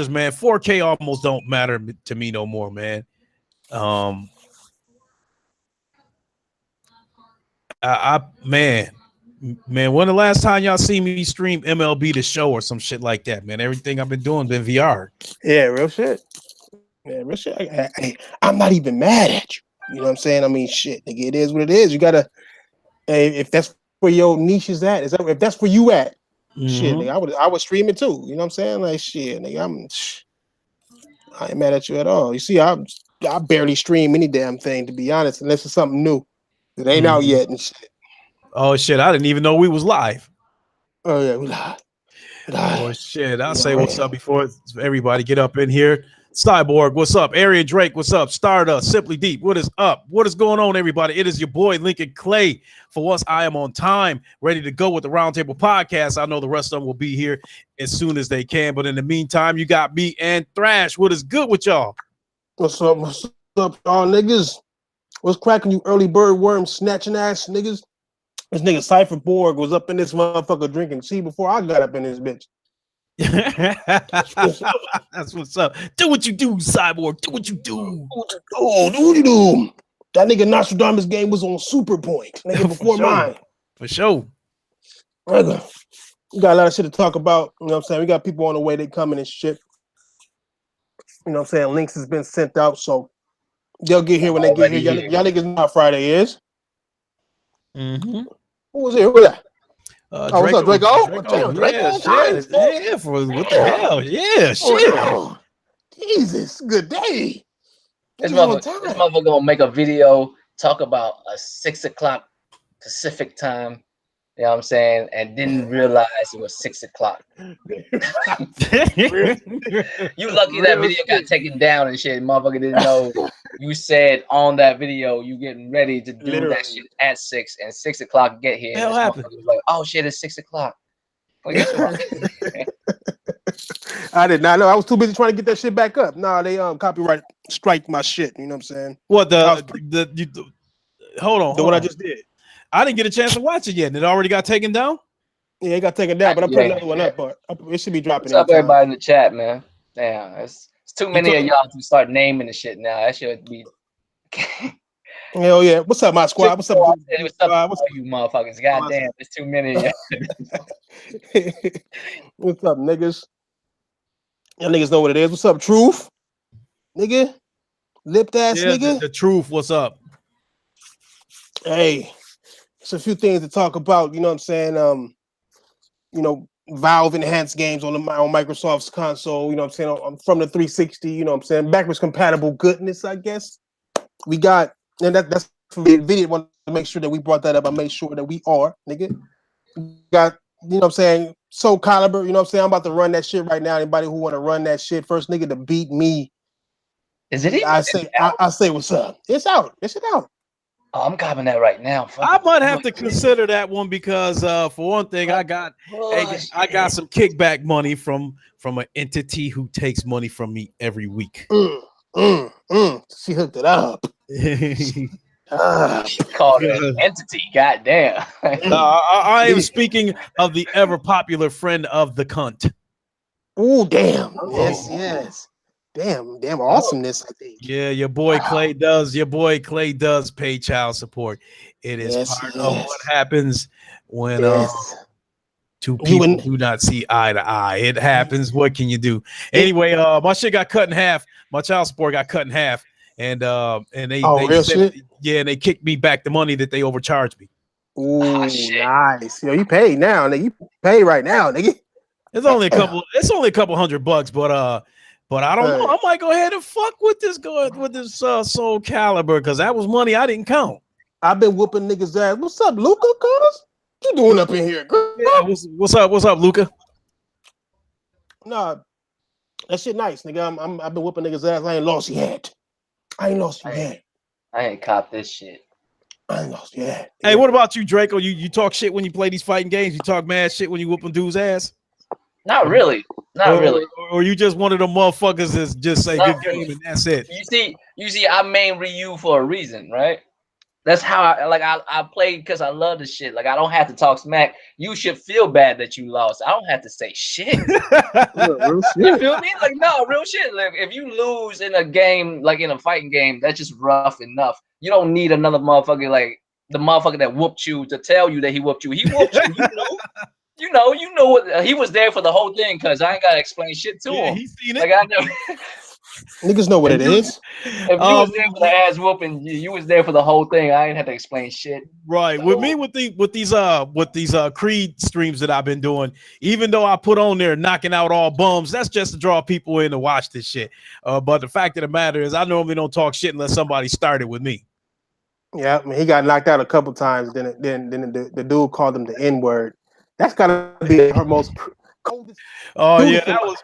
man. 4K almost don't matter to me no more, man. Man, when the last time y'all see me stream MLB The Show or some shit like that, man? Everything I've been doing been VR. Yeah, real shit. Yeah, real shit. I'm not even mad at you. You know what I'm saying? I mean, shit, nigga, it is what it is. You gotta, if that's where your niche is at, if that's where you at, shit, nigga, I would stream it too. You know what I'm saying? Like, shit, nigga, I ain't mad at you at all. You see, I barely stream any damn thing, to be honest, unless it's something new that ain't out yet and shit. Oh shit, I didn't even know we was live. Oh yeah, we live. Oh shit, I'll say what's up before everybody get up in here. Cyborg, what's up? Arian Drake, what's up? Stardust, Simply Deep, what is up? What is going on, everybody? It is your boy Lincoln Clay. For once, I am on time, ready to go with the Roundtable Podcast. I know the rest of them will be here as soon as they can, but in the meantime, you got me and Thrash. What is good with y'all? What's up, y'all niggas? What's cracking, you early bird worm snatching ass niggas? This nigga Cypher Borg was up in this motherfucker drinking tea before I got up in this bitch. That's what's up. Do what you do, Cyborg. Do what you do. Oh, do what you do. That nigga Nostradamus game was on super point, nigga, before mine. For sure. Nigga, we got a lot of shit to talk about. You know what I'm saying? We got people on the way, they coming and shit. You know what I'm saying? Links has been sent out, so they'll get here when they get here. Y'all niggas know how Friday is. Mm-hmm. Who was here? Who was that? What's up, Draco? Yeah, for what the hell? Yeah, shit. Oh, Jesus, good day. This motherfucker gonna make a video talk about a 6 o'clock Pacific time. You know what I'm saying? And didn't realize it was 6 o'clock. You lucky that video got taken down and shit. Motherfucker didn't know you said on that video you getting ready to do that shit at 6 and 6 o'clock get here. Hell happened. Like, oh shit, it's 6 o'clock. I did not know. I was too busy trying to get that shit back up. Nah, they copyright strike my shit. You know what I'm saying? What hold on. What I just did. I didn't get a chance to watch it yet. It already got taken down? Yeah, it got taken down, but I'm putting another one up. But it should be dropping. What's up, everybody in the chat, man? Damn, it's too many of y'all to start naming the shit now. That should be. Hell yeah! What's up, my squad? What's up, what's up, you motherfuckers? Goddamn, there's too many of y'all. What's up, niggas? Y'all niggas know what it is. What's up, Truth? Nigga, lipped ass nigga. The Truth. What's up? Hey. It's a few things to talk about, you know what I'm saying? You know, Valve enhanced games on Microsoft's console, you know what I'm saying? From the 360, you know what I'm saying? Backwards compatible goodness, I guess. We got, and that's from the video. Want to make sure that we brought that up. I made sure that we are, nigga. We got, you know what I'm saying? So Calibur, you know what I'm saying? I'm about to run that shit right now. Anybody who want to run that shit, first nigga to beat me. Is it even? I say what's up. It's out. It's out. Oh, I'm copping that right now. I might have to consider that one because, for one thing, I got some kickback money from an entity who takes money from me every week. She hooked it up. She called it an entity. Goddamn. I am speaking of the ever popular friend of the cunt. Oh, damn. Yes. Damn awesomeness, I think. Yeah, your boy Clay does pay child support. It is part of what happens when two people do not see eye to eye. It happens. What can you do? Anyway, my shit got cut in half. My child support got cut in half. And they they kicked me back the money that they overcharged me. Ooh, nice. Yo, you paid now, nigga. You pay right now, nigga. It's only a couple $100, but I don't know. I might go ahead and fuck with this Soul Calibur because that was money I didn't count. I've been whooping niggas' ass. What's up, Luca? Cuz? What you doing up in here, girl? Yeah, what's up, Luca? Nah, that shit nice, nigga. I've been whooping niggas' ass. I ain't lost yet. I ain't caught this shit. I ain't lost yet. Hey, what about you, Draco? You talk shit when you play these fighting games? You talk mad shit when you whooping dudes' ass? Not really. Or you just one of them motherfuckers that just say good game and that's it. You see, I main Ryu for a reason, right? That's how I play because I love the shit. Like I don't have to talk smack. You should feel bad that you lost. I don't have to say shit. Real shit. You feel me? Like no, real shit. Like if you lose in a game, like in a fighting game, that's just rough enough. You don't need another motherfucker like the motherfucker that whooped you to tell you that he whooped you. He whooped you. You know what he was there for the whole thing because I ain't gotta explain shit to him. He's seen it. Like I know. Niggas know what it is. If you was there for the ass whooping, you was there for the whole thing. I ain't have to explain shit. Right. So, With me, with these Creed streams that I've been doing, even though I put on there knocking out all bums, that's just to draw people in to watch this shit. But the fact of the matter is, I normally don't talk shit unless somebody started with me. Yeah, I mean, he got knocked out a couple times. Then the dude called him the N-word. That's gotta be her most coldest. Oh yeah, that was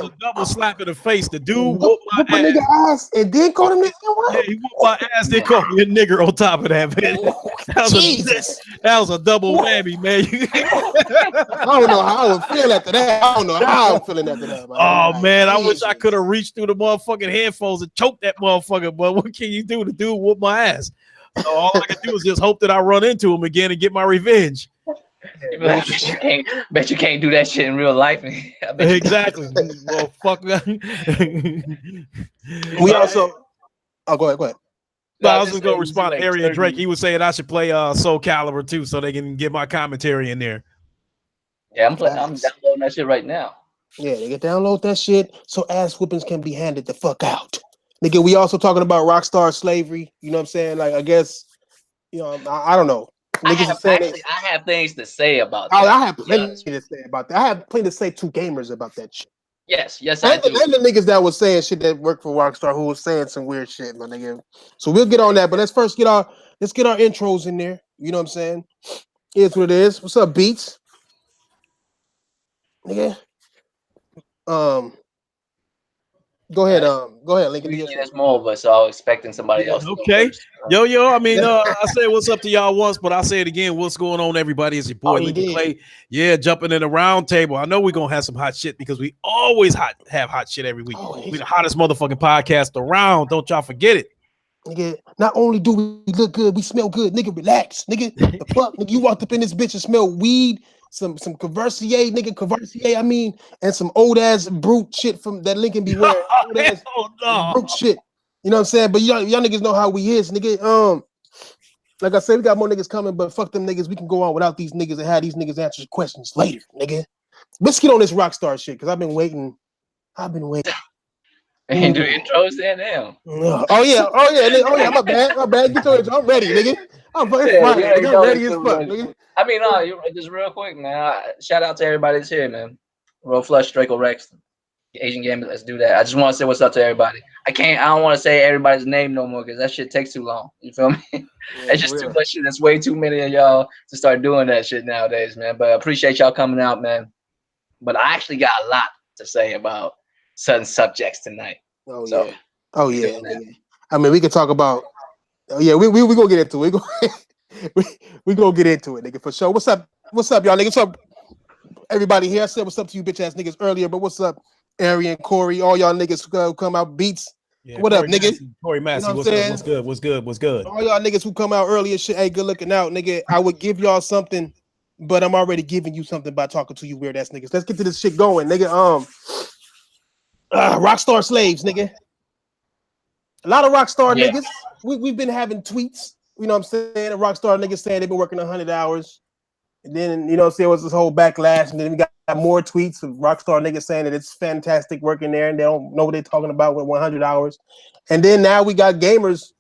a double slap in the face. The dude whooped my nigga ass and then called him the N-word. Yeah, he whooped my ass. Then called me a nigger on top of that, man. That was a double whammy, man. I don't know how I would feel after that. I don't know how I'm feeling after that. Oh man, I wish I could have reached through the motherfucking headphones and choked that motherfucker. But what can you do? The dude whooped my ass. So all I can do is just hope that I run into him again and get my revenge. Like, bet you can't do that shit in real life. Exactly. Well, fuck. We also. Oh, go ahead. No, I was just gonna respond to Ari and Drake. He was saying I should play Soul Calibur too, so they can get my commentary in there. Yeah, I'm downloading that shit right now. Yeah, they can download that shit so ass whoopings can be handed the fuck out. Nigga, we also talking about Rockstar slavery. You know what I'm saying? Like, I guess, you know, I don't know. I have things to say about that. I have plenty to say about that. I have plenty to say to gamers about that shit. Yes, I do. And the niggas that was saying shit that work for Rockstar who was saying some weird shit, my nigga. So we'll get on that, but let's first get our intros in there. You know what I'm saying? Here's what it is. What's up, Beats? Nigga. Go ahead, Lincoln. There's more of us, so I was expecting somebody else. Okay. Yo. I mean, I said what's up to y'all once, but I'll say it again. What's going on, everybody? It's your boy Lincoln Clay. Yeah, jumping in the round table. I know we're gonna have some hot shit because we always have hot shit every week. We the hottest motherfucking podcast around. Don't y'all forget it. Nigga, not only do we look good, we smell good. Nigga, relax. Nigga, the fuck, nigga, you walked up in this bitch and smell weed. Some Courvoisier, nigga, Courvoisier, and some old ass brute shit from that Lincoln be wearing. Old ass brute shit. You know what I'm saying? But y'all niggas know how we is, nigga. Like I said, we got more niggas coming, but fuck them niggas. We can go on without these niggas and have these niggas answer questions later, nigga. Let's get on this Rockstar shit, because I've been waiting. And do intros then now. Oh yeah. My bad. Get your intro. I'm ready, nigga. I'm fucking fine. I'm ready as fuck, nigga. I mean, just real quick, man. Shout out to everybody that's here, man. Roll Flush, Draco Rex, Asian Game. Let's do that. I just want to say what's up to everybody. I don't want to say everybody's name no more because that shit takes too long. You feel me? Yeah, it's just too much shit. There's way too many of y'all to start doing that shit nowadays, man. But I appreciate y'all coming out, man. But I actually got a lot to say about certain subjects tonight. Oh yeah. I mean, we can talk about. Oh yeah, we gonna get into it. We gonna get into it, nigga, for sure. What's up, y'all, nigga? What's up, everybody here? I said what's up to you, bitch ass niggas earlier, but what's up, Ari and Corey? All y'all niggas who come out, Beats. Yeah, what up, nigga? Corey Massey, you know what's good? What's good? All y'all niggas who come out earlier, shit. Hey, good looking out, nigga. I would give y'all something, but I'm already giving you something by talking to you weird ass niggas. Let's get to this shit going, nigga. Rockstar slaves, nigga. A lot of Rockstar niggas. We've been having tweets. You know what I'm saying? A Rockstar niggas saying they've been working 100 hours. And then, you know what I'm saying, it was this whole backlash. And then we got more tweets of Rockstar niggas saying that it's fantastic working there and they don't know what they're talking about with 100 hours. And then now we got gamers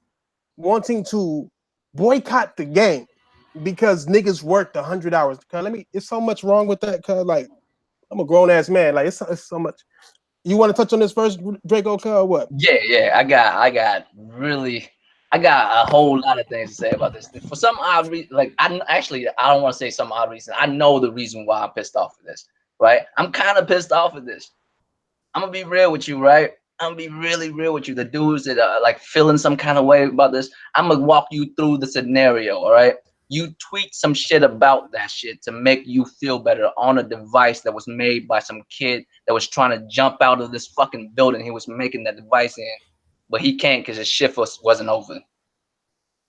wanting to boycott the game because niggas worked 100 hours. It's so much wrong with that. Cause like, I'm a grown ass man. Like, it's so much. You want to touch on this first, Draco, or what? Yeah. I got a whole lot of things to say about this. For some odd reason, like I don't want to say some odd reason. I know the reason why I'm pissed off at this, right? I'm kind of pissed off at this. I'm gonna be real with you, right? I'm gonna be really real with you. The dudes that are like feeling some kind of way about this, I'm gonna walk you through the scenario, all right? You tweet some shit about that shit to make you feel better on a device that was made by some kid that was trying to jump out of this fucking building he was making that device in, but he can't because his shift wasn't over.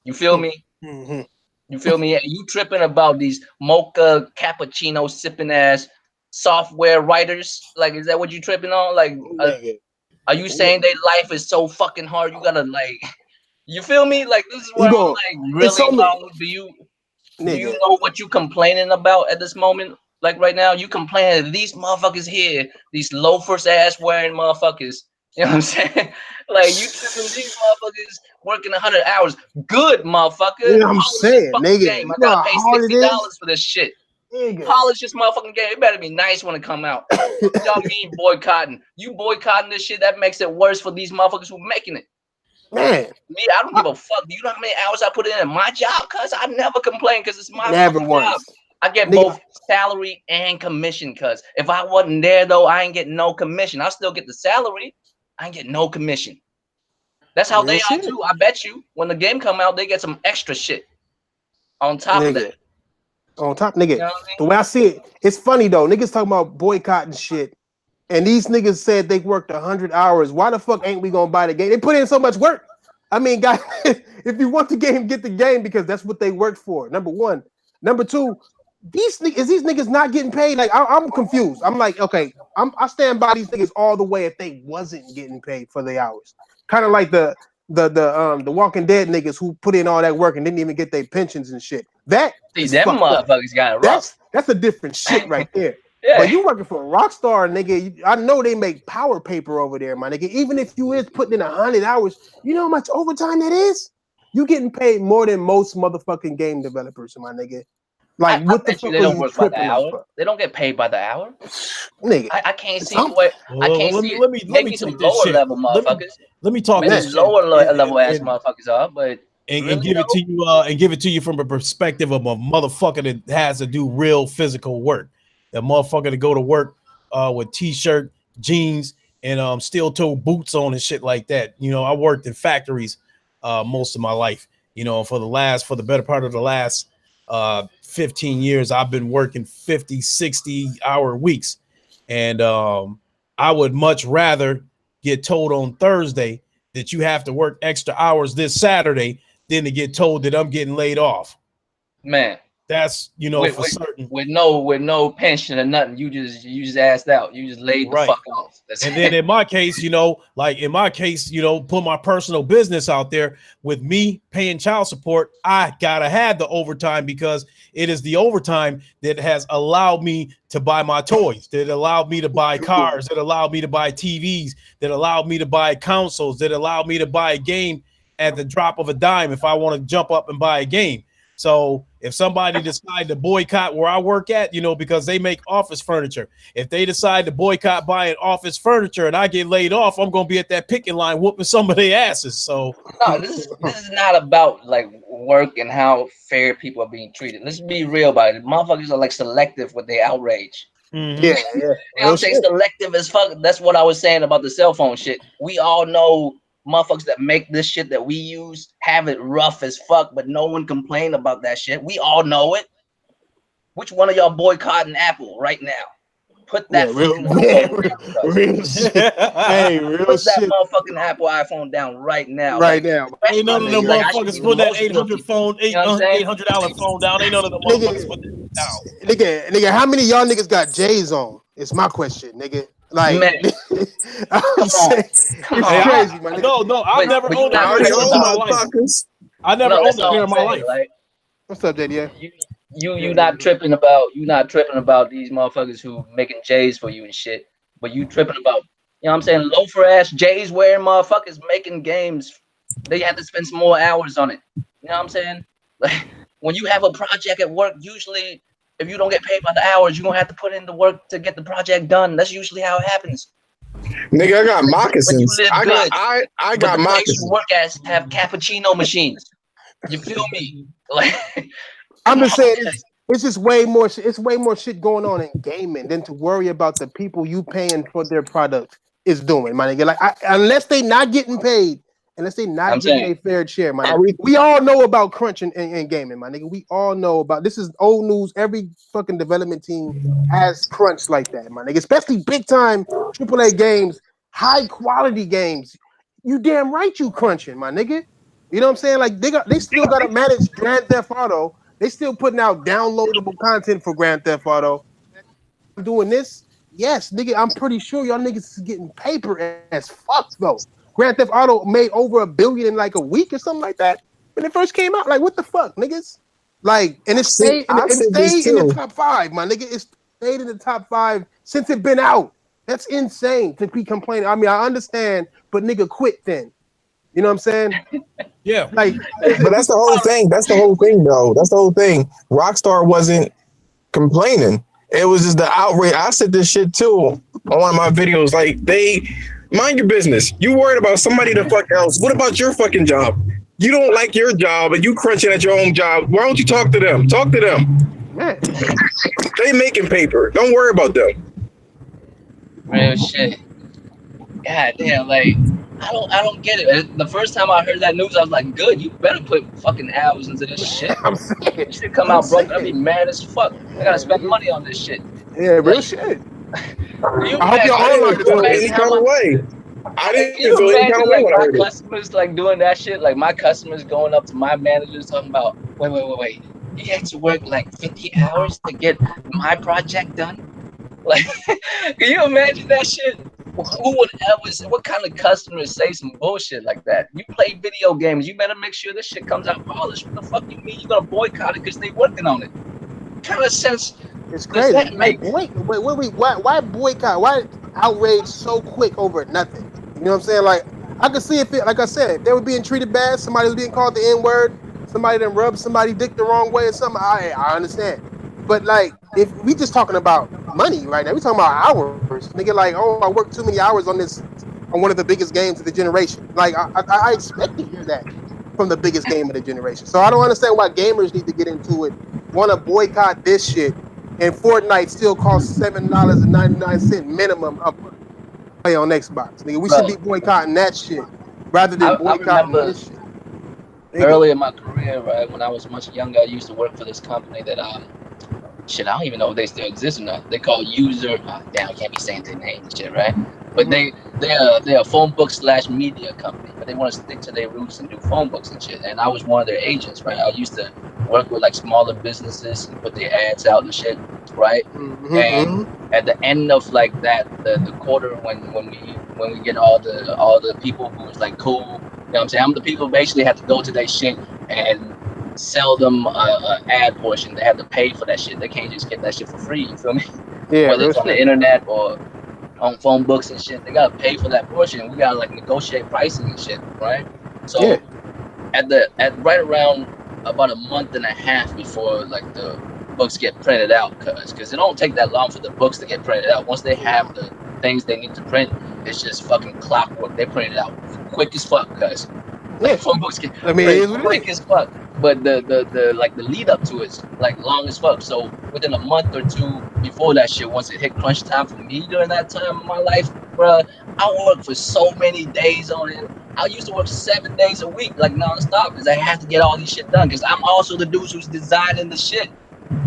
You feel me? Mm-hmm. You feel me? You tripping about these mocha cappuccino sipping ass software writers? Like, is that what you tripping on? Like, are you saying their life is so fucking hard? You gotta like, you feel me? Like, this is You what I'm go. like. It's Really, so many, Long? Do you nigga. know what you complaining about at this moment? Like right now, you complaining that these motherfuckers here, these loafers ass wearing motherfuckers. You know what I'm saying? Like you tripping these motherfuckers working 100 hours. Good You motherfucker. know what I'm Polish this saying, fucking nigga? game. You I know gotta how pay hard it is, $60 for this shit. nigga. Polish this motherfucking game. It better be nice when it come out. What y'all mean boycotting? You boycotting this shit, that makes it worse for these motherfuckers who making it. Man, Me, I don't give a fuck. Do you know how many hours I put in my job? Cause I never complain because it's my never fucking job. once, I get nigga. both salary and commission. Cause if I wasn't there though, I ain't get no commission. I still get the salary. I ain't get no commission. That's how Real they are shit, too. I bet you when the game come out, they get some extra shit on top of that. nigga. On top, You nigga. know what The way I see it, it's funny though. Niggas talking about boycotting shit, and these niggas said they worked 100 hours. Why the fuck ain't we gonna buy the game? They put in so much work. I mean, guys, if you want the game, get the game because that's what they worked for. Number one. Number two, these niggas not getting paid? Like I'm confused. I'm like, okay, I stand by these niggas all the way if they wasn't getting paid for the hours. Kind of like the Walking Dead niggas who put in all that work and didn't even get their pensions and shit. That See, is them fucked up. motherfuckers got it rough. That's a different shit right there. Yeah. But you working for Rockstar, nigga. I know they make power paper over there, my nigga. Even if you is putting in 100 hours, you know how much overtime that is? You getting paid more than most motherfucking game developers, my nigga. Like, I what the bet you fuck they are don't you work by the tripping hour. over, They don't get paid by the hour. nigga? I can't see Something. what I Well, can't let see. me It. let me let me Maybe some take this lower shit. level Let motherfuckers. me talk Maybe this shit lower and, level ass and, motherfuckers are, but and really give it though, to you and give it to you from a perspective of a motherfucker that has to do real physical work. That motherfucker to go to work with t-shirt, jeans, and steel toe boots on and shit like that. You know, I worked in factories most of my life. You know, for the better part of the last 15 years, I've been working 50, 60-hour weeks. And I would much rather get told on Thursday that you have to work extra hours this Saturday than to get told that I'm getting laid off. man. That's, you know, for certain. With no pension or nothing. You just asked out. You just laid the Right. fuck off. That's And then in my case, you know, put my personal business out there with me paying child support. I gotta have the overtime because it is the overtime that has allowed me to buy my toys, that allowed me to buy cars, that allowed me to buy TVs, that allowed me to buy consoles, that allowed me to buy a game at the drop of a dime if I want to jump up and buy a game. So if somebody decide to boycott where I work at, you know, because they make office furniture, if they decide to boycott buying office furniture and I get laid off, I'm gonna be at that picking line whooping some of their asses. So no, this is not about like work and how fair people are being treated. Let's be real about it. Motherfuckers are like selective with their outrage. mm-hmm. Yeah, You know what I'm saying? Selective as fuck. That's what I was saying about the cell phone shit. We all know motherfuckers that make this shit that we use have it rough as fuck, but no one complain about that shit. We all know it. Which one of y'all boycotting Apple right now? Put that fucking iPhone down. real shit. Hey, real Put that shit motherfucking Apple iPhone down right now. right Like, now. Ain't none of them like, I should motherfuckers be put that emotional 800 people. phone, You know what I'm saying? $800 phone down. Ain't none of them motherfuckers put that down. Nigga, how many of y'all niggas got J's on? It's my question, nigga. Like, Man, I'm saying, come it's on. crazy, man. No, I've never but you owned a not pair of tripping J's in my about. life. I never No, owned that's a all pair I'm in my saying. life. Like, What's up, JD? you not tripping about these motherfuckers who making J's for you and shit, but you tripping about, you know what I'm saying, loafer ass J's wearing motherfuckers making games. They have to spend some more hours on it. You know what I'm saying? Like, when you have a project at work, usually if you don't get paid by the hours, you're gonna have to put in the work to get the project done. That's usually how it happens. Nigga, I got When you moccasins. live I good, got but the place you moccasins. work at have cappuccino machines. You feel me? Like, I'm come just on, saying, man. it's just way more. It's way more shit going on in gaming than to worry about the people you paying for their product is doing, my nigga. Like, unless they not getting paid, unless they not I'm getting saying. a fair share, my Are nigga. we- We all know about crunch in gaming, my nigga. We all know about this. Is old news. Every fucking development team has crunch like that, my nigga. Especially big time AAA games, high quality games. You damn right you crunching, my nigga. You know what I'm saying? Like they still got to manage Grand Theft Auto. They still putting out downloadable content for Grand Theft Auto. Doing this, yes, nigga. I'm pretty sure y'all niggas is getting paper as fuck though. Grand Theft Auto made over $1 billion in like a week or something like that when it first came out. Like, what the fuck, niggas? Like, and it See, stayed, and I it said this stayed in the too. top 5, my nigga. It stayed in the top 5 since it been out. That's insane to be complaining. I mean, I understand, but nigga, quit then. You know what I'm saying? Yeah. Like, But that's the whole thing. That's the whole thing, though. That's the whole thing. Rockstar wasn't complaining. It was just the outrage. I said this shit too on one of my videos. Like, they mind your business. You worried about somebody the fuck else. What about your fucking job? You don't like your job and you crunching at your own job. Why don't you talk to them? Talk to them. man, They making paper. Don't worry about them. Real shit. God damn, like I don't get it. The first time I heard that news, I was like, good, you better put fucking hours into this shit. I'm saying, This shit come out broke, I'd be mad as fuck. I gotta spend money on this shit. yeah, real Like, shit. Can you I hope imagine, your I online didn't is feel okay. any kind of way. I Can didn't you feel any kind imagine of way like when I my heard it. customers like doing that shit? Like my customers going up to my managers talking about, wait. You had to work like 50 hours to get my project done? Like, can you imagine that shit? Who would ever say, what kind of customers say some bullshit like that? You play video games, you better make sure this shit comes out polished. What the fuck you mean you gonna boycott it because they working on it? What kind of sense It's does crazy. that Like, make? wait, why boycott? Why outrage so quick over nothing? You know what I'm saying? Like, I could see if it, like I said, if they were being treated bad, somebody was being called the N word, somebody done rubbed somebody dick the wrong way or something. I understand, but like, if we just talking about money right now, we talking about hours, nigga. Like, oh, I worked too many hours on this, on one of the biggest games of the generation. Like, I expect to hear that from the biggest game of the generation. So I don't understand why gamers need to get into it, want to boycott this shit, and Fortnite still costs $7.99 minimum a month to play on Xbox. Nigga, we should Bro, be boycotting that shit rather than I boycotting remember this shit. Nigga, early in my career, right, when I was much younger, I used to work for this company that shit, I don't even know if they still exist or not. They call user. Damn, I can't be saying their name and shit, right? But they're a phone book / media company, but they want to stick to their roots and do phone books and shit. And I was one of their agents, right? I used to work with like smaller businesses and put their ads out and shit, right? And at the end of like that, the quarter when we get all the people who was like cool, you know what I'm saying? I'm the people who basically have to go to their shit and sell them a ad portion. They have to pay for that shit. They can't just get that shit for free. You feel me? Yeah, Whether real it's on the shit. internet or on phone books and shit, they gotta pay for that portion. We gotta like negotiate pricing and shit, right? So Yeah. at right around about a month and a half before like the books get printed out, cause it don't take that long for the books to get printed out. Once they have the things they need to print, it's just fucking clockwork. They print it out quick as fuck, cause Yeah. phone books get I mean, it is what it quick is. as fuck. But the like the lead up to it's like long as fuck. So within a month or two before that shit, once it hit crunch time for me during that time of my life, bruh, I worked for so many days on it. I used to work 7 days a week, like nonstop, because I had to get all these shit done. Because I'm also the dude who's designing the shit.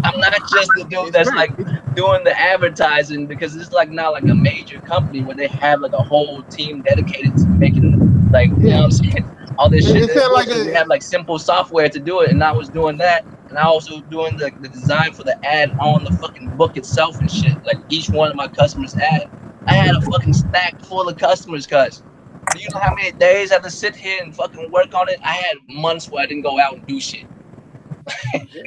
I'm not just the dude that's like doing the advertising, because it's like not like a major company where they have like a whole team dedicated to making like, you know what I'm saying, all this shit. It sound like We have like simple software to do it, and I was doing that, and I also doing the design for the ad on the fucking book itself and shit. Like each one of my customers' ad, I had a fucking stack full of customers, cuz. Do you know how many days I had to sit here and fucking work on it? I had months where I didn't go out and do shit.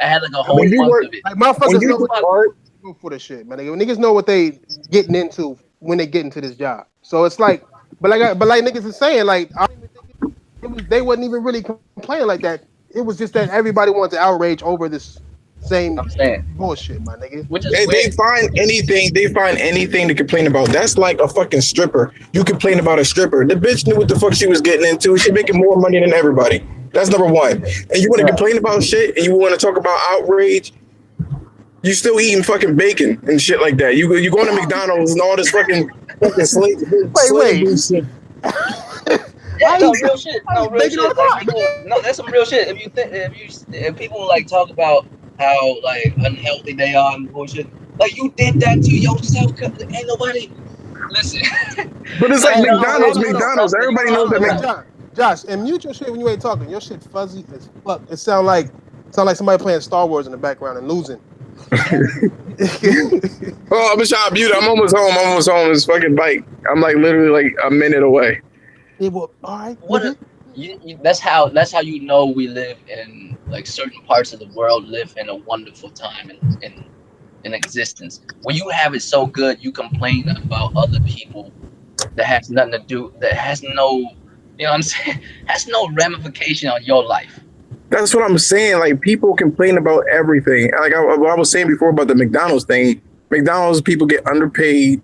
I had like a whole When you month work, of it. like when motherfuckers you know work what hard, they do for the shit, man. Niggas know what they getting into when they get into this job. So it's like, but like niggas is saying, like I don't even think they wasn't even really complaining like that. It was just that everybody wanted to outrage over this same I'm saying, bullshit, my nigga. which is they weird. find anything. They find anything to complain about. That's like a fucking stripper. You complain about a stripper. The bitch knew what the fuck she was getting into. She making more money than everybody. That's number one. And you want to complain about shit, and you want to talk about outrage. You still eating fucking bacon and shit like that. You going to McDonald's and all this fucking slavery shit. Yeah, no real shit. No real Bacon on shit. the Like block. people, no, that's some real shit. If people like talk about how like unhealthy they are and bullshit, like you did that to yourself. Ain't nobody listen. But it's like Like, no, McDonald's. hold on. McDonald's. Trust me. Everybody No, knows that. no, Wait, no. John. Josh, and mute your shit when you ain't talking. Your shit fuzzy as fuck. It sound like somebody playing Star Wars in the background and losing. Oh, I'm trying to mute. I'm almost home. This fucking bike. I'm like literally like a minute away. Yeah, well, all right. That's how you know we live in like certain parts of the world live in a wonderful time in existence. When you have it so good, you complain about other people that has nothing to do, that has no, you know what I'm saying, has no ramification on your life. That's what I'm saying. Like people complain about everything. Like I was saying before about the McDonald's thing. McDonald's people get underpaid.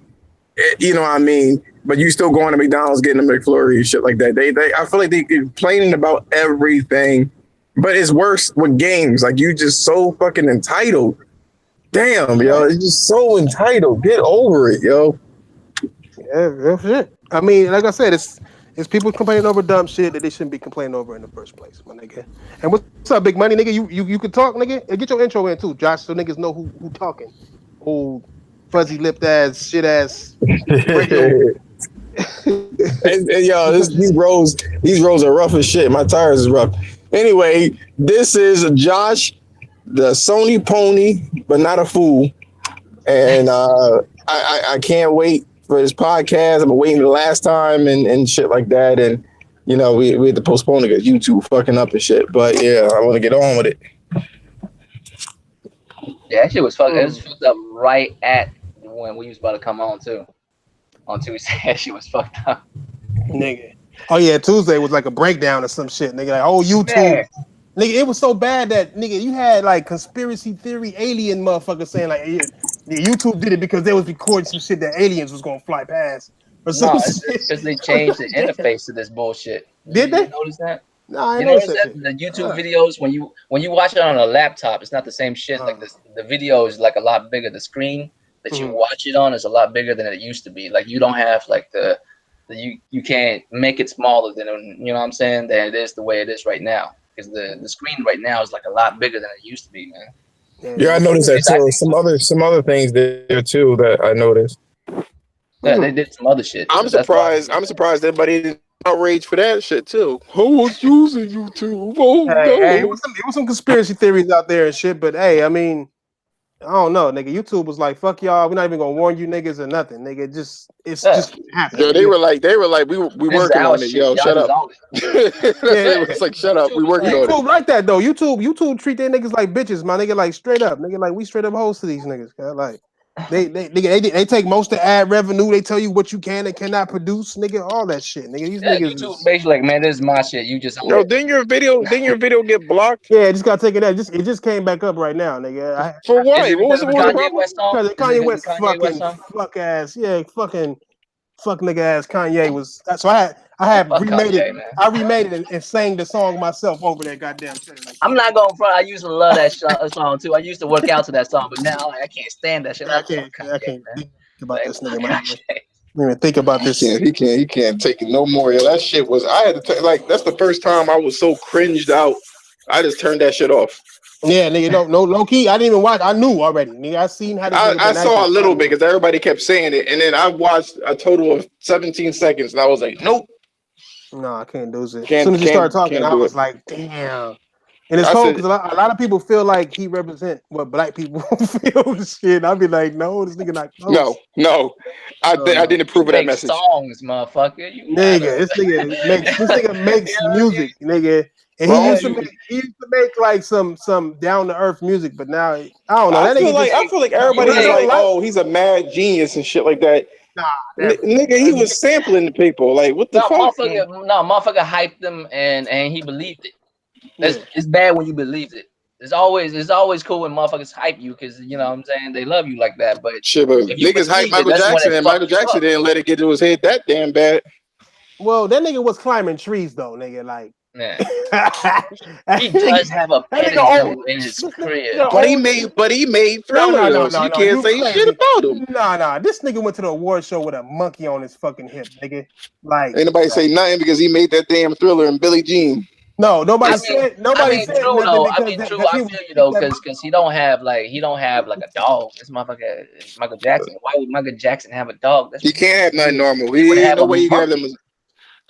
You know what I mean? But you still going to McDonald's getting a McFlurry and shit like that. I feel like they complaining about everything. But it's worse with games. Like you just so fucking entitled. Damn, yo, it's just so entitled. Get over it, yo. Yeah, real shit. I mean, like I said, it's people complaining over dumb shit that they shouldn't be complaining over in the first place, my nigga. And what's up, big money, nigga? You can talk, nigga. And get your intro in too, Josh, so niggas know who talking. Old fuzzy lipped ass, shit ass. and yo, these roads are rough as shit. My tires is rough. Anyway, this is Josh, the Sony pony, but not a fool. And I can't wait for this podcast. I've been waiting the last time and shit like that. And you know, we had to postpone it because YouTube fucking up and shit. But yeah, I want to get on with it. Yeah, that shit was fucked. It was fucked up right at when we was about to come on too. On Tuesday, that shit was fucked up. Nigga. Oh yeah, Tuesday was like a breakdown or some shit, nigga. Like, oh, YouTube. Man. Nigga, it was so bad that nigga, you had like conspiracy theory alien motherfuckers saying like, yeah, YouTube did it because they was recording some shit that aliens was gonna fly past. Or some it's because they changed the interface to this bullshit. Did they? Notice that? No, I you noticed notice that the YouTube videos when you watch it on a laptop, it's not the same shit. Like this, the video is like a lot bigger. The screen that you watch it on is a lot bigger than it used to be. Like you don't have like you can't make it smaller than, you know what I'm saying, than it is the way it is right now. Because the screen right now is like a lot bigger than it used to be, man. Yeah, I noticed that too. Some other things there too that I noticed. Yeah, they did some other shit. I'm surprised everybody didn't outrage for that shit too. Who was using YouTube? Oh no. Hey, it was some conspiracy theories out there and shit, but hey, I mean, I don't know, nigga. YouTube was like, "Fuck y'all, we're not even gonna warn you niggas or nothing, nigga. It's just happening." Yo, they were like, we working on it, yo. Shut up. It's like, shut up. We working on it. YouTube like that though. YouTube treat their niggas like bitches, my nigga. Like straight up, nigga. Like we straight up hoes to these niggas. Like they take most of the ad revenue. They tell you what you can and cannot produce, nigga. All that shit, nigga. These niggas YouTube basically like, man, this is my shit. You just didn't your video get blocked? Yeah, just gotta take it out. It just came back up right now, nigga. For what? What was the problem? Because Kanye West fucking fuck ass, fuck nigga ass Kanye was. So I had remade it. Man. I remade it and sang the song myself over that goddamn thing. Like, I'm not going front. I used to love that song too. I used to work out to that song, but now I can't stand that shit. I can't think about this nigga. Man. Even think about this. He can't take it no more. Yo, that shit was. I had to like. That's the first time I was so cringed out. I just turned that shit off. Yeah, nigga, no, low key. I didn't even watch. I knew already. Nigga, I seen how. I saw a little bit because everybody kept saying it, and then I watched a total of 17 seconds, and I was like, nope. No, I can't do it. As soon as you started talking, I was like, damn. And it's cold because a lot of people feel like he represent what black people feel. Shit, I'd be like, no, this nigga not close. No, I didn't approve of that message. Songs, motherfucker. This nigga makes music, nigga. And he used to make like some down to earth music, but now I don't know. I feel like everybody's like, oh, he's a mad genius and shit like that. Nah, nigga, he was sampling the people. Like, what the fuck? Motherfucker hyped them and he believed it. It's bad when you believe it. It's always cool when motherfuckers hype you because you know what I'm saying, they love you like that. But shit, but niggas hype Michael Jackson and Michael Jackson didn't let it get to his head that damn bad. Well, that nigga was climbing trees though, nigga. Like, yeah. He does have a pedestal in his crib. But he made Thriller. No, you can't say shit about him. Nah. This nigga went to the award show with a monkey on his fucking hip, nigga. Like, ain't nobody say nothing because he made that damn Thriller and Billie Jean. No, nobody said true though. I feel you though, because he don't have like a dog. This motherfucker is Michael Jackson. Why would Michael Jackson have a dog? He can't have nothing normal. He ain't no way you can have them.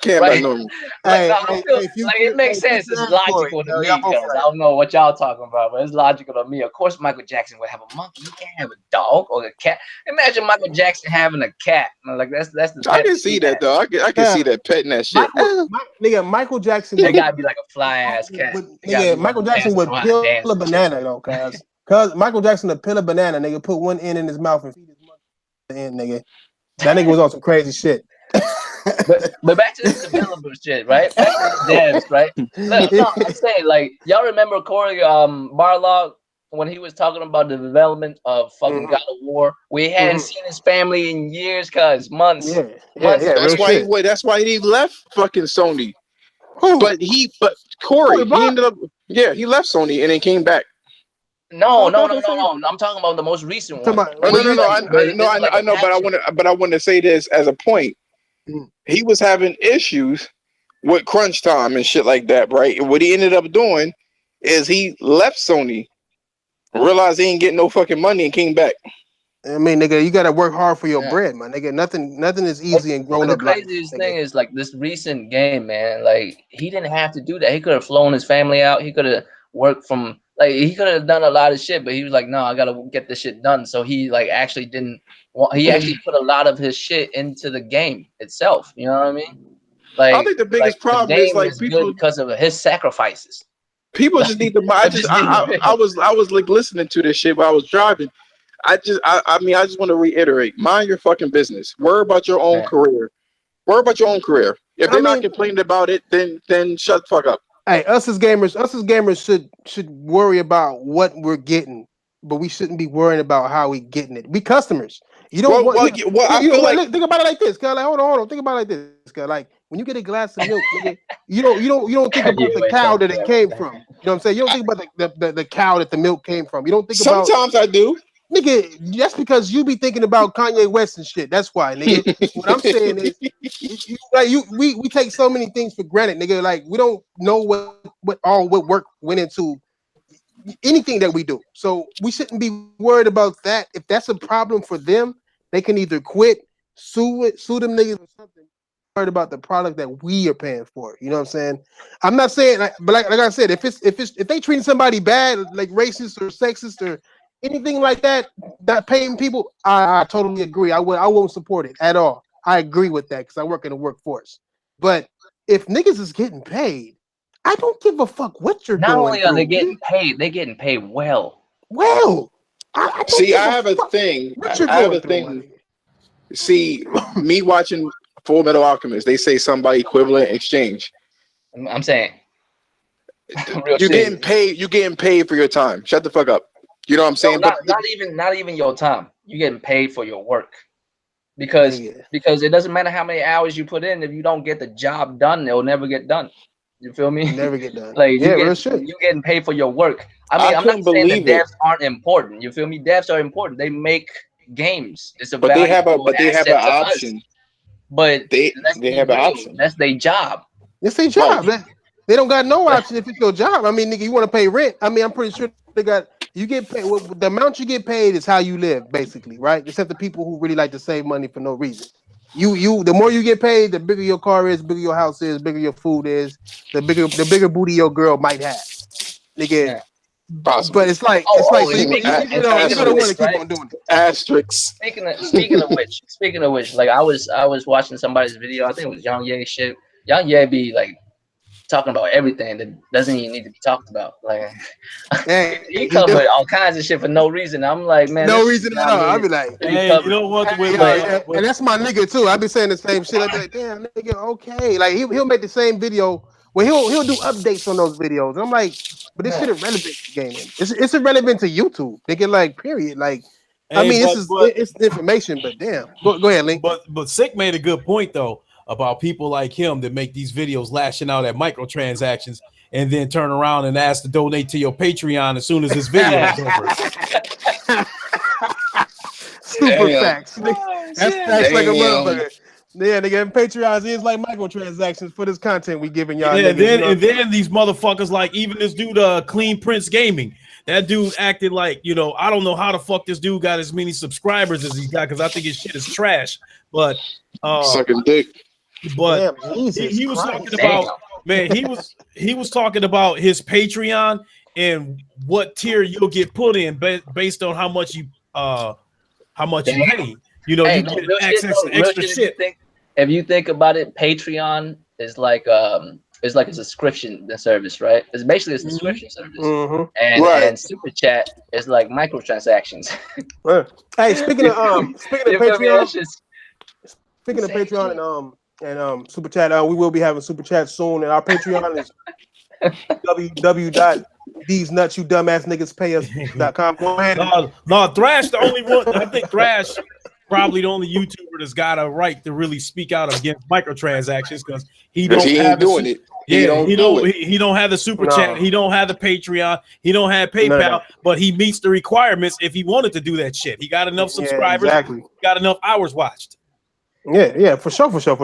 Cam Right. not normal. Hey, No, I feel like it makes sense. It's logical to me because I don't know what y'all talking about, but it's logical to me. Of course, Michael Jackson would have a monkey. He can't have a dog or a cat. Imagine Michael Jackson having a cat. Like that's the I pet can see that has. though. I can see that petting that shit. Michael Jackson. It gotta be like a fly ass cat. Michael Jackson would peel a banana though, cause Michael Jackson would peel a banana, nigga, put one end in his mouth and feed his mother the end, nigga. That nigga was on some crazy shit. But back to this developer shit, right? Back to the devs, right? No, I'm saying, like, y'all remember Corey Barlog when he was talking about the development of fucking God of War? We hadn't seen his family in years, months. That's why he left fucking Sony. But Corey, he ended up, he left Sony and then came back. No. I'm talking about the most recent one. I know, but I want to say this as a point. He was having issues with crunch time and shit like that, right? And what he ended up doing is he left Sony, realized he ain't getting no fucking money, and came back. I mean, nigga, you gotta work hard for your bread, man. Nigga, nothing is easy and grown up. The craziest thing is like this recent game, man. Like he didn't have to do that. He could have flown his family out. He could have worked from he could have done a lot of shit, but he was like, no, I gotta get this shit done. So he actually didn't. He actually put a lot of his shit into the game itself. You know what I mean? Like I think the biggest problem is like people because of his sacrifices. People just need to. I was like listening to this shit while I was driving. I just want to reiterate: mind your fucking business. Worry about your own career. Worry about your own career. If they're not complaining about it, then shut the fuck up. Hey, us as gamers should worry about what we're getting, but we shouldn't be worrying about how we getting it. We customers. You don't think about it like this, cuz. Like, hold on. Think about it like this, cuz. Like when you get a glass of milk, nigga, you don't think about the cow that it came from. You know what I'm saying? You don't think about the cow that the milk came from. You don't think about. Sometimes I do. Nigga, that's because you be thinking about Kanye West and shit. That's why, nigga. What I'm saying is, we take so many things for granted, nigga. Like we don't know what work went into anything that we do. So we shouldn't be worried about that. If that's a problem for them, they can either quit, sue them niggas or something. Worried about the product that we are paying for. You know what I'm saying? I'm not saying, but like I said, if they treating somebody bad, like racist or sexist or anything like that, not paying people, I totally agree. I won't support it at all. I agree with that because I work in the workforce. But if niggas is getting paid, I don't give a fuck what you're doing. Not only are they getting paid, they're getting paid well. Well, I have a thing. See, me watching Full Metal Alchemist, they say somebody equivalent exchange. I'm saying you're getting paid for your time. Shut the fuck up. You know what I'm saying? No, not even your time. You're getting paid for your work. Because it doesn't matter how many hours you put in. If you don't get the job done, it'll never get done. You feel me? Never get done. Like you're getting paid for your work. I mean, I'm not saying that devs aren't important. You feel me? Devs are important. They make games. It's a they have an option. But they have an option. That's their job. It's their job. Right. They don't got no option if it's your job. I mean, nigga, you want to pay rent. I mean, I'm pretty sure you get paid. Well, the amount you get paid is how you live, basically, right? Except the people who really like to save money for no reason. The more you get paid, the bigger your car is, bigger your house is, bigger your food is, the bigger booty your girl might have. Nigga. Yeah. But it's like you don't want to keep on doing it. Asterisks. Speaking of which, like I was watching somebody's video. I think it was Young Ye shit. Young Ye be like talking about everything that doesn't even need to be talked about. Like he covered all kinds of shit for no reason. I'm like, man, no reason at all. I'd be like, hey, you know what? And that's my nigga too. I be saying the same shit. I'd be like, damn, nigga, okay. Like he'll make the same video. Well, he'll do updates on those videos. And I'm like, but this shit irrelevant to gaming. It's irrelevant to YouTube. Nigga, like, period. Like, I mean, it's information, but damn. Go ahead, Link. But Sick made a good point though about people like him that make these videos lashing out at microtransactions and then turn around and ask to donate to your Patreon as soon as this video is over. Super facts. That's facts like a motherfucker. Yeah, nigga, Patreons is like microtransactions for this content we giving y'all. Yeah, and then these motherfuckers, like even this dude, Clean Prince Gaming, that dude acted like, you know, I don't know how the fuck this dude got as many subscribers as he got because I think his shit is trash. But sucking dick. But Damn, Jesus he was Christ. talking about, man, he was talking about his Patreon and what tier you'll get put in based on how much you pay. You know, Hey, you no, get real shit, access though, to real extra shit. if you think about it, Patreon is like a subscription service, right? It's basically a subscription service, and Right. Super Chat is like microtransactions. Hey, speaking of You feel me? That's Patreon, just speaking of insane Patreon shit. and Super Chat, we will be having Super Chat soon, and our Patreon is www.thesenutsyoudumbassniggaspayus.com. Go ahead. No, Thrash the only one. I think Thrash probably the only YouTuber that's got a right to really speak out against microtransactions because he don't he have ain't doing it. Yeah, he don't do it. he don't have the Super No. Chat. He don't have the Patreon. He don't have PayPal. But he meets the requirements if he wanted to do that shit. He got enough subscribers. Exactly. Got enough hours watched. Yeah, for sure. You know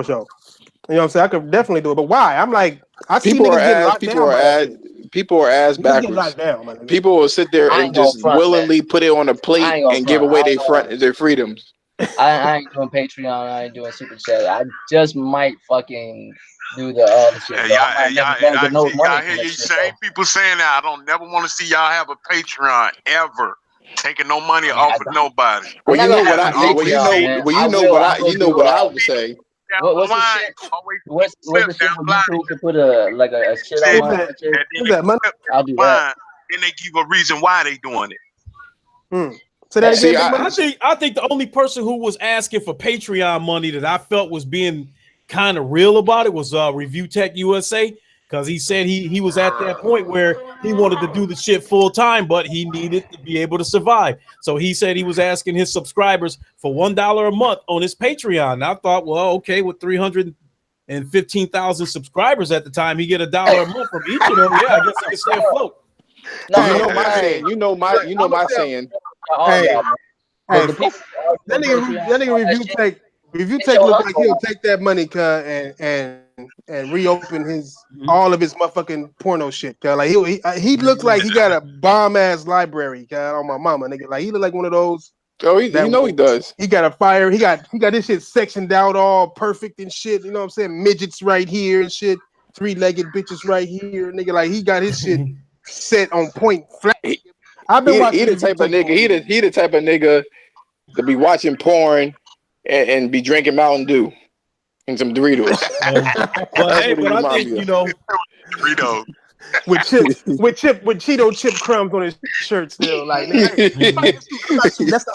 what I'm saying? I could definitely do it, but why? I'm like, I see People are niggas getting ass. locked People down are by that ass. shit. People are ass Niggas get backwards. locked down, my nigga. People will sit there I and ain't gonna just front, willingly put it on a I plate ain't gonna and give front. away their freedoms. I ain't doing Patreon. I ain't doing Super Chat. I just might fucking do the other shit. Hey, Though. y'all, I might y'all, never don't get no money y'all from hear that you shit. same Though. people saying that. I don't never want to see y'all have a Patreon ever, taking no money off of nobody. Well, I'm you not know gonna what have I. a Well, Patreon, man. you know what I. You know what I would say. What's the shit? What's the shit where YouTube can put a shit on Who's my that? shit? Who's that, man? I'll do that. Then they give a reason why they doing it. So that See, again, I think the only person who was asking for Patreon money that I felt was being kind of real about it was Review Tech USA, because he said he was at that point where he wanted to do the shit full time, but he needed to be able to survive. So he said he was asking his subscribers for $1 a month on his Patreon. And I thought, well, okay, with 315,000 subscribers at the time, he get $1 a month from each of them. Yeah, I guess he can stay afloat. No, you know my saying. You know my saying. Hey, The people that nigga Review Tech look like he'll take that money, and reopen all of his motherfucking porno shit. Like he looks like he got a bomb ass library. On my mama, nigga. Like he look like one of those. Oh, he does. He got a fire. He got this shit sectioned out all perfect and shit. You know what I'm saying? Midgets right here and shit. 3-legged bitches right here, nigga. Like he got his shit set on point flat. I've been watching. He the type of nigga. He the type of nigga to be watching porn and be drinking Mountain Dew and some Doritos. But I think Doritos with Cheeto chip crumbs on his shirt still. Like, nigga, that's the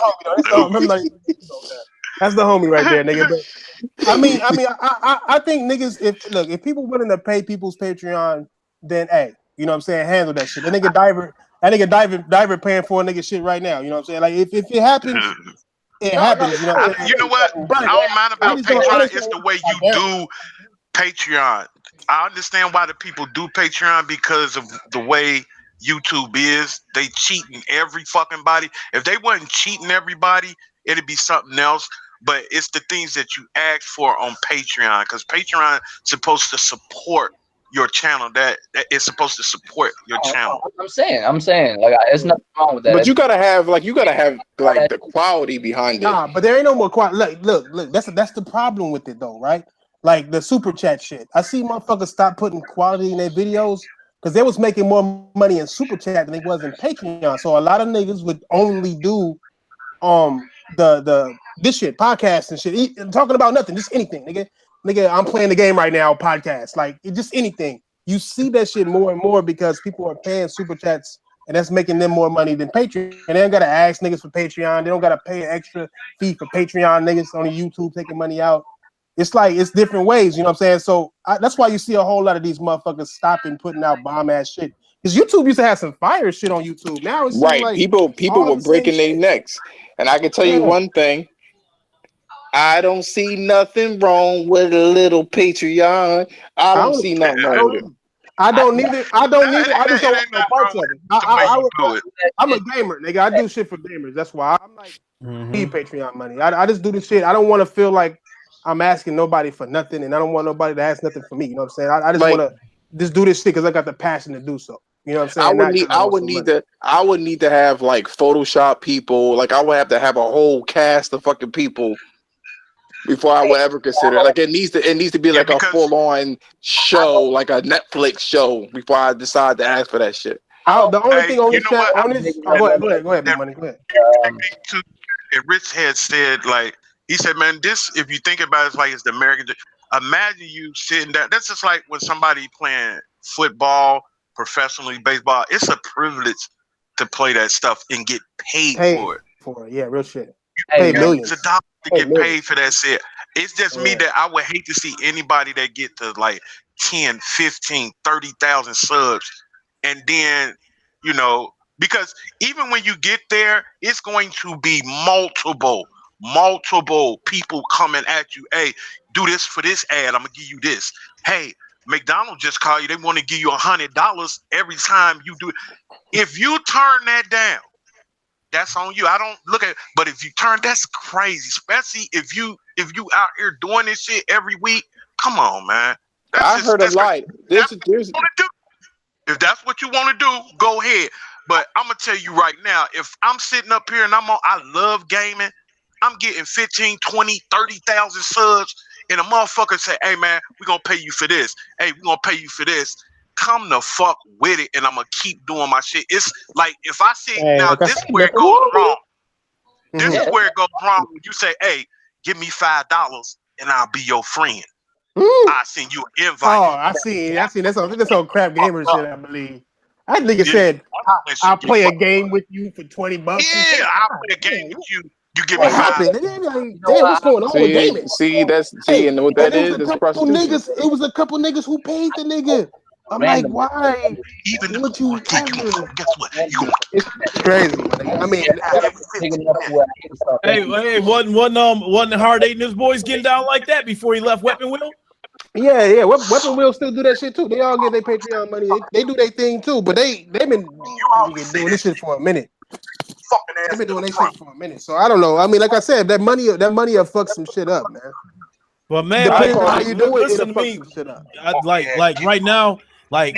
homie though. That's the homie right there, nigga. But I think niggas, if people willing to pay people's Patreon, then hey, you know what I'm saying, handle that shit. That nigga diver paying for a nigga shit right now. You know what I'm saying? Like if it happens, it happens. You know what I'm saying? You know what? I don't mind about Patreon. It's the way you do Patreon. I understand why the people do Patreon because of the way YouTube is. They cheating every fucking body. If they wasn't cheating everybody, it'd be something else. But it's the things that you ask for on Patreon, because Patreon is supposed to support your channel. That is supposed to support your channel. I'm saying, like, there's nothing wrong with that. But you gotta have the quality behind it. Nah, but there ain't no more quality. Look. That's the problem with it though, right? Like the super chat shit. I see motherfuckers stop putting quality in their videos because they was making more money in super chat than they was in Patreon. So a lot of niggas would only do the this shit podcast and shit, talking about nothing, just anything, nigga. I'm playing the game right now, podcast, like just anything. You see that shit more and more because people are paying super chats, and that's making them more money than Patreon. And they don't gotta ask niggas for Patreon. They don't gotta pay an extra fee for Patreon. Niggas on YouTube taking money out. It's like it's different ways, you know what I'm saying? So that's why you see a whole lot of these motherfuckers stopping putting out bomb ass shit. Because YouTube used to have some fire shit on YouTube. Now it's right. like People were breaking their necks, and I can tell you one thing. I don't see nothing wrong with a little Patreon. I don't see nothing wrong with it. I don't need it. I just don't want no parts of it. I'm a gamer, nigga. I do shit for gamers. That's why I'm like, need Patreon money. I just do this shit. I don't want to feel like I'm asking nobody for nothing, and I don't want nobody to ask nothing for me. You know what I'm saying? I just want to just do this shit because I got the passion to do so. You know what I'm saying? I would need to have like Photoshop people. Like I would have to have a whole cast of fucking people before I would ever consider it. Like it needs to be like a full on show, like a Netflix show before I decide to ask for that shit. The only thing on you this know what? on this. Go ahead, Big Money. Go ahead. And Rich had said, like, he said, man, this, if you think about it, it's like it's the American. Imagine you sitting down. That's just like when somebody playing football, professionally, baseball. It's a privilege to play that stuff and get paid for it. Yeah, real shit. Hey, Pay millions. It's a dollar to get paid for that shit. It's just me that I would hate to see anybody that get to like 10, 15, 30,000 subs. And then, you know, because even when you get there, it's going to be multiple people coming at you. Hey, do this for this ad. I'm gonna give you this. Hey, McDonald's just called you. They want to give you $100 every time you do it. If you turn that down, that's on you. I don't look at it, but if you turn, that's crazy. Especially if you out here doing this shit every week. Come on, man. I heard a lot. If that's what you want to do, go ahead. But I'm gonna tell you right now, if I'm sitting up here and I love gaming, I'm getting 15, 20, 30,000 subs, and a motherfucker say, hey man, we're gonna pay you for this. Hey, we're gonna pay you for this. Come the fuck with it, and I'm gonna keep doing my shit. It's like if I see this is where it goes wrong. This is where it goes wrong when you say, hey, give me $5 and I'll be your friend. I send you an invite. Oh, I see. That's on Crap Gamer shit, I believe. That nigga said, I'll play a game with you for $20. Yeah, I'll play a game with you. You give me $5. Damn, what's going on with gaming? And what that is prostitution. It was a couple niggas who paid the nigga. I'm like, why? Even would you guess what? It's crazy. I mean, hey, wasn't Hard 8 and his boys getting down like that before he left Weapon Wheel? Yeah. Weapon Wheel still do that shit too. They all get their Patreon money. They do their thing too, but they've been doing this shit for a minute. They've been doing this shit for a minute. So I don't know. I mean, like I said, that money will fuck some shit up, man. Well, man, how you do it, listen to me. Like right now. Like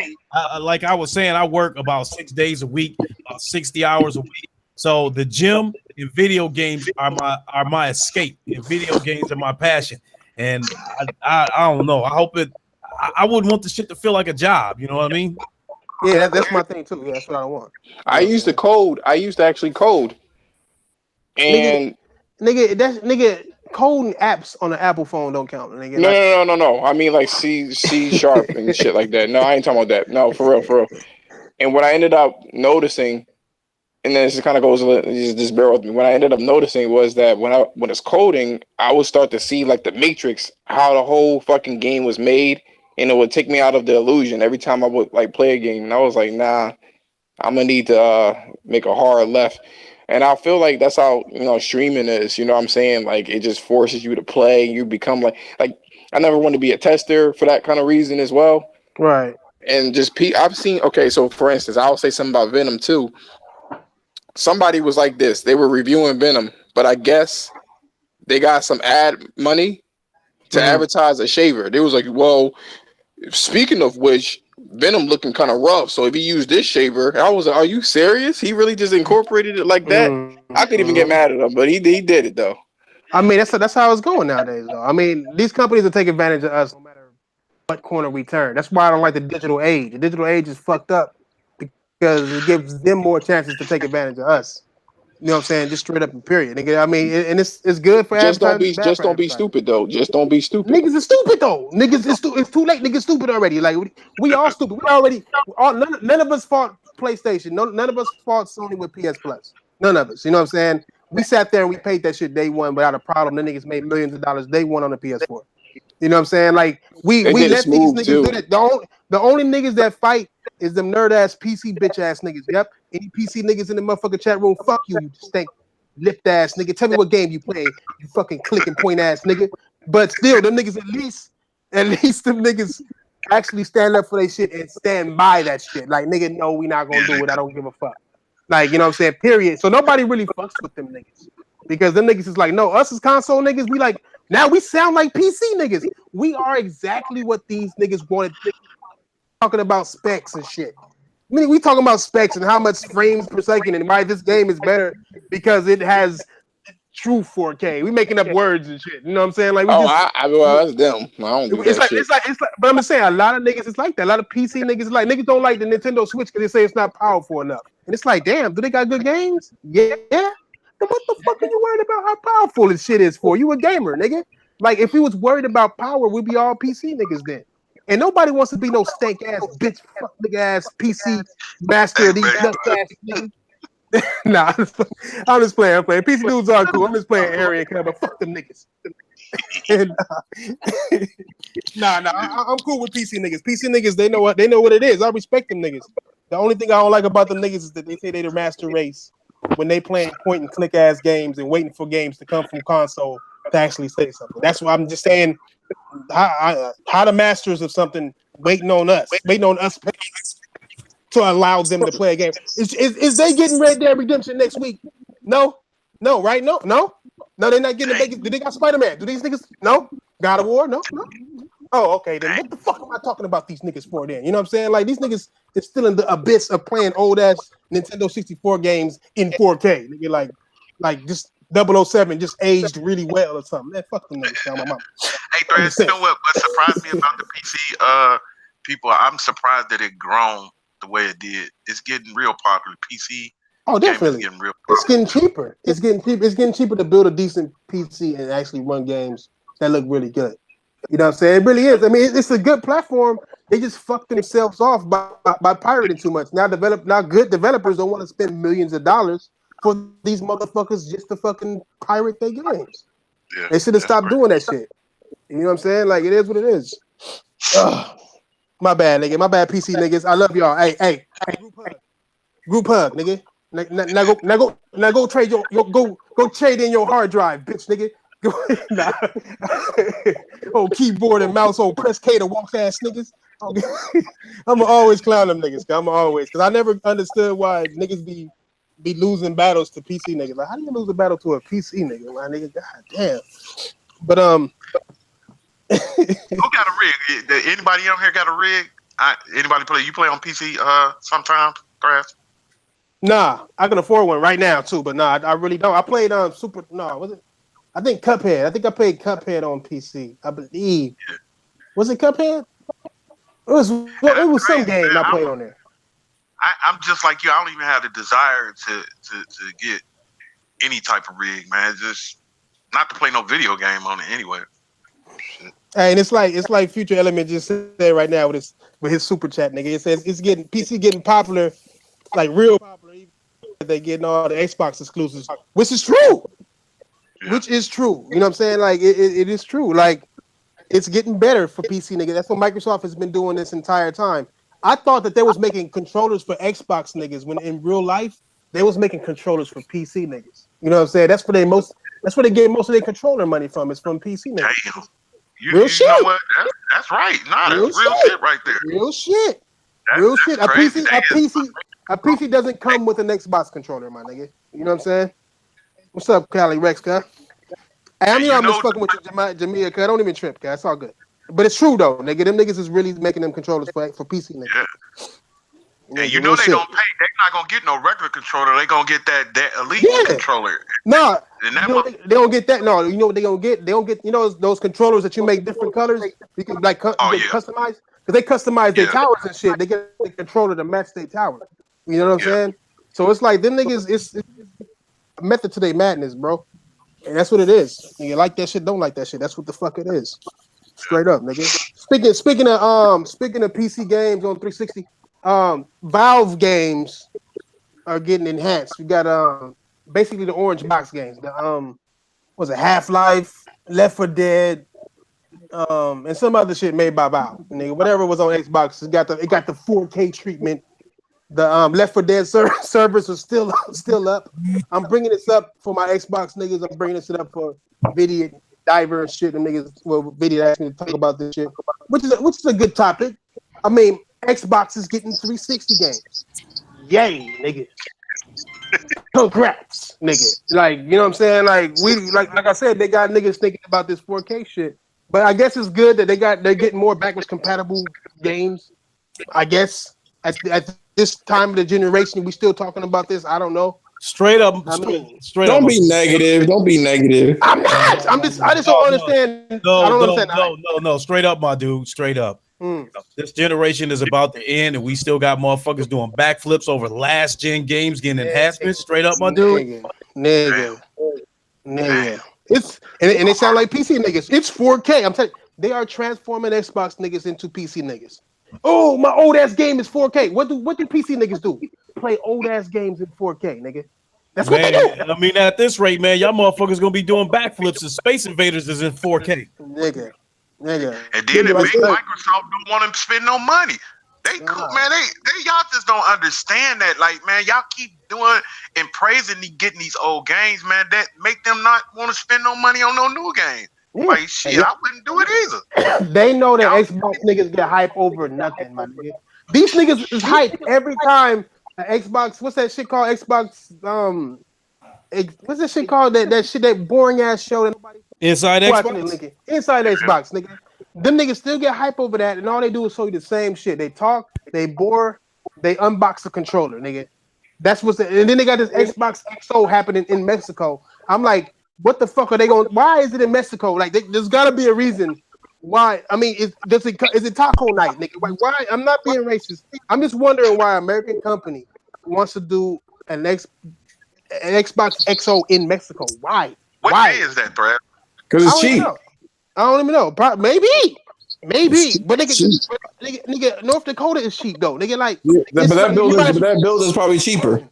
I was saying, I work about 6 days a week, about 60 hours a week. So the gym and video games are my escape, and video games are my passion. And I don't know. I hope it. I wouldn't want the shit to feel like a job. You know what I mean? Yeah, that's my thing too. Yeah, that's what I want. I used to code. I used to actually code. And nigga. Coding apps on an Apple phone don't count. Nigga. No. I mean like C# and shit like that. No, I ain't talking about that. No, for real. And what I ended up noticing, and then this kind of goes, just bear with me. What I ended up noticing was that when it's coding, I would start to see like the Matrix, how the whole fucking game was made, and it would take me out of the illusion every time I would like play a game. And I was like, nah, I'm gonna need to make a hard left. And I feel like that's how, streaming is, you know what I'm saying? Like, it just forces you to play. You become like I never want to be a tester for that kind of reason as well. Right. And just, I've seen, so for instance, I'll say something about Venom too. Somebody was like this. They were reviewing Venom, but I guess they got some ad money to advertise a shaver. They was like, well, speaking of which, Venom looking kind of rough, so if he used this shaver, I was like, are you serious? He really just incorporated it like that? I couldn't even get mad at him, but he did it though. I mean, that's how it's going nowadays though. I mean, these companies will take advantage of us no matter what corner we turn. That's why I don't like the digital age. The digital age is fucked up because it gives them more chances to take advantage of us. You know what I'm saying? Just straight up and period. Nigga, I mean, and it's good for just don't be stupid though. Just don't be stupid. Niggas is stupid though. Niggas is it's too late. Niggas stupid already. Like we all stupid. None of us fought PlayStation. None of us fought Sony with PS Plus. None of us. You know what I'm saying? We sat there and we paid that shit day one without a problem. The niggas made millions of dollars day one on the PS4. You know what I'm saying? Like we let these niggas do that. The only niggas that fight is them nerd ass PC bitch ass niggas. Yep. Any PC niggas in the motherfucking chat room, fuck you, you stink lift ass nigga. Tell me what game you play, you fucking click and point ass nigga. But still, them niggas at least them niggas actually stand up for their shit and stand by that shit. Like nigga, no, we not gonna do it. I don't give a fuck. Like, you know what I'm saying? Period. So nobody really fucks with them niggas. Because them niggas is like, no, us as console niggas, we like, now we sound like PC niggas. We are exactly what these niggas wanted. Talking about specs and shit. I mean, we talking about specs and how much frames per second and why this game is better because it has true 4K. We making up words and shit. You know what I'm saying? Like we well, that's them. I don't do that shit. It's like. But I'm just saying, a lot of niggas is like that. A lot of PC niggas don't like the Nintendo Switch because they say it's not powerful enough. And it's like, damn, do they got good games? Yeah. Then what the fuck are you worried about how powerful this shit is for? You a gamer, nigga. Like if we was worried about power, we'd be all PC niggas then. And nobody wants to be no stank ass bitch, fuck nigga ass PC master of these nut ass niggas. Nah, I'm just playing. PC dudes are cool. I'm just playing area, but fuck them niggas. And, I'm cool with PC niggas. PC niggas, they know what it is. I respect them niggas. The only thing I don't like about the niggas is that they say they the master race when they playing point and click ass games and waiting for games to come from console to actually say something. That's why I'm just saying how the masters of something waiting on us to allow them to play a game. Is they getting Red Dead Redemption next week? No, right? No, they're not getting it. Do they got Spider-Man? Do these niggas? No. God of War? No. Oh, okay. Then what the fuck am I talking about these niggas for then? You know what I'm saying? Like these niggas is still in the abyss of playing old ass Nintendo 64 games in 4K. Nigga, like just 007 just aged really well or something. Man, fuck them niggas. My mama. Hey, Threads, you know what surprised me about the PC people? I'm surprised that it grown the way it did. It's getting real popular. PC. Oh, definitely. It's getting cheaper. It's getting cheaper to build a decent PC and actually run games that look really good. You know what I'm saying? It really is. I mean, it's a good platform. They just fucked themselves off by pirating too much. Now good developers don't want to spend millions of dollars for these motherfuckers just to fucking pirate their games. Yeah, they should have stopped doing that shit. You know what I'm saying? Like it is what it is. Ugh. My bad, nigga. My bad, PC niggas. I love y'all. Hey. Group hug, nigga. Now go trade go trade in your hard drive, bitch, nigga. Nah. Oh, keyboard and mouse, old press K to walk ass niggas. I'ma always clown them niggas. Because I never understood why niggas be losing battles to PC niggas. Like, how do you lose a battle to a PC nigga? My nigga, god damn. But who got a rig? Anybody on here got a rig? Anybody play? You play on PC sometimes, Grass? Nah, I can afford one right now too, but nah, I really don't. I played was it? I think Cuphead. I think I played Cuphead on PC. I believe. Yeah. Was it Cuphead? It was some game I played on there. I'm just like you. I don't even have the desire to get any type of rig, man. Just not to play no video game on it anyway. Shit. Hey, and it's like Future Element just said right now with his super chat, nigga. It says it's getting PC getting popular. Like real popular, even they getting all the Xbox exclusives, which is true. Yeah. Which is true. You know what I'm saying? Like it is true. Like it's getting better for PC niggas. That's what Microsoft has been doing this entire time. I thought that they was making controllers for Xbox niggas when in real life they was making controllers for PC niggas. You know what I'm saying? That's where they get most of their controller money from. Is from PC niggas. Damn. You shit. Know what? That's right. Nah, that's real shit right there. Real shit. Real shit. A PC doesn't come with an Xbox controller, my nigga. You know what I'm saying? What's up, Cali Rex, guy? Hey, I'm just fucking with you, Jamia, cuz. Don't even trip, guys. It's all good. But it's true, though, nigga. Them niggas is really making them controllers for PC, nigga. Yeah. And you know they don't pay. They're not going to get no regular controller. They're going to get that elite controller. Nah, they don't get that. No, you know what they going to get? They don't get, those controllers that you make different colors? You can, customize? Because they customize their towers and shit. They get the controller to match their tower. You know what I'm saying? So it's like them niggas, it's a method to their madness, bro. And that's what it is. You like that shit, don't like that shit. That's what the fuck it is. Straight up, nigga. Speaking of PC games on 360, Valve games are getting enhanced. We got basically the orange box games. The was it Half-Life, Left 4 Dead, and some other shit made by Valve. Nigga, whatever was on Xbox, it got the 4K treatment. The Left 4 Dead servers are still up. I'm bringing this up for my Xbox niggas. I'm bringing this shit up for Video Diver and shit. And niggas, Video asked me to talk about this shit, which is a good topic. I mean, Xbox is getting 360 games. Yay, nigga. Congrats, nigga. Like, you know what I'm saying? Like like I said, they got niggas thinking about this 4K shit. But I guess it's good that they're getting more backwards compatible games. I guess at this time of the generation, we still talking about this. I don't know. Straight up, I mean, straight Don't up. be negative. Don't be negative. I'm not. I just don't understand. I don't understand. No. Straight up, my dude. Straight up. This generation is about to end, and we still got motherfuckers doing backflips over last gen games, getting enhancements. Straight up, my dude. Nigga. It's and they sound like PC niggas. It's 4K. I'm telling you, they are transforming Xbox niggas into PC niggas. Oh, my old ass game is 4K. What do PC niggas do? Play old ass games in 4K, nigga. That's what they do. I mean, at this rate, man, y'all motherfuckers gonna be doing backflips and Space Invaders is in 4K. Nigga. And then it makes Microsoft don't want to spend no money. They man, they y'all just don't understand that. Like, man, y'all keep doing and praising getting these old games, man. That make them not want to spend no money on no new game. Yeah. Like, shit, I wouldn't do it either. They know that Xbox niggas get hype over nothing, my nigga. These niggas is hype every time Xbox. What's that shit called? Xbox. What's that shit called? That shit, that boring ass show that nobody Inside Xbox. Inside Xbox, nigga. Them niggas still get hype over that, and all they do is show you the same shit. They talk, they bore, they unbox the controller, nigga. That's what's. And then they got this Xbox XO happening in Mexico. I'm like, what the fuck are they going? Why is it in Mexico? Like, there's got to be a reason why. I mean, is it taco night, nigga? Like, why? I'm not being racist. I'm just wondering why an American company wants to do an Xbox XO in Mexico. Why? What day is that, Brad? Because it's cheap. I don't even know. Maybe. But nigga, North Dakota is cheap though. Nigga, like, but that building's probably cheaper.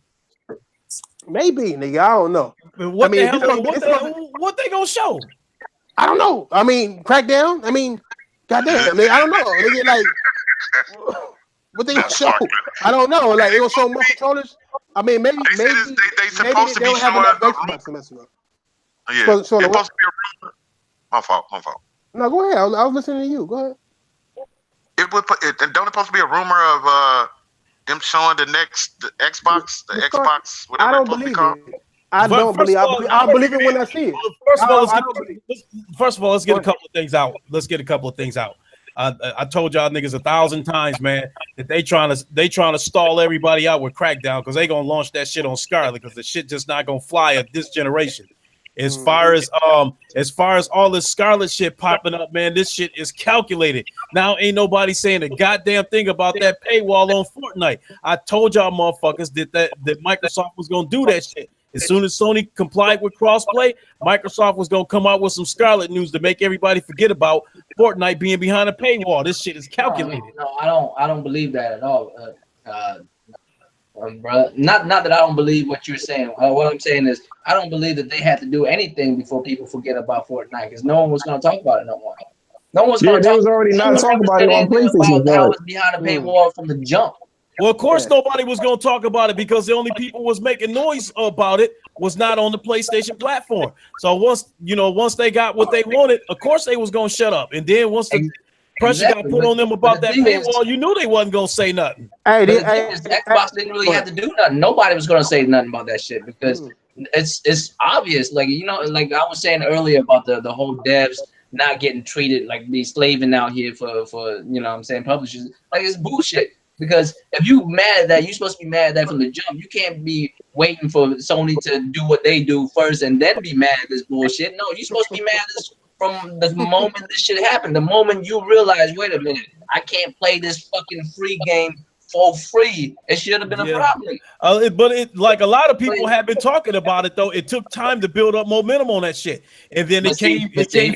Maybe, nigga. I don't know. What they gonna show? I don't know. I mean, Crackdown. I mean, goddamn. Nigga, I don't know. Nigga, like, what they gonna show? I don't know. Like, they gonna show more controllers. I mean, maybe they supposed to be showing the yeah, it's supposed to be a rumor. My fault. No, go ahead. I was listening to you. Go ahead. Don't it supposed to be a rumor of them showing the Xbox, Xbox, whatever. I don't believe it. I believe it when I see it. First of all, let's get a couple of things out. I told y'all niggas 1,000 times, man, that they trying to stall everybody out with Crackdown because they gonna launch that shit on Scarlet because the shit just not gonna fly at this generation. As far as all this Scarlet shit popping up, man, this shit is calculated. Now ain't nobody saying a goddamn thing about that paywall on Fortnite. I told y'all motherfuckers that Microsoft was gonna do that shit. As soon as Sony complied with crossplay, Microsoft was gonna come out with some Scarlet news to make everybody forget about Fortnite being behind a paywall. This shit is calculated. No, I don't believe that at all. Bro, not that I don't believe what you're saying. What I'm saying is I don't believe that they had to do anything before people forget about Fortnite because no one was going to talk about it no more. No one's going to talk. They was already not talking about it on PlayStation. That was behind a paywall from the jump. Well, of course, nobody was going to talk about it because the only people was making noise about it was not on the PlayStation platform. So once they got what they wanted, of course they was going to shut up. And then once the pressure got put on them about that paywall, you knew they wasn't going to say nothing. Xbox didn't really have to do nothing. Nobody was going to say nothing about that shit because it's obvious. Like, like I was saying earlier about the whole devs not getting treated like these slaving out here for what I'm saying, publishers. Like, it's bullshit. Because if you mad at that, you're supposed to be mad at that from the jump. You can't be waiting for Sony to do what they do first and then be mad at this bullshit. No, you're supposed to be mad at this from the moment this shit happened. The moment you realize, wait a minute, I can't play this fucking free game for free. It should have been a problem. But like a lot of people have been talking about it though. It took time to build up momentum on that shit, and then it came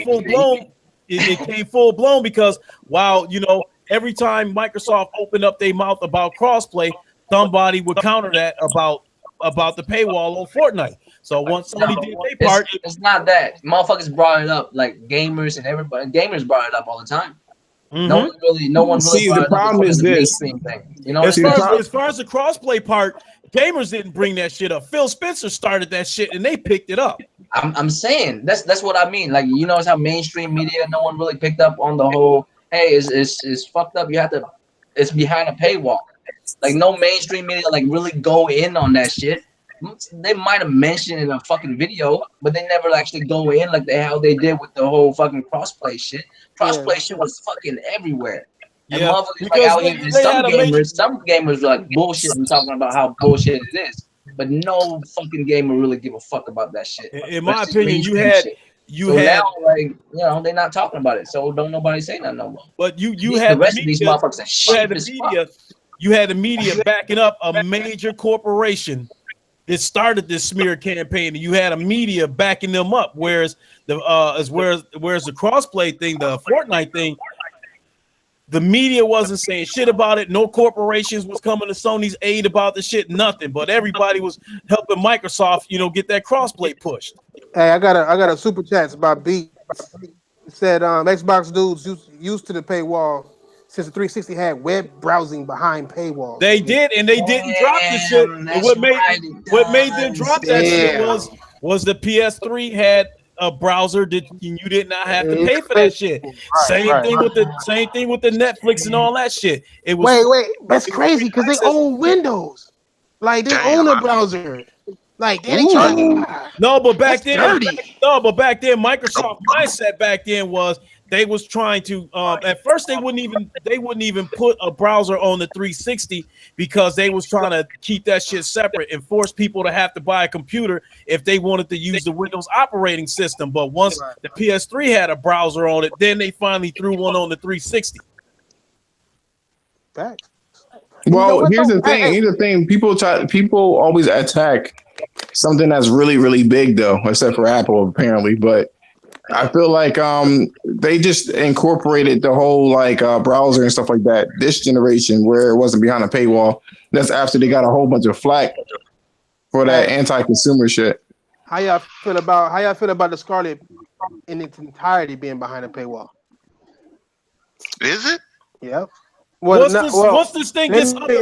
full blown. It came full blown because every time Microsoft opened up their mouth about crossplay, somebody would counter that about the paywall on Fortnite. So once Sony did their part, it's not that motherfuckers brought it up, like gamers and everybody. Gamers brought it up all the time. Mm-hmm. No one really. See, the problem is this. Thing. As far as the crossplay part, gamers didn't bring that shit up. Phil Spencer started that shit and they picked it up. I'm saying that's what I mean. Like, it's how mainstream media, no one really picked up on the whole. Hey, it's fucked up. It's behind a paywall. Like, no mainstream media really go in on that shit. They might have mentioned it in a fucking video, but they never actually go in like how they did with the whole fucking crossplay shit. Crossplay shit was fucking everywhere. And motherfuckers some gamers were like bullshit and talking about how bullshit it is. but no fucking gamer really give a fuck about that shit. In my opinion, you had now, like, they're not talking about it, so don't nobody say nothing no more. But you had the rest of these motherfuckers are cheap as fuck. You had the media backing up a major corporation that started this smear campaign, and you had a media backing them up. Whereas the crossplay thing, the Fortnite thing, the media wasn't saying shit about it. No corporations was coming to Sony's aid about the shit, nothing. But everybody was helping Microsoft, get that crossplay pushed. Hey, I got a super chat about B. It said Xbox dudes used to the paywall since the 360 had web browsing behind paywalls. They did, and they didn't drop the shit. And what made them drop that shit was the PS3 had a browser that you did not have to pay for that shit. Same thing with the Netflix and all that shit. It was wait, that's crazy because they own Windows. Like they own a browser. Like they ain't trying. No, but back then, Microsoft mindset back then was they was trying to. At first, they wouldn't even put a browser on the 360 because they was trying to keep that shit separate and force people to have to buy a computer if they wanted to use the Windows operating system. But once the PS3 had a browser on it, then they finally threw one on the 360. Facts. Well, here's the thing. People always attack something that's really, really big, though, except for Apple, apparently. But I feel like they just incorporated the whole browser and stuff like that this generation, where it wasn't behind a paywall. That's after they got a whole bunch of flack for that anti-consumer shit. How y'all feel about the Scarlet in its entirety being behind a paywall? Is it? Yep. Once this thing gets let me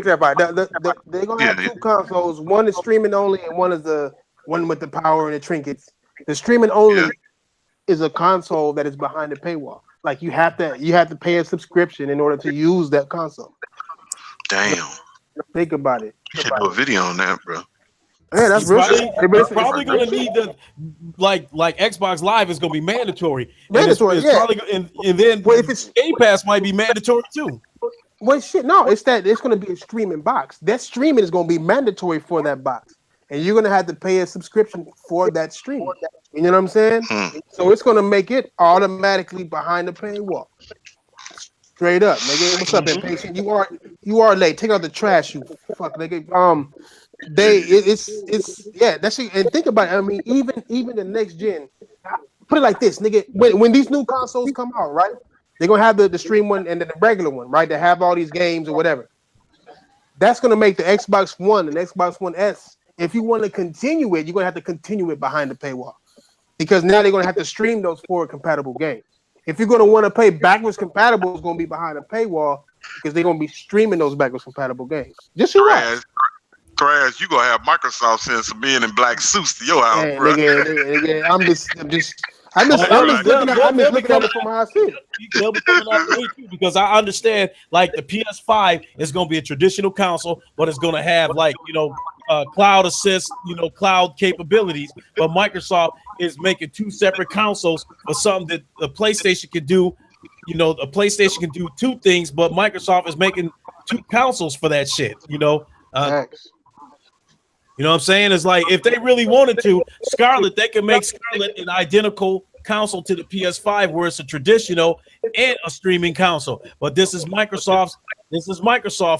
clarify. They're gonna have two consoles. One is streaming only, and one is the one with the power and the trinkets. The streaming only is a console that is behind the paywall. Like you have to pay a subscription in order to use that console. Damn. Think about it. Should do a video on that, bro. Yeah, that's real. They're probably gonna need the like Xbox Live is gonna be mandatory. Mandatory, and then if it's Game Pass might be mandatory too. Well, shit, no, it's gonna be a streaming box. That streaming is gonna be mandatory for that box, and you're gonna have to pay a subscription for that stream. You know what I'm saying? So it's gonna make it automatically behind the paywall. Straight up, nigga. What's up, impatient? You are late. Take out the trash, you fuck, nigga. That's it. And think about it. I mean, even the next gen. Put it like this, nigga. When these new consoles come out, right? They're gonna have the stream one and then the regular one, right? They have all these games or whatever. That's gonna make the Xbox One and Xbox One S. If you want to continue it, you're gonna have to continue it behind the paywall, because now they're gonna have to stream those forward compatible games. If you're gonna want to play backwards compatible, it's gonna be behind a paywall because they're gonna be streaming those backwards compatible games. Just you right. Thrash, you gonna have Microsoft sending some men in black suits to your house, bro. Nigga, I'm just looking at it from how I see it. They'll be coming after me too, because I understand like the PS5 is gonna be a traditional console, but it's gonna have cloud assist, cloud capabilities. But Microsoft is making two separate consoles for something that the PlayStation can do. A PlayStation can do two things, but Microsoft is making two consoles for that shit. You know what I'm saying? It's like if they really wanted to, Scarlet, they can make Scarlet an identical console to the PS5, where it's a traditional and a streaming console. But this is Microsoft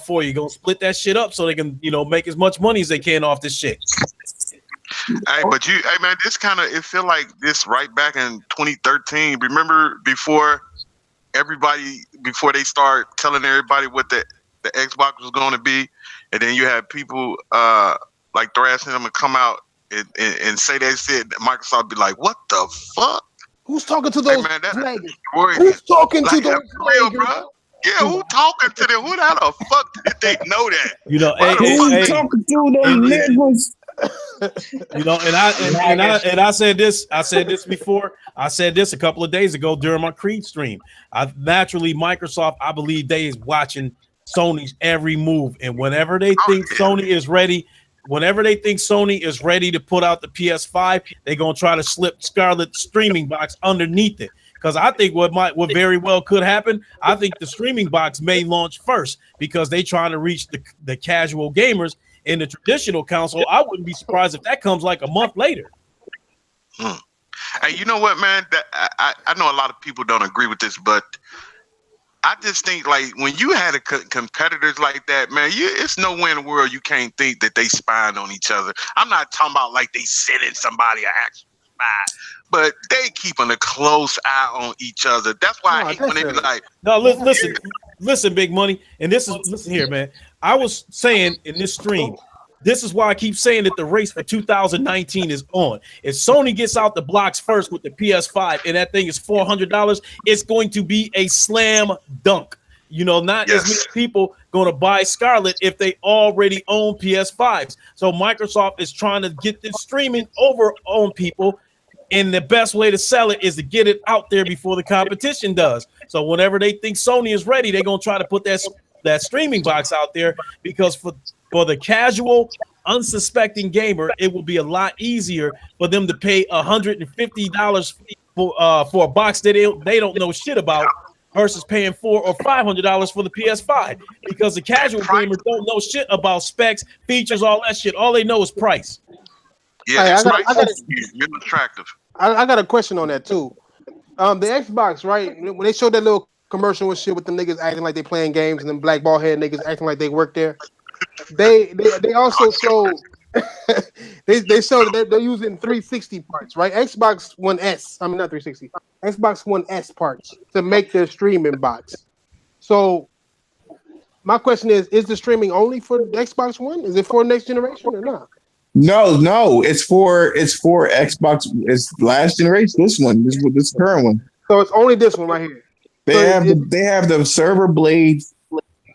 for you. Gonna split that shit up so they can, make as much money as they can off this shit. Hey, man, this it feel like this right back in 2013. Remember before they start telling everybody what the Xbox was going to be, and then you had people like thrashing them and come out and say they said Microsoft be like, what the fuck? Who's talking to those? Hey, man, who's talking to those? Real, bro. Yeah, who talking to them? Who the fuck did they know that? Who's talking to those niggas? And I said this before. I said this a couple of days ago during my Creed stream. Naturally, Microsoft, I believe they is watching Sony's every move, and whenever they think Sony is ready to put out the PS5, they're gonna try to slip Scarlet streaming box underneath it. Because I think what very well could happen, I think the streaming box may launch first because they trying to reach the casual gamers, In the traditional console, I wouldn't be surprised if that comes like a month later. Hey, you know what, man? I know a lot of people don't agree with this, but I just think like when you had competitors like that, man, it's nowhere in the world you can't think that they spying on each other. I'm not talking about like they sending somebody an actual spy, but they keeping a close eye on each other. That's why I hate when they be like, no, listen, Big Money, and listen here, man. I was saying in this stream, this is why I keep saying that the race for 2019 is on. If Sony gets out the blocks first with the PS5 and that thing is $400, it's going to be a slam dunk. You know, not as many people going to buy Scarlet if they already own PS5s. So Microsoft is trying to get this streaming over on people, and the best way to sell it is to get it out there before the competition does. So whenever they think Sony is ready, they're going to try to put that streaming box out there, because for the casual, unsuspecting gamer, it will be a lot easier for them to pay $150 for a box that they don't know shit about versus paying $400 or $500 for the PS5, because the casual gamers don't know shit about specs, features, all that shit. All they know is price. Yeah, I got attractive. I got a question on that too. The Xbox, right? When they showed that little commercial and shit with the niggas acting like they playing games and them black ball head niggas acting like they work there, they also showed they showed that they're using 360 parts, right? Xbox One S, I mean not 360, Xbox One S parts to make their streaming box. So my question is the streaming only for Xbox One? Is it for next generation or not? No, it's for Xbox. It's last generation. This current one. So it's only this one right here. They have the server blade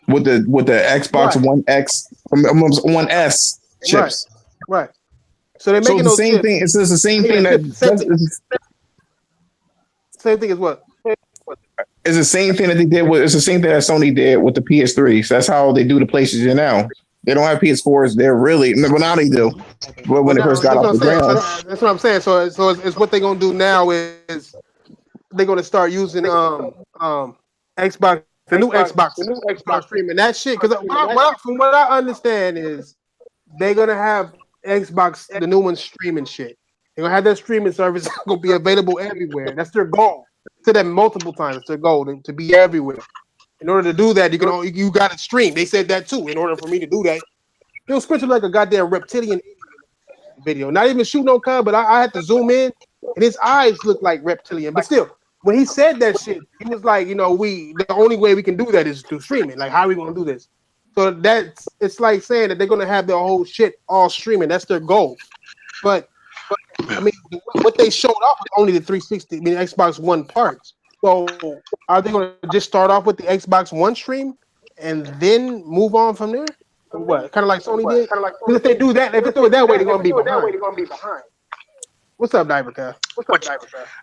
with the Xbox One X, One S chips. Right. So they're making the same thing. It's just the same thing same thing as what? It's the same thing that they did with. It's the same thing that Sony did with the PS3. So that's how they do the PlayStation now. They don't have PS4s. They're really, well, now they do. But when they first got off the ground, that's what I'm saying. So it's what they're gonna do now is they're gonna start using Xbox, the new Xbox streaming that shit. Because from what I understand is they're gonna have Xbox, the new one, streaming shit. They're gonna have their streaming service gonna be available everywhere. That's their goal. To them multiple times. It's their goal to be everywhere. In order to do that, you got to stream. They said that too. In order for me to do that, it was pictured like a goddamn reptilian video. Not even shoot no cub, but I had to zoom in, and his eyes looked like reptilian. But still, when he said that shit, he was like, the only way we can do that is through streaming. Like, how are we gonna do this? So it's like saying that they're gonna have their whole shit all streaming. That's their goal. But I mean, what they showed off was only the 360, Xbox One parts. So are they going to just start off with the Xbox One stream and then move on from there? Or what? Kind of like Sony did? If they do that, if they do it that way, they're going to be behind. What's up, Diver Cal?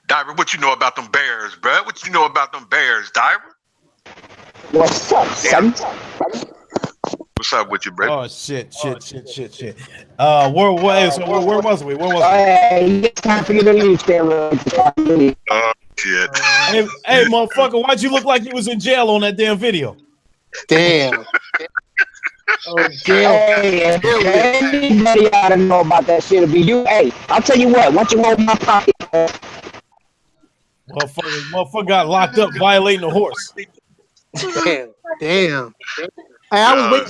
Diver, what you know about them Bears, bro? What you know about them Bears, Diver? What's up, son? What's up with you, bro? Oh shit. Where was we? It's time for you to leave there. Oh shit. Hey, motherfucker, why'd you look like you was in jail on that damn video? Damn. Oh, hey, anybody ought to know about that shit. It'll be you. Hey, I'll tell you what. Once you hold my pocket, motherfucker got locked up violating a horse. Damn. Hey, I was waiting.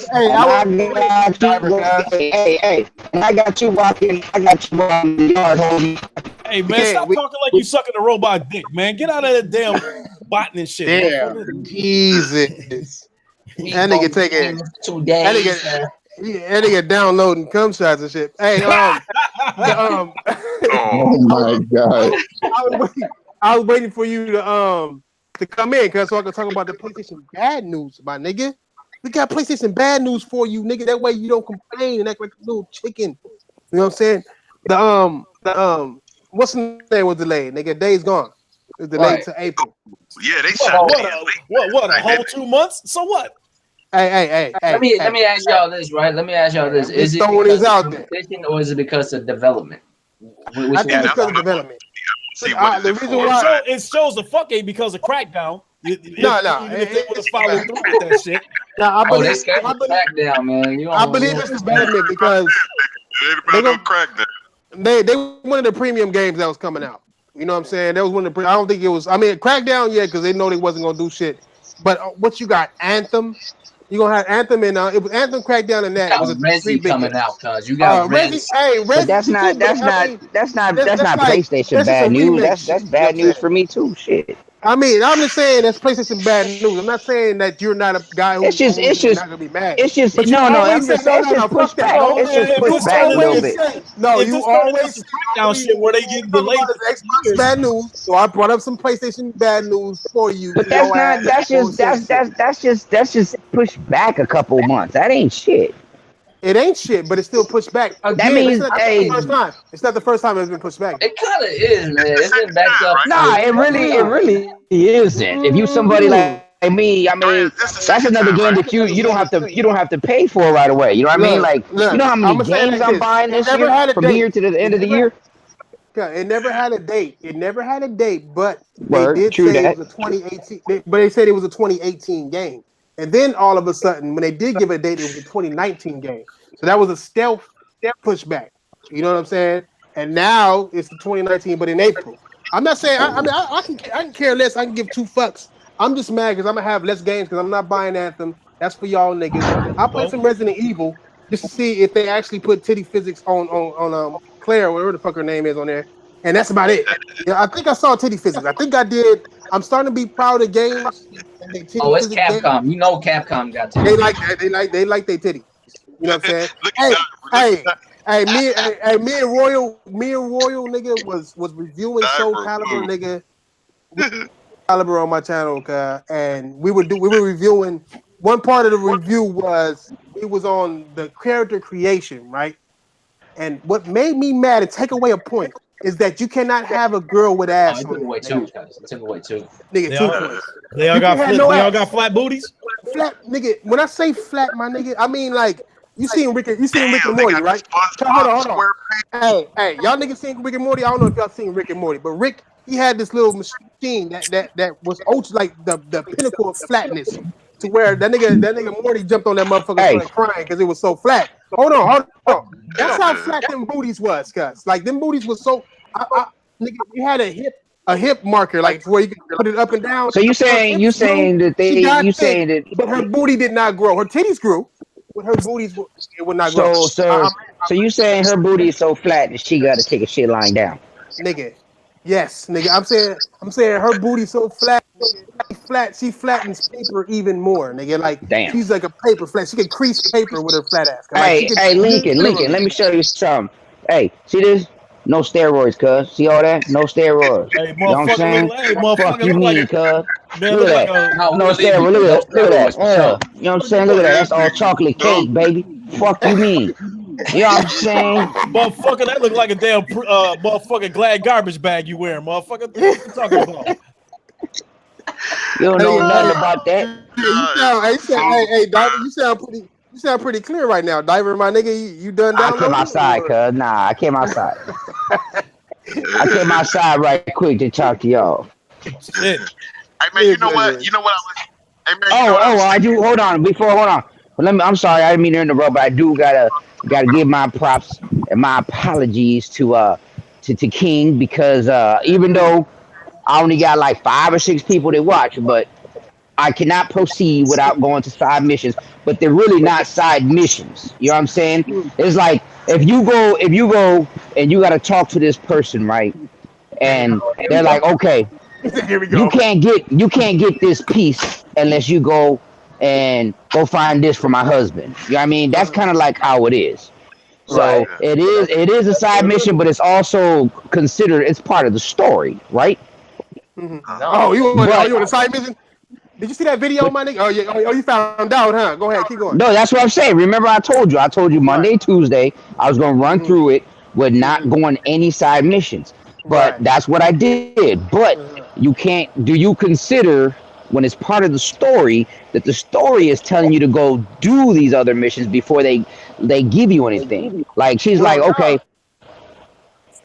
Hey, and I got you walking the yard holding. Hey, man, stop talking like you sucking a robot dick, man. Get out of that damn botting and shit. Damn. Jesus. That nigga taking 2 days. That nigga downloading cum shots and shit. Hey, oh my god. I was waiting for you to come in, cause so I can talk about the PlayStation bad news, my nigga. We got PlayStation bad news for you, nigga. That way you don't complain and act like a little chicken. You know what I'm saying? The what's the name was delayed, nigga? Days Gone. It was delayed to April. Yeah, they shot what a whole 2 months? So what? Hey. Let me ask y'all this, right? Is it because of competition or is it because of development? I think it's because of development. The reason why it shows the fuck ain't because of Crackdown. Even if they would have followed through with that shit. Now, I Oh, they believe, scared I the believe, crackdown, man. I believe it's abandonment because Ain't they about no go, crack there. they one of the premium games that was coming out. You know what I'm saying? That was one of the. I don't think it was. I mean, Crackdown, yeah, because they know they wasn't gonna do shit. But what you got? Anthem. You gonna have Anthem and it was Anthem, Crackdown, and You that got was the three Resi big coming games. out, cuz you got Resi, Resi. hey, But that's Resi too. not But that's I not mean, that's not that's that's not like PlayStation that's just a bad news. remake That's shit. that's You know what bad I'm saying? news for me too. Shit. I mean, I'm just saying that's PlayStation bad news. I'm not saying that you're not a guy It's who just owns it's it and just not gonna be mad. it's just But you no no. always I'm say just no, saying it's no, no, just fuck pushed that. back. No, No, It's just if you pushed it's back a turning little always bit. say no. if You this turning into always some say crackdown shit where they getting talking delayed about for this Xbox years, bad news. So I brought up some PlayStation bad news for you. But So that's your ass not that's won't just say shit. that's just pushed back a couple months. That ain't shit. It ain't shit, but it's still pushed back That again. It's means not the hey first time. It's not the first time it's been pushed back though. It kind of is, man. It's the It's been second backed time, up right? for nah, a it while. really isn't. If you somebody Mm. like me, I mean, This the that's second another time, game right? that you don't have to pay for right away. You know what I mean? Look, Like you look. know how I'm many gonna say it games like I'm this. buying It this never year had a from here date. to the It end of the never. year. Yeah, it never had a date. It never had a date, but they Word, did true say it that. was a 2018. But they said it was a 2018 game, and then all of a sudden, when they did give a date, it was a 2019 game. So that was a stealth pushback. You know what I'm saying? And now it's the 2019, but in April. I'm not saying. I mean, I can care less. I can give two fucks. I'm just mad because I'm gonna have less games because I'm not buying Anthem. That's for y'all niggas. I'll play well, some Resident Evil just to see if they actually put titty physics on Claire, whatever the fuck her name is on there, and that's about it. Yeah, I think I saw titty physics. I think I did. I'm starting to be proud of games and they titty Oh, it's physics games. Capcom. You know Capcom got They titties. like that. They like their titties. You know what I'm saying? Look at Hey, Diver. Look hey, at me and Royal nigga was reviewing Soul Diver. Calibur Move. nigga Calibur on my channel, and we were reviewing. One part of the review was we was on the character creation, right? And what made me mad and take away a point is that you cannot have a girl with Oh, ass it on took there, away nigga. two, guys. It took away two. Nigga, they 2 points. all You can got have no they all ass. got flat booties. Flat, nigga. When I say flat, my nigga, I mean like you seen Rick Damn, and they Morty, got the right? Hold SpongeBob on, hold on. SquarePants. Hey, y'all niggas seen Rick and Morty? I don't know if y'all seen Rick and Morty, but Rick, he had this little machine that was ultra like the pinnacle of flatness, to where that nigga Morty jumped on that motherfucker and Hey, started crying because it was so flat. Hold on. That's how Yeah. flat them booties was, cuz. Like them booties was so nigga, we had a hip marker, like where you can put it up and down. so Her you hips grew, saying that she they got you thick, saying that but her booty did not grow. Her titties grew, but her booties it would not grow. so I, so so you saying her booty is so flat that she got to take a shit lying down? nigga. Yes, nigga. I'm saying her booty so flat, nigga. She flattens paper even more, nigga. Like Damn. she's like a paper flat. She can crease paper with her flat ass. Like she Hey, can hey, Lincoln, literally. let me show you something. Hey, see this? No steroids, cuz. See all that? No steroids. Hey, You know what I'm motherfucker, saying? motherfucker Fuck you look like mean, a cuz. man, Look look at like that. a No, No we believe you. steroids. No Look at steroids that. for sure. You know what I'm saying? Look at that. That's all chocolate No. cake, baby. Fuck you mean. You know what I'm saying? motherfucker. That look like a damn motherfucking glad garbage bag you wearing, motherfucker. What the fuck you talking about? You don't know Hey, nothing hey, about that. you God, sound, it's hey, Diver, you sound pretty clear right now, Diver, my nigga. You done I came downloading outside, or? cuz. Nah, I came outside. I came outside right quick to talk to y'all. Shit. Hey man, you Live know what? legend. You know what I was. Hey man, you know Oh, what I was I thinking. do. Hold on. Hold on. But I'm sorry. I didn't mean to interrupt. But I do gotta give my props and my apologies to King because even though I only got like 5 or 6 people that watch, but I cannot proceed without going to side missions. But they're really not side missions. You know what I'm saying? It's like if you go and you gotta talk to this person, right? And they're like, okay, Here we go. you can't get this piece unless you go find this for my husband. You know what I mean? That's kind of like how it is. Right. So it is a side mission, but it's also considered it's part of the story, right? No. But You want a side mission? Did you see that video, my nigga? Oh yeah. Oh, you found out, huh? Go ahead, keep going. no, that's what I'm saying. Remember, I told you Right. Monday, Tuesday, I was gonna run through it with not going any side missions. But Right. that's what I did. But you can't. Do you consider when it's part of the story that the story is telling you to go do these other missions before they give you anything? Like she's like, Well, okay,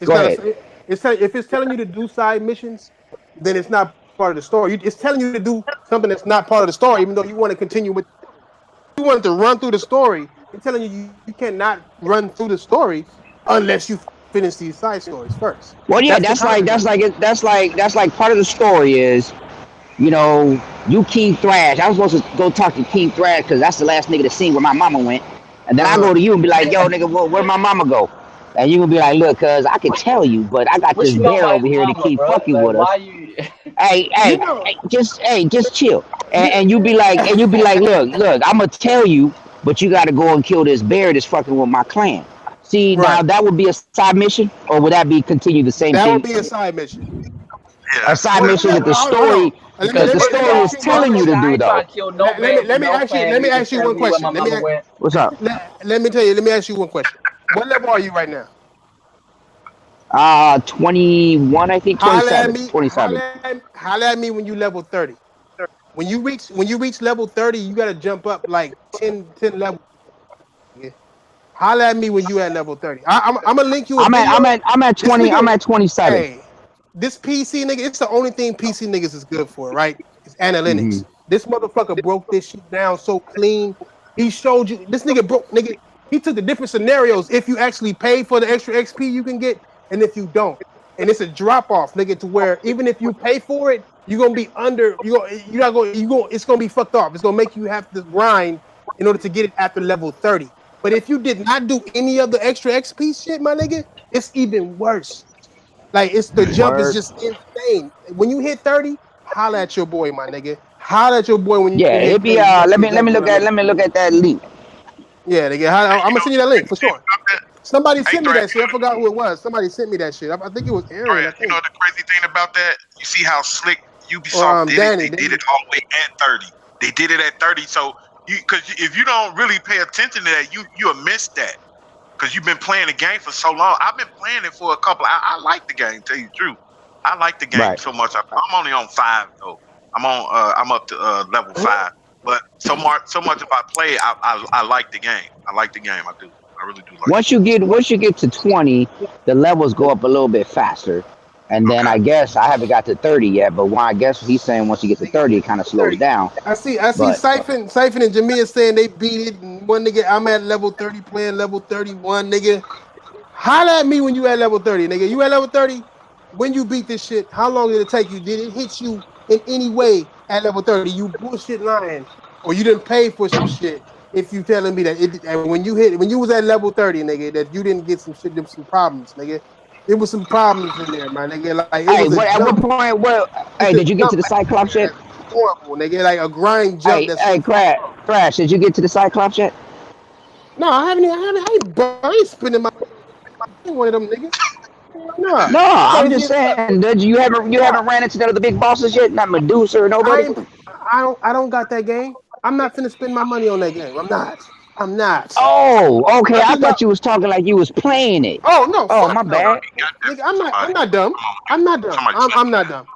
it's go not ahead. a. If it's telling you to do side missions, then it's not part of the story. It's telling you to do something that's not part of the story, even though you want to continue with. wanted to run through the story, they're telling you cannot run through the story unless you finish these side stories first. Well, yeah, That's like part of the story is, you know, you King Thrash. I was supposed to go talk to King Thrash because that's the last nigga to seen where my mama went. And then I go to you and be like, yo, nigga, where my mama go? And you gonna be like, look, cuz I can tell you, but I got What this you know bear about over here to mama, keep bro? fucking Like, with us. why you? Just chill. And you be like, look, I'm gonna tell you, but you gotta go and kill this bear that's fucking with my clan. See, now right. that would be a side mission, or would that be continue the same That would thing? be a side mission. Yeah, A that's side What mission that level? the Hold on, hold story, on. because the First of story all, is telling you to I do ain't though. trying to kill no bear from Let me no ask you. clan. Let me You just ask you tell one me where my question. mama went. What's up? Let me tell you. Let me ask you one question. What level are you right now? 21, I think Holla at 27. me. 27. Holla at me when you level 30. When you reach level 30, you gotta jump up like 10 levels. Yeah. Holla at me when you at level 30. I'm gonna link you a I'm at I'm video. at I'm at This 20. I'm nigga, at 27. hey, this PC nigga, it's the only thing PC niggas is good for, right? It's analytics. Hmm. This motherfucker broke this shit down so clean. He showed you this nigga broke nigga. He took the different scenarios if you actually pay for the extra XP you can get, and if you don't. And it's a drop off, nigga, to where even if you pay for it, you're gonna be under. You're not going. You go. It's gonna be fucked off. It's gonna make you have to grind in order to get it after level 30. But if you did not do any of the extra XP shit, my nigga, it's even worse. Like it's the jump is Word. just insane. When you hit 30, holla at your boy, my nigga. Holla at your boy when Yeah, you hit it be 30. Let let you me let me jump on look a at nigga. let me look at that link. Yeah, nigga. I'm you gonna know, send you that link for the crazy thing sure. about that. Somebody Hey, sent me Threat, that shit. I forgot who it was. Somebody sent me that shit. I think it was Aaron, I You know think. the crazy thing about that? You see how slick Or Ubisoft did it? Danny. They did it all the way at 30. They did it at 30. So because if you don't really pay attention to that, you'll miss that. Because you've been playing the game for so long. I've been playing it for a couple. I like the game. Tell you the truth, I like the game Right. so much. I'm only on 5 though. I'm on. I'm up to level 5. But so much if I play, I like the game. I like the game. I do. I really do like Once you get to 20, the levels go up a little bit faster. And it. then Okay. I guess I haven't got to 30 yet, but I guess he's saying once you get to 30, it kind of slows down. I see But Siphon and Jamia saying they beat it. And one nigga, I'm at level 30 playing level 31, nigga. Holla at me when you at level 30, nigga. You at level 30? When you beat this shit, how long did it take you? Did it hit you in any way at level 30? You bullshit lying. Or you didn't pay for some shit if you telling me that when you was at level 30, nigga, that you didn't get some shit, them some problems, nigga. It was some problems in there, my nigga. Like it hey, was a what at what jump. point? It's Hey, a did you get to jump the Cyclops yet? that's horrible, nigga. Like a grind jump Hey, that's so hey, fucking. Crash, did you get to the Cyclops yet? No, I ain't spending my. I ain't one of them niggas. Nah, No, I'm I'm ready to just get fucked. saying. Did you haven't ran into none of the big bosses yet? Not Medusa or I nobody. ain't, I don't got that game. I'm not finna spend my money on that game. I'm not. I'm not. Oh, okay. I I beat my. thought you was talking like you was playing it. Oh no, Oh, my fuck no, bad. He got that nigga. from I'm somebody. not dumb. I'm not dumb. Somebody sent I'm him not that. dumb.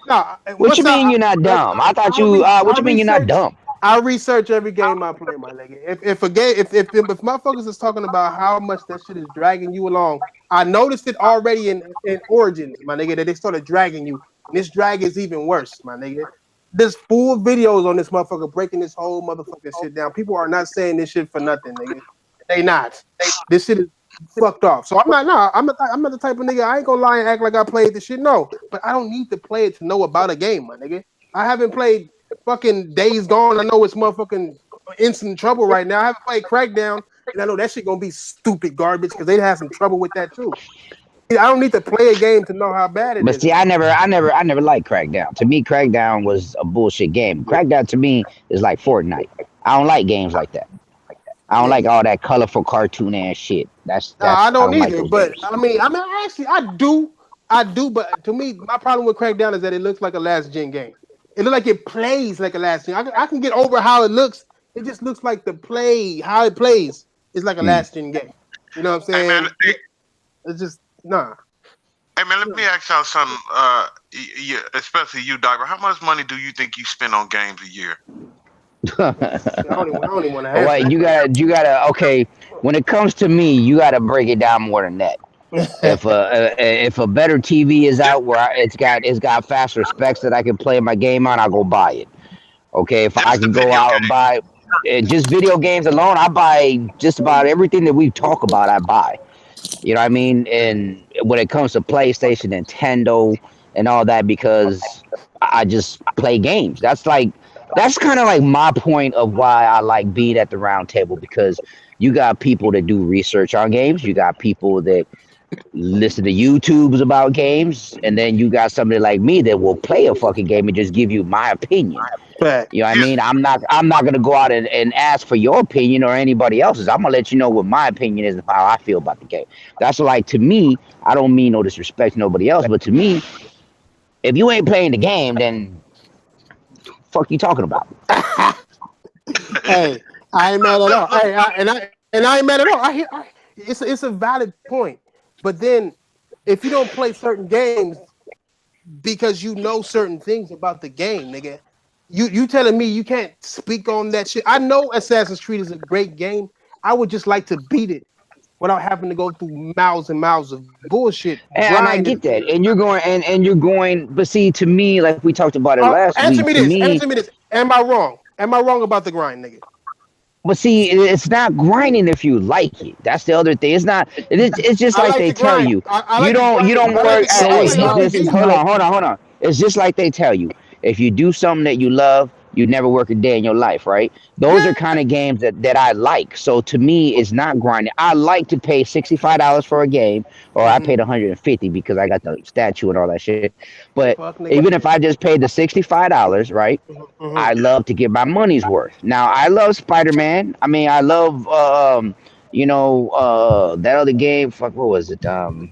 No, What you once mean you're not dumb? I thought you. What I you mean you're not research. dumb? I research every game I play, my nigga. If a game, if motherfuckers is talking about how much that shit is dragging you along, I noticed it already in Origins, my nigga, that they started dragging you. And this drag is even worse, my nigga. There's full videos on this motherfucker breaking this whole motherfucking shit down. People are not saying this shit for nothing, nigga. They not. This shit is fucked off. So I'm not. No, I'm not the type of nigga. I ain't gonna lie and act like I played this shit. No, but I don't need to play it to know about a game, my nigga. I haven't played fucking Days Gone. I know it's motherfucking instant trouble right now. I haven't played Crackdown, and I know that shit gonna be stupid garbage because they'd have some trouble with that too. I don't need to play a game to know how bad it But is, see, my nigga. I never liked Crackdown. To me, Crackdown was a bullshit game. Crackdown to me is like Fortnite. I don't like games like that. I don't Yeah, like all that colorful cartoon ass shit. no, I I don't don't like either. those But games. I mean, actually, I do. But to me, my problem with Crackdown is that it looks like a last gen game. It looks like it plays like a last gen. I can get over how it looks. It just looks like how it plays is like a Hmm. last gen game. You know what I'm Hey man, saying? It's just nah. hey man, let me ask y'all something. Especially you, Doctor. How much money do you think you spend on games a year? I don't even want to answer Wait, that question. you gotta. Okay, when it comes to me, you gotta break it down more than that. If a better TV is Just, out where it's got faster specs that I can play my game on, I'll go buy it. Okay, if I just the can go video out and game. buy, just video games alone, I buy just about everything that we talk about. I buy. You know what I mean? And when it comes to PlayStation, Nintendo, and all that, because I just play games. That's kind of like my point of why I like being at the round table, because you got people that do research on games, you got people that listen to YouTubes about games, and then you got somebody like me that will play a fucking game and just give you my opinion. Fact. You know what I mean? I'm not gonna go out and ask for your opinion or anybody else's. I'm gonna let you know what my opinion is and how I feel about the game. That's like, to me, I don't mean no disrespect to nobody else, but to me, if you ain't playing the game, then fuck you talking about. Hey, I ain't mad at all. Hey, I ain't mad at all. It's a valid point. But then, if you don't play certain games because you know certain things about the game, nigga, you telling me you can't speak on that shit? I know Assassin's Creed is a great game. I would just like to beat it without having to go through miles and miles of bullshit. And I get that. And you're going, but see, to me, like we talked about it last Answer week. me this. Am I wrong? Am I wrong about the grind, nigga? But see, it's not grinding if you like it. That's the other thing. It's not. It's just like they tell you. You don't work. Hold on. It's just like they tell you. If you do something that you love, you never work a day in your life, right? Those are kind of games that I like. So to me, it's not grinding. I like to pay $65 for a game, or I paid $150 because I got the statue and all that shit. But even if I just paid the $65, right? I love to get my money's worth. Now I love Spider-Man. I mean, I love that other game. Fuck, what was it? The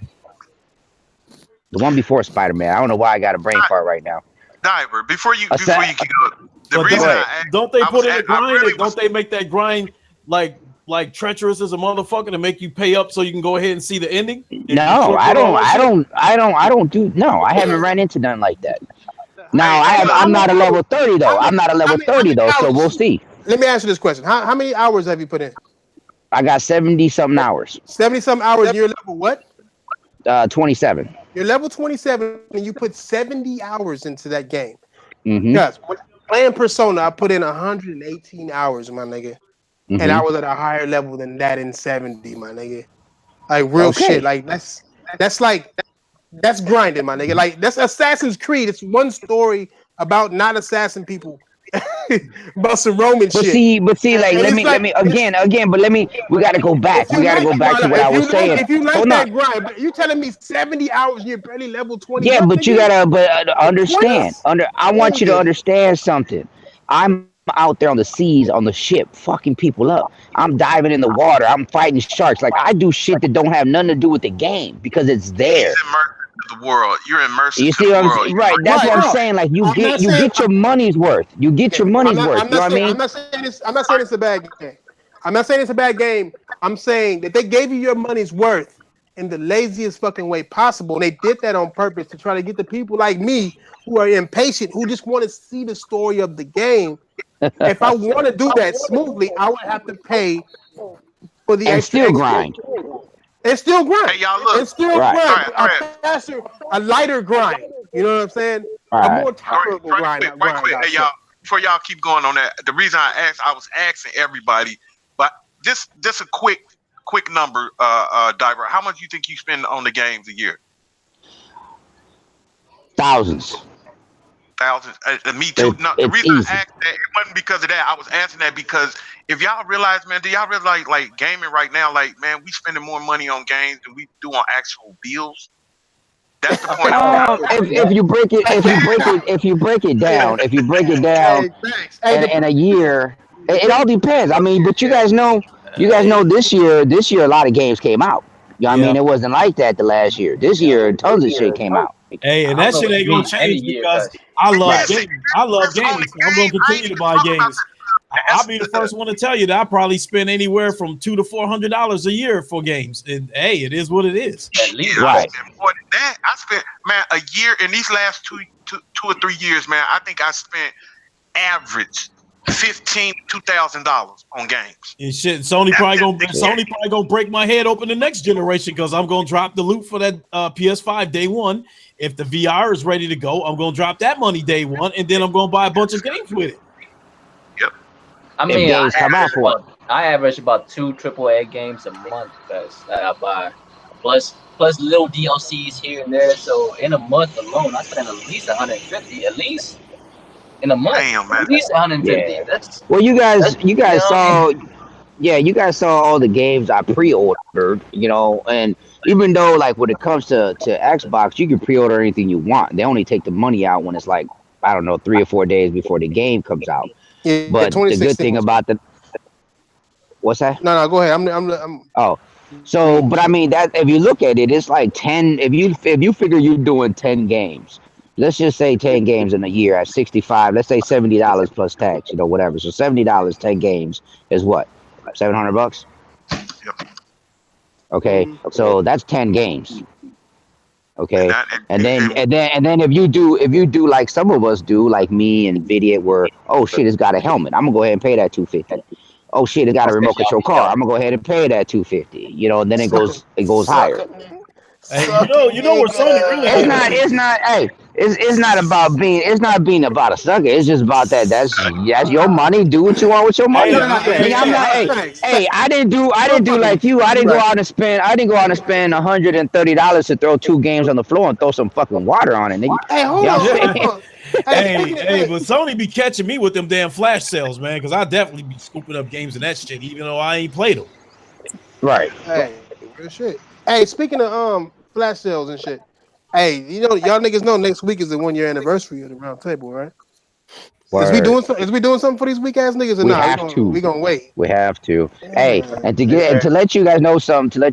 one before Spider-Man. I don't know why I got a brain fart right now. Diver, before you keep going, don't they put in a grind? Don't they make that grind like treacherous as a motherfucker to make you pay up so you can go ahead and see the ending? No, I don't do. No, I haven't ran into nothing like that. Now I'm not a level 30 though. I'm not a level 30 though, so we'll see. Let me ask you this question: How many hours have you put in? I got 70-something hours. 70-something hours. And you're level what? 27. You're level 27, and you put 70 hours into that game. Yes. Playing Persona, I put in 118 hours, my nigga, and I was at a higher level than that in 70, my nigga. Like real shit. Like that's grinding, my nigga. Like that's Assassin's Creed. It's one story about not assassin people, about some Roman shit. But see, like let me again. But we gotta go back. We gotta go back to what I was saying. If you like that grind, but you telling me 70 hours and you're barely level 20. Yeah, but you gotta understand. I want you to understand something. I'm out there on the seas, on the ship, fucking people up. I'm diving in the water. I'm fighting sharks. Like I do shit that don't have nothing to do with the game because it's there. The world, you're immersed. You see what I'm saying? Right. That's what I'm saying. Like you get your money's worth. You get your money's worth. You know what I mean? I'm not saying it's a bad game. I'm not saying it's a bad game. I'm saying that they gave you your money's worth in the laziest fucking way possible. And they did that on purpose to try to get the people like me who are impatient, who just want to see the story of the game. If I want to do that smoothly, I would have to pay for the extra grind. It's still grind. Hey, y'all, look. It's still grind. A lighter grind. You know what I'm saying? A more tolerable grind. Right quick. Hey, y'all, before y'all keep going on that, the reason I was asking everybody, but just a quick number, Diver. How much you think you spend on the games a year? Thousands. Me too. No, the reason I asked that, it wasn't because of that. I was asking that because if y'all realize, man, do y'all realize like gaming right now, like man, we spending more money on games than we do on actual bills? That's the point. If you break it down, in a year, it all depends. I mean, but you guys know this year a lot of games came out. You know what I mean? It wasn't like that the last year. This year, tons of shit came out. Hey, and that shit ain't gonna change because I love games. I love games. So I'm gonna continue to buy games. I'll be the first one to tell you that I probably spend anywhere from $200 to $400 a year for games. And hey, it is what it is. At least I spent more than that. I spent, man, a year in these last two or 3 years, man. I think I spent average $1,500 to $2,000 on games. And shit, Sony probably gonna break my head open the next generation because I'm gonna drop the loot for that PS5 day one. If the VR is ready to go, I'm gonna drop that money day one, and then I'm gonna buy a bunch of games with it. Yep. I if mean, games come out for it. I average about 2 AAA games a month that I buy, plus little DLCs here and there. So in a month alone, I spend at least 150, at least in a month, Damn, at man. least 150. Yeah. That's Well, you that's guys, what I saw, mean? yeah, you guys saw all the games I pre-ordered, and even though like when it comes to Xbox, you can pre-order anything you want. They only take the money out when it's like I don't know 3 or 4 days before the game comes out. Yeah, But the good 2016 thing was. about the what's that? No, go ahead. I'm Oh, so reading but I shit. mean that if you look at it, it's like 10. If you figure you're doing 10 games, let's just say 10 games in a year at 65. Let's say $70 plus tax, whatever. So $70, 10 games is what, $700? Yep. Okay, Mhm. so that's 10 games. And Okay, that and then if you do like some of us do, like me and Vidiot, where oh shit, it's got a helmet. I'm gonna go ahead and pay that 250. Oh shit, it got a remote control car. I'm gonna go ahead and pay that 250. And then it Sucker, goes higher. sucker, nigga. Hey, Sucker, you know where Sony really It's get nigga. not. money? It's not. Hey, it's not about being. It's not being about a sucker. It's just about that. That's your money. Do what you want with your Hey, money. No, Nigga, I'm not. Hey, facts. I didn't do. I didn't do Motherfuckers, like you. I you didn't go right. out and spend. I didn't go out and spend $130 to throw 2 games on the floor and throw some fucking water on it, nigga. Hey, hold You know on, what I'm hold saying? on. Hey, speaking of, But Sony be catching me with them damn flash sales, man, because I definitely be scooping up games and that shit, even though I ain't played them. Right. hey, real shit. Hey, speaking of flash sales and shit. Hey, y'all niggas know next week is the 1 year anniversary of the round table, right? Is we Word. doing something? Is we doing something for these weak ass niggas or We not? have to. We gonna wait. We have to. Hey, Yeah. and to Yes, get and sir. to let you guys know something. I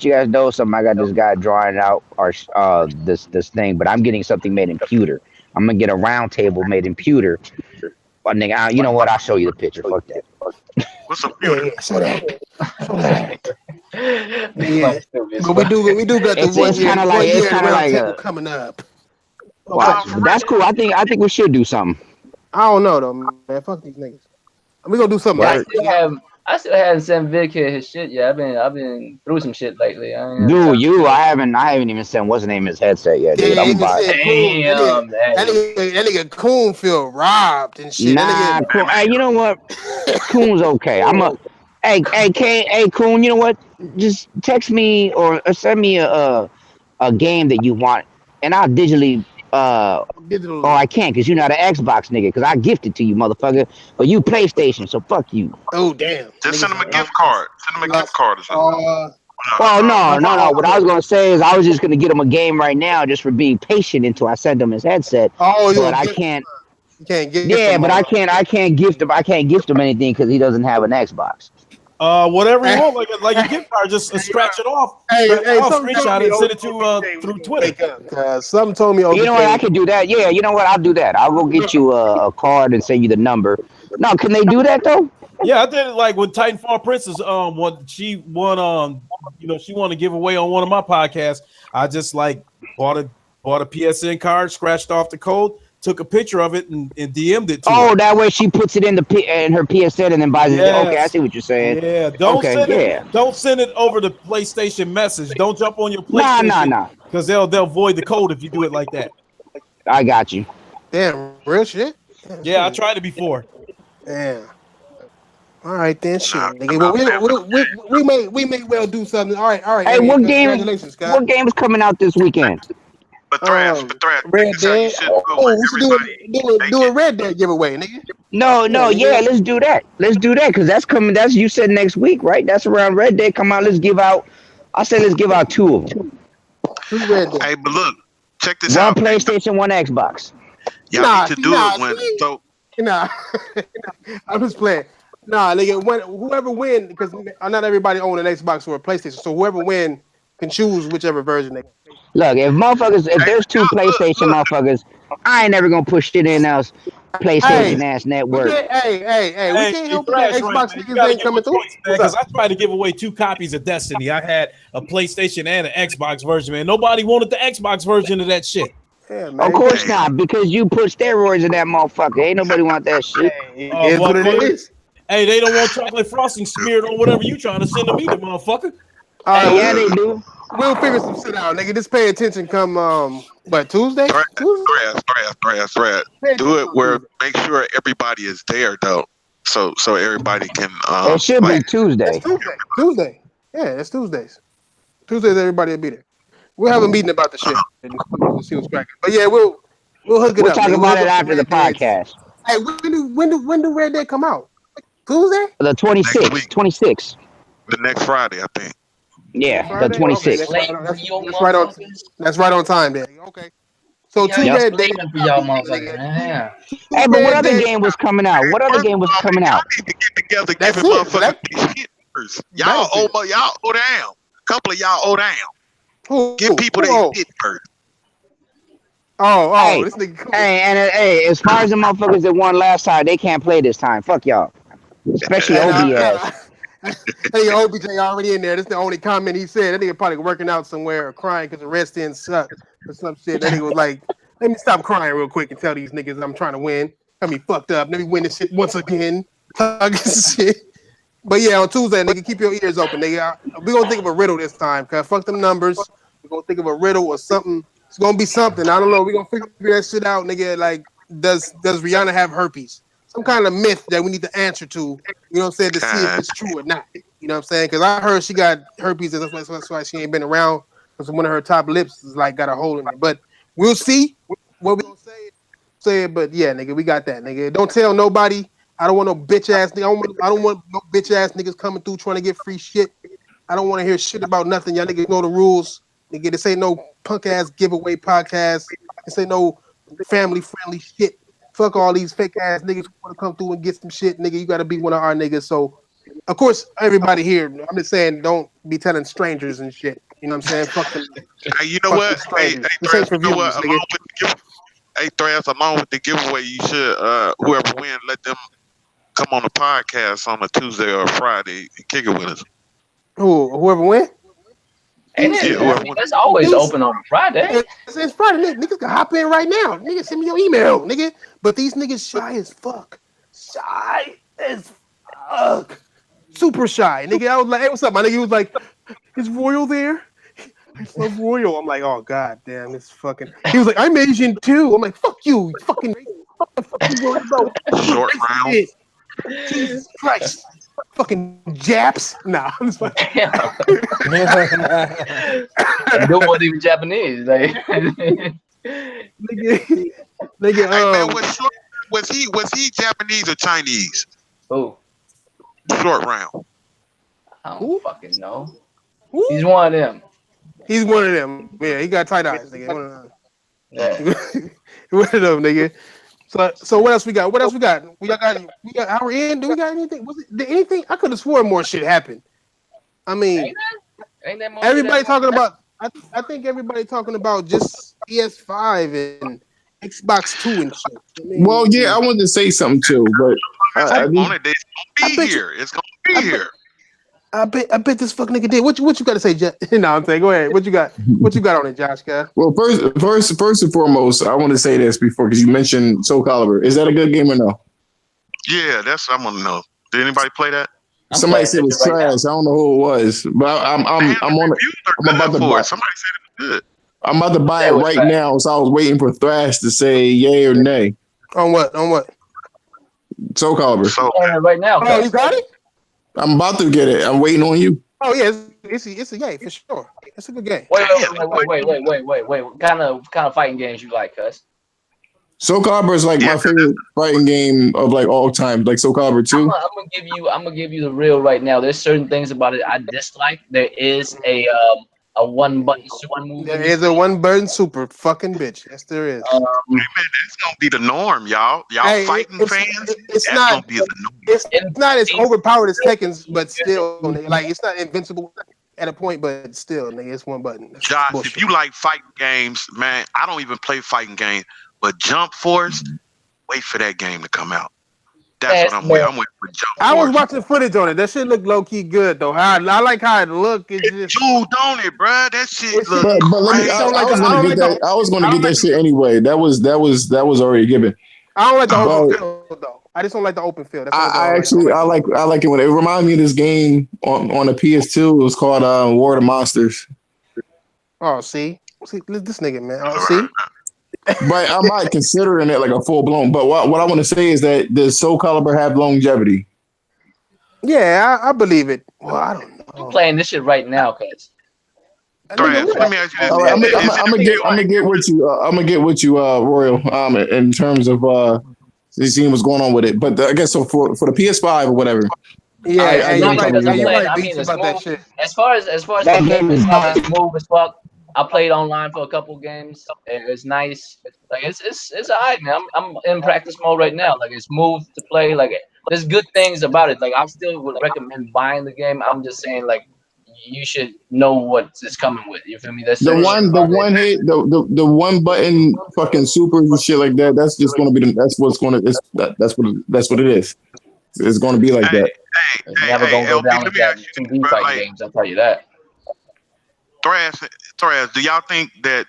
got this guy drawing out our this thing, but I'm getting something made in pewter. I'm gonna get a round table made in pewter. But nigga, you know what? I'll show you the picture. Fuck that. what's a Yeah, pewter? yeah. Show that. Show that. Nigga, Yeah. fucking stupid as But fuck. we do got the It's one it's year kind of like one it's year kind of round like table a coming up. watch. For But real? that's cool. I think we should do something. I don't know though, man. Fuck these niggas. We gonna do something Yeah, right. I still haven't sent Vic his shit yet. I've been through some shit lately. I ain't had Dude, time. I haven't even sent what's the name his headset yet, Yeah, dude. I'm you can about say Coon. Damn, That nigga Coon feel robbed and shit. nah. That Cool. Hey, you know what? Coon's okay. Hey, Coon. You know what? Just text me or send me a game that you want, and I'll digitally. nigga Oh, digitally. I can't because you're not an Xbox nigga. Because I gifted to you, motherfucker. But you PlayStation, so fuck you. Oh damn. Just send Niggas them a gift card. Send them a gift lost. card or something. Well, no, Lost no, no. all What I was credit. gonna say is I was just gonna get him a game right now, just for being patient until I send him his headset. Oh, you But gonna I get? can't. You can't gift Yeah, them but all. I can't gift him. I can't gift him anything because he doesn't have an Xbox. Whatever you Hey, want, like a gift card, just scratch it off, something told screenshot me it, and send it to ODJ was through gonna Twitter. wake up. Cause something told me You know what? ODJ I was. could do that. Yeah, you know what? I'll do that. I'll go get you a card and send you the number. No, can they do that though? Yeah, I did it like when Titanfall Princess what she won she won a giveaway on one of my podcasts. I just like bought a PSN card, scratched off the code, took a picture of it and DM'd it to her. Oh, that way she puts it in in her PSN and then buys it. Okay, I Yes. see what you're saying. Yeah. Okay, yeah. Don't send it over the PlayStation message. Don't jump on your Nah, nah, PlayStation nah. because they'll void the code if you do it like that. I got you. Damn, real shit. Yeah, I tried it before. Damn. All right then, shit, Nah, nigga. nah, man. Well, we may well do something. All right, Hey, Arian. what game? Congratulations, Scott. What game's coming out this weekend? But Thrash, check Red this out. You Dead. should do it Oh, with we should everybody. do a Red Dead giveaway, nigga. No, Yeah, yeah. nigga. Let's do that. Let's do that because that's coming. That's you said next week, right? That's around Red Dead come out. Let's give out. I say let's give out 2 of them. 2 Red Dead. Hey, but look, check this One out. PlayStation, one Xbox. Y'all need to do it when. So Nah, I'm just playing. Nah, nigga. Whoever win, because not everybody own an Xbox or a PlayStation, so whoever win can choose whichever version they. Look, if there's 2 PlayStation look. motherfuckers, I ain't never gonna push shit in else PlayStation ass We network. can't, we can't help it that Thrash, right, Xbox man. You niggas gotta ain't give them coming a through. choice, man. Because I tried to give away 2 copies of Destiny. I had a PlayStation and an Xbox version, man. Nobody wanted the Xbox version of that shit. Yeah, man. Of course not, because you put steroids in that motherfucker. Ain't nobody want that shit. Hey, it is what it is. Hey, they don't want chocolate frosting smeared on whatever you trying to send them either, motherfucker. All right, Hey, yeah, they do. we'll figure some shit out, nigga. Just pay attention. Come Tuesday. Thrash. Pay Do attention it where Tuesday. make sure everybody is there though. so everybody can It should be like Tuesday. It's Tuesday. Yeah, it's Tuesdays. Tuesdays, everybody will be there. We'll have a meeting about the shit and see what's cracking. But yeah, we'll hook it We'll up. talk Nigga. about We'll it hook up after the some Red Deads. podcast. Hey, when do Red Dead come out? Tuesday? The next 26th. week, 26th. the next Friday, I think. Yeah, the Friday? Okay, 26th. that's Late right. for you That's right on. motherfuckers. That's right on time, then. Okay. So Yeah, two it's Red Dead. late for y'all motherfuckers, man. Hey, but what Red other Dead. game was coming out? What other First game of was all, coming y'all out? need to get together, That's giving it. motherfuckers these shit first. Y'all owe down. A couple of y'all owe down. Who? Give people their shit first. Oh, Hey, this nigga. Cool. hey, as far as the motherfuckers that won last time, they can't play this time. Fuck y'all. Especially And OB ass. hey, OBJ already in there. This is the only comment he said. That nigga probably working out somewhere or crying because the rest didn't suck or some shit. That nigga was like, let me stop crying real quick and tell these niggas I'm trying to win. Got me fucked up. Let me win this shit once again. Talking shit. But yeah, on Tuesday, nigga, keep your ears open, nigga. We're gonna think of a riddle this time, cause fuck them numbers. We're gonna think of a riddle or something. It's gonna be something. I don't know. We're gonna figure that shit out, nigga. Like, does Rihanna have herpes? Some kind of myth that we need to answer to, you know what I'm saying, to see if it's true or not. You know what I'm saying? Because I heard she got herpes, and that's why she ain't been around. Because one of her top lips is like got a hole in it. But we'll see what we gonna say it. But yeah, nigga, we got that, nigga. Don't tell nobody. I don't want no bitch ass nigga. I don't want no bitch ass niggas coming through trying to get free shit. I don't want to hear shit about nothing. Y'all niggas know the rules. Nigga, this ain't no punk ass giveaway podcast. This ain't no family friendly shit. Fuck all these fake ass niggas who want to come through and get some shit, nigga. You got to be one of our niggas. So, of course, everybody here, I'm just saying, don't be telling strangers and shit. You know what I'm saying? Fuck them. Hey, you know Fuck what? them Hey, strangers. This Thrash, ain't for you know views, what? nigga. Along with the giveaway, you should whoever win, let them come on the podcast on a Tuesday or a Friday and kick it with us. Whoever win? Ain't Yeah, it? I whoever mean, win. that's always open on Friday. It's Friday. Niggas can hop in right now. Nigga, send me your email, nigga. But these niggas shy as fuck. Shy as fuck. Super shy. Nigga, I was like, hey, what's up, my nigga? He was like, is Royal there? I love Royal. I'm like, oh, god damn, this fucking. He was like, I'm Asian too. I'm like, fuck you fucking racist. What the fuck you worried about? Short round. Shit. Jesus Christ. Fucking Japs. Nah, I'm just fucking. No one even Japanese. Like, nigga, Hey man, was he Japanese or Chinese? oh, Short round. I don't fucking know. Who? He's one of them. He's one of them. Yeah, he got tight eyes, nigga. One of them. Yeah. One of them, nigga. So what else we got? We got our end. Do we got anything? Did anything? I could have sworn more shit happened. I mean, Ain't that more everybody talking about. I think everybody talking about just PS5 and Xbox 2 and shit. I mean, Well, yeah, I wanted to say something too, but I On it, it's gonna be here. It's gonna be here. I bet this fuck nigga did. What you got to say, Josh? No, I'm saying, go ahead. What you got? What you got on it, Josh? Guy? well, first and foremost, I want to say this before because you mentioned Soul Calibur. Is that a good game or no? Yeah, that's what I want to know. Did anybody play that? Somebody said it was trash. I don't know who it was, but I'm on it. I'm about to buy. Somebody said it was good. I'm about to buy it right now, so I was waiting for Thrash to say yay or nay. On what? Soul Calibur. So right now. Oh, you got it? I'm about to get it. I'm waiting on you. Oh yeah, it's a game for sure. It's a good game. Wait. What kind of fighting games you like, cuz? Soul Calibur is like my favorite fighting game of like all time. Like Soul Calibur 2. I'm gonna give you the real right now. There's certain things about it I dislike. There is a one button super move. There is a one button super fucking bitch. Yes, there is. hey, man, it's gonna be the norm, y'all. Y'all fighting fans. It's that's not. Gonna be the norm. It's not as overpowered as Tekken's, but still, nigga, like it's not invincible at a point, but still, nigga, it's one button. That's Josh, bullshit. if you like fighting games, man, I don't even play fighting games, but Jump Force, wait for that game to come out. That's what I'm waiting. I'm waiting for Jump Force. I was watching footage on it. That shit looked low key good though. I like how it looked. It's just dude, don't it, bro? That shit look but let me, crazy. I was gonna get that shit anyway. That was already given. I don't like the open field though. I just don't like the open field. That's I like it when it reminds me of this game on the PS2. It was called War of the Monsters. Oh, see, this nigga, man. Oh, see, But I'm not considering it like a full blown. But what I want to say is that does Soul Calibur have longevity? Yeah, I believe it. Well, I don't know. I'm playing this shit right now, cuz. Threads, let me ask you this: All right, I'm is it gonna get with you. I'm gonna get with you, Royal. In terms of seeing what's going on with it. But I guess so for the PS5 or whatever. Yeah, I you're get right. what You're right. I Beats mean, about that shit. as far as That the game game is itself, nice. it's smooth as fuck. I played online for a couple games. It's nice. Like it's alright, man. I'm in practice mode right now. Like it's smooth to play. Like there's good things about it. Like I still would recommend buying the game. I'm just saying like you should know what it's coming with. You feel me? There's The certain shit one, the about it. one hit, the one button fucking supers and shit like that. That's just gonna be that's what's gonna that's what it is. It's gonna be like that. It's never gonna go LB, down let like me that ask in you this, 2D bro. fighting Like, games. I'll tell you that. Threads, do y'all think that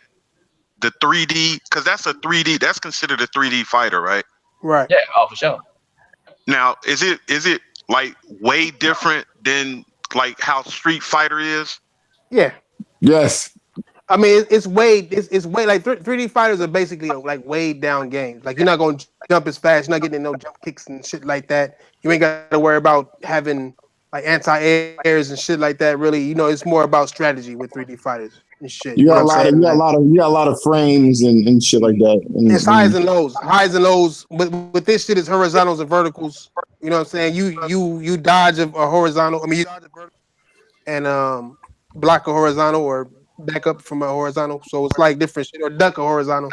the 3D, because that's a 3D, that's considered a 3D fighter, right? Right. Yeah, oh for sure. Now, is it like way different than like how Street Fighter is? Yeah. Yes. I mean, it's way like 3D fighters are basically like weighed down games. Like you're not going to jump as fast. You're not getting no jump kicks and shit like that. You ain't got to worry about having like anti-airs and shit like that. Really, it's more about strategy with 3D fighters and shit. You You know got a what lot I'm of saying? you got a lot of frames and shit like that. It's highs and lows. Highs and lows. But with this shit, it's horizontals and verticals. You know what I'm saying? You dodge a horizontal. I mean, you dodge a vertical and block a horizontal or back up from a horizontal. So it's like different shit or duck a horizontal.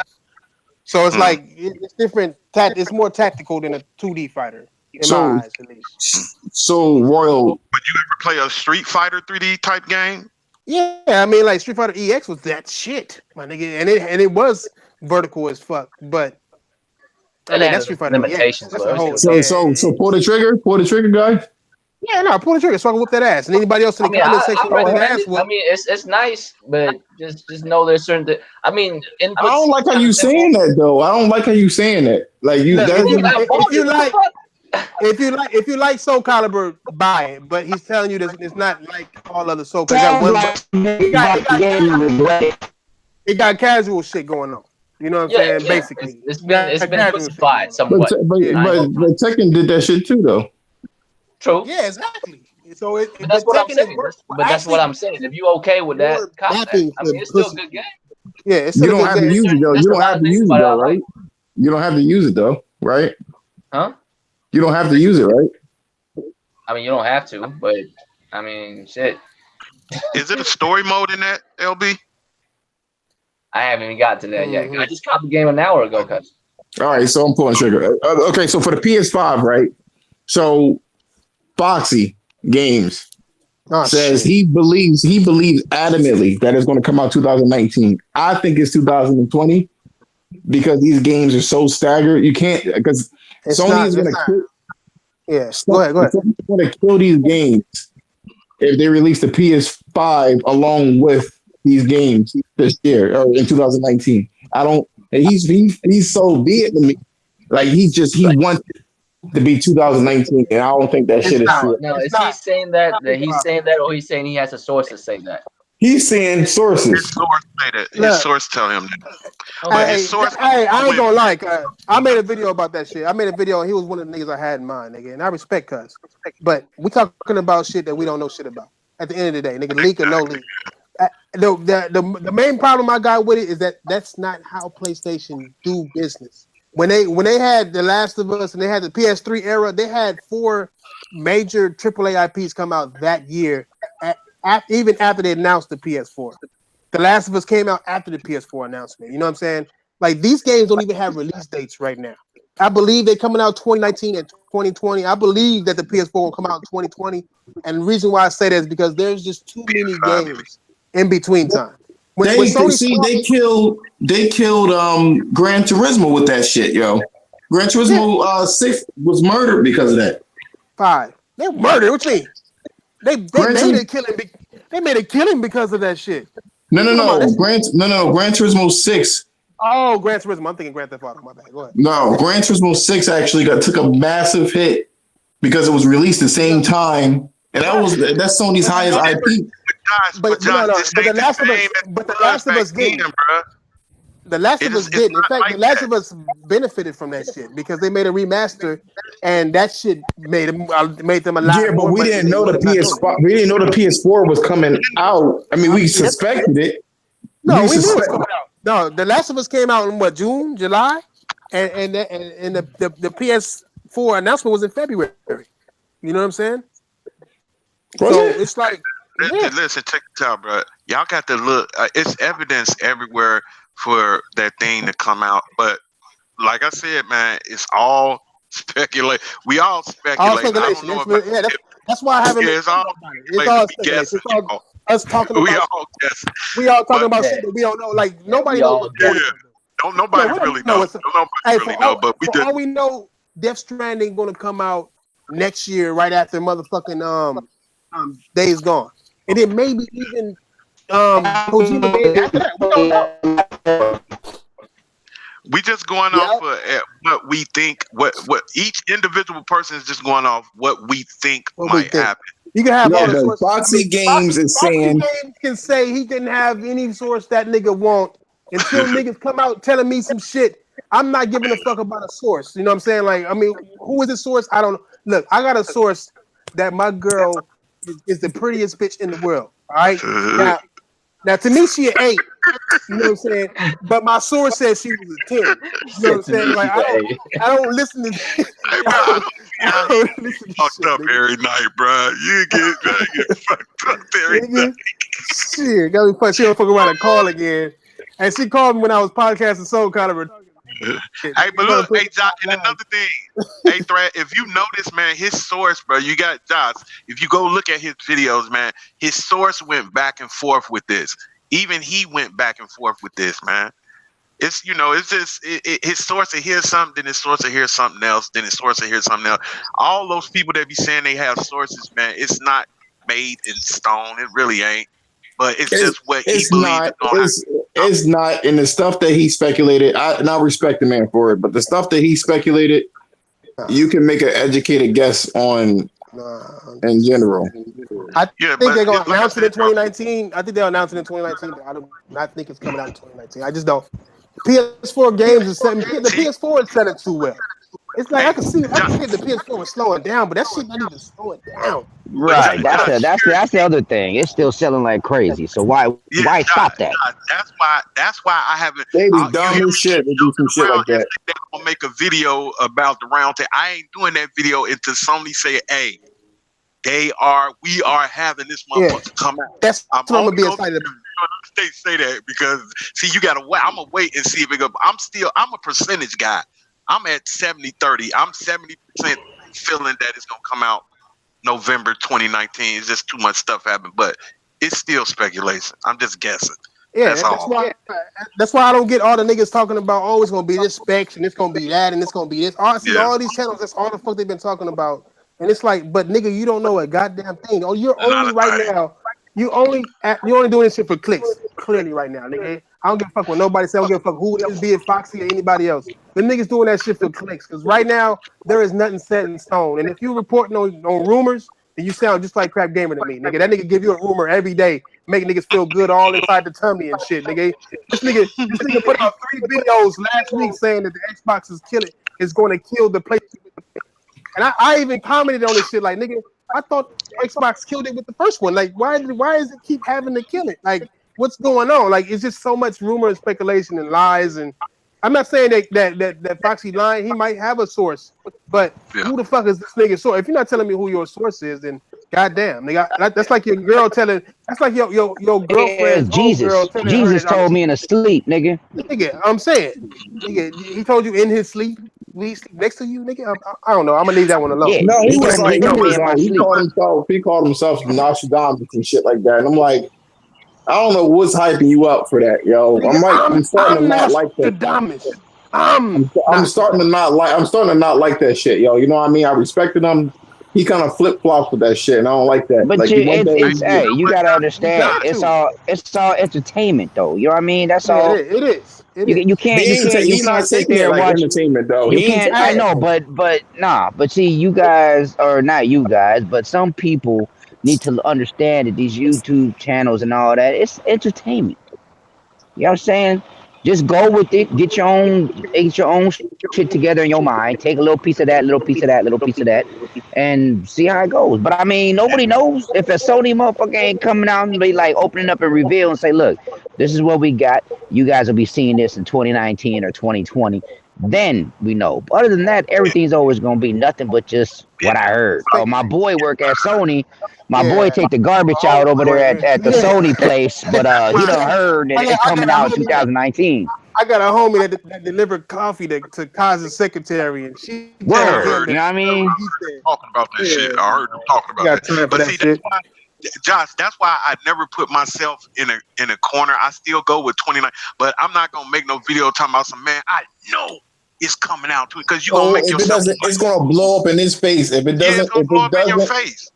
So it's like it's different. It's more tactical than a 2D fighter in my So eyes, at least. so Royal. Would you ever play a Street Fighter 3D type game? Yeah, I mean, like Street Fighter EX was that shit, my nigga, and it was vertical as fuck. But I mean, that's Street Fighter EX. Limitations. That's a whole. So pull the trigger, guy. Yeah, no, pull the trigger so I can whoop that ass. And anybody else in the comment section I want that recommend ass it. whoop. I mean, it's nice, but just know there's certain. I mean, inputs. I don't like how you saying that though. I don't like how you saying that. Like you, Look, that, if you like Soul Calibur, buy it. But he's telling you this, it's not like all other Soul Calibur. It got casual shit going on. You know what I'm saying? Basically, it's been pussified somewhat. But Tekken did that shit too though. True. Yeah, exactly. So that's what I'm saying. But that's what I'm saying. If you okay with that combat, I mean, it's still a good game. Yeah, it's you still don't have to use it though. You don't have to use it though, right? You don't have to use it though, right? Huh? You don't have to use it, right? I mean, you don't have to, but I mean, shit. Is it a story mode in that, LB? I haven't even got to that yet. I just caught the game an hour ago, cuz. All right, so I'm pulling trigger. Okay, so for the PS5, right? So Foxy Games says he believes adamantly that it's going to come out 2019. I think it's 2020 because these games are so staggered. You can't because Sony is going to kill. Yeah, go ahead. Sony's going to kill these games if they release the PS5 along with these games this year or in 2019. I don't. He's so Vietnamese. Like he wants to be 2019, and I don't think that shit is true. No, is he saying that he's saying that, or he's saying he has a source to say that? He's saying sources. His source made it. His source tell him that. But his source. Hey, I ain't gonna lie, cuz I made a video about that shit. I made a video, and he was one of the niggas I had in mind, nigga. And I respect cuz, but we talking about shit that we don't know shit about. At the end of the day, nigga, leak or no leak. The main problem I got with it is that's not how PlayStation do business. When they had The Last of Us and they had the PS3 era, they had 4 major AAA IPs come out that year, even after they announced the PS4. The Last of Us came out after the PS4 announcement. You know what I'm saying? Like these games don't even have release dates right now. I believe they're coming out 2019 and 2020. I believe that the PS4 will come out in 2020. And the reason why I say that is because there's just too many games in between time. They killed Gran Turismo with that shit, yo. Gran Turismo 6 was murdered because of that. 5. They murdered. What you mean? They made a killing because of that shit. No. Gran Turismo 6. Oh, Gran Turismo. I'm thinking Grand Theft Auto. My bad. Go ahead. No, Gran Turismo 6 actually took a massive hit because it was released the same time, and that's Sony's highest IP. But The Last of Us game, The Last of Us It's didn't. In not fact, like The Last that. of Us benefited from that shit because they made a remaster, and that shit made them a lot Yeah, but more we money. didn't Than they know would the have not doing it. PS5. We didn't know the PS4 was coming out. I mean, we suspected it. No, We we knew it was suspect. coming out. No, The Last of Us came out in what, June, July, and the PS4 announcement was in February. You know what I'm saying? Was So it? it's like, yeah. Listen, check this out, bro. Y'all got to look. It's evidence everywhere for that thing to come out. But like I said, man, it's all speculate. We all speculating. All I don't speculation. know It's, yeah, that's why I haven't. it's all It's all speculation. We speculation. guessing, It's all us talking We about. all guessing. We all talking But about Yeah. shit that we don't know. Like nobody we knows all what's yeah, going on. don't nobody No, we really don't know know. what's. Nobody Hey, really know. But we for did. all we know, Death Stranding gonna come out next year, right after motherfucking Days Gone, and then maybe even Kojima game after that. We don't know. We just going Yeah. off what we think. What each individual person is just going off what we think What we might think. happen. You can have Yeah, all the the sources. Foxy Games is Foxy saying. Games can say he didn't have any source that nigga want until niggas come out telling me some shit. I'm not giving a fuck about a source. You know what I'm saying? Like, I mean, who is the source? I don't know. Look, I got a source that my girl is the prettiest bitch in the world. All right. Now to me, she an 8. You know what I'm saying? But my source says she was a 10. You know what I'm saying? Like, I don't listen to. Hey, bro, I don't listen to fucked shit, up nigga. every night, bro. You get fucked up every Nigga, night. shit, got me fuck. She don't fuck around and call again. And she called me when I was podcasting Soul Calibur. Hey, but look, hey, Josh, and another thing, hey, Threat, if you notice, man, his source, bro, you got Josh. If you go look at his videos, man, his source went back and forth with this. Even he went back and forth with this, man. It's it's just his source will hear something, then his source will hear something else, then his source will hear something else. All those people that be saying they have sources, man, it's not made in stone. It really ain't. But it's just what he It's believes not. is going to It's not. And the stuff that he speculated, and I respect the man for it. But the stuff that he speculated, you can make an educated guess on in general. I Yeah, think they're gonna like I announce it in said, bro, 2019. I think they'll announce it in 2019. But I don't. I think it's coming out in 2019. I just don't. PS4 games is setting. The See, PS4 is setting too well. It's like I hey, can see if Josh, the PS4 was slowing down, but that shit not even slowing down. but Right. That's Josh, the other thing. It's still selling like crazy. So why yeah, stop that? that's why I haven't. They be You dumb hear me as shit to do some shit around like and that. say they're gonna make a video about the round table. I ain't doing that video until somebody say, "Hey, we are having this motherfucker come out." That's I'm what I'm only gonna be gonna excited about. say that because see, you gotta wait. I'm gonna wait and see if it goes. I'm a percentage guy. I'm at 70-30. I'm 70% feeling that it's gonna come out November 2019. It's just too much stuff happened, but it's still speculation. I'm just guessing. Yeah, That's all. that's why I don't get all the niggas talking about, oh, it's gonna be this specs and it's gonna be that and it's gonna be this. I see Yeah. all these channels, that's all the fuck they've been talking about. And it's like, but nigga, you don't know a goddamn thing. Oh, you're Not only a right thing. now, you only doing this shit for clicks, clearly right now, nigga. I don't give a fuck what nobody say, I don't give a fuck who it is, be it Foxy or anybody else. The niggas doing that shit for clicks. Cause right now, there is nothing set in stone. And if you reporting on rumors, then you sound just like Crap Gamer to me, nigga. That nigga give you a rumor every day, making niggas feel good all inside the tummy and shit, nigga. This nigga put out 3 videos last week saying that the Xbox is going to kill the PlayStation. And I even commented on this shit like, nigga, I thought Xbox killed it with the first one. Like, why does it keep having to kill it? Like, what's going on? Like, it's just so much rumor and speculation and lies. And I'm not saying that Foxy lying. He might have a source, but who the fuck is this nigga source? If you're not telling me who your source is, then goddamn, nigga, that's like your girl telling. That's like your girlfriend's old girl telling her Jesus that told me in a sleep, nigga. nigga, I'm saying, nigga, he told you in his sleep. We sleep next to you, nigga. I don't know. I'm gonna leave that one alone. Yeah, No, he was told like, me in my sleep. he called himself Nostradamus and shit like that. And I'm like, I don't know what's hyping you up for that, yo. Nigga, I'm starting to not like that. Nostradamus. I'm starting to not like that shit, yo. You know what I mean? I respected him. He kind of flip flops with that shit, and I don't like that. But like hey, you gotta understand, it's all entertainment though. You know what I mean? That's all. It is. You can't he's sit taking there it and like watch. entertainment though. You can't. I know, but nah. But see, you guys, or not you guys, but some people need to understand that these YouTube channels and all that, it's entertainment. You know what I'm saying? Just go with it. Get your own shit together in your mind. Take a little piece of that, little piece of that, little piece of that, and see how it goes. But I mean, nobody knows if a Sony motherfucker ain't coming out and be like opening up and reveal and say, look, this is what we got. You guys will be seeing this in 2019 or 2020. Then we know. But other than that, everything's always gonna be nothing but just what I heard. Oh, my boy work at Sony. My boy take the garbage out over there at the Sony place, but he done heard that it's coming out in 2019. I got a homie that delivered coffee to Kaz's secretary, and she tells him Word, you know what I mean? he said, Talking about that shit. I heard them talking "You about got time that. for But that see, shit." that's why, Josh, that's why I never put myself in a corner. I still go with 29, but I'm not gonna make no video talking about some man. I know it's coming out because you gonna make if it yourself. doesn't, it's gonna blow up in his face. If it Yeah, it's doesn't, gonna if blow it up in your doesn't, face.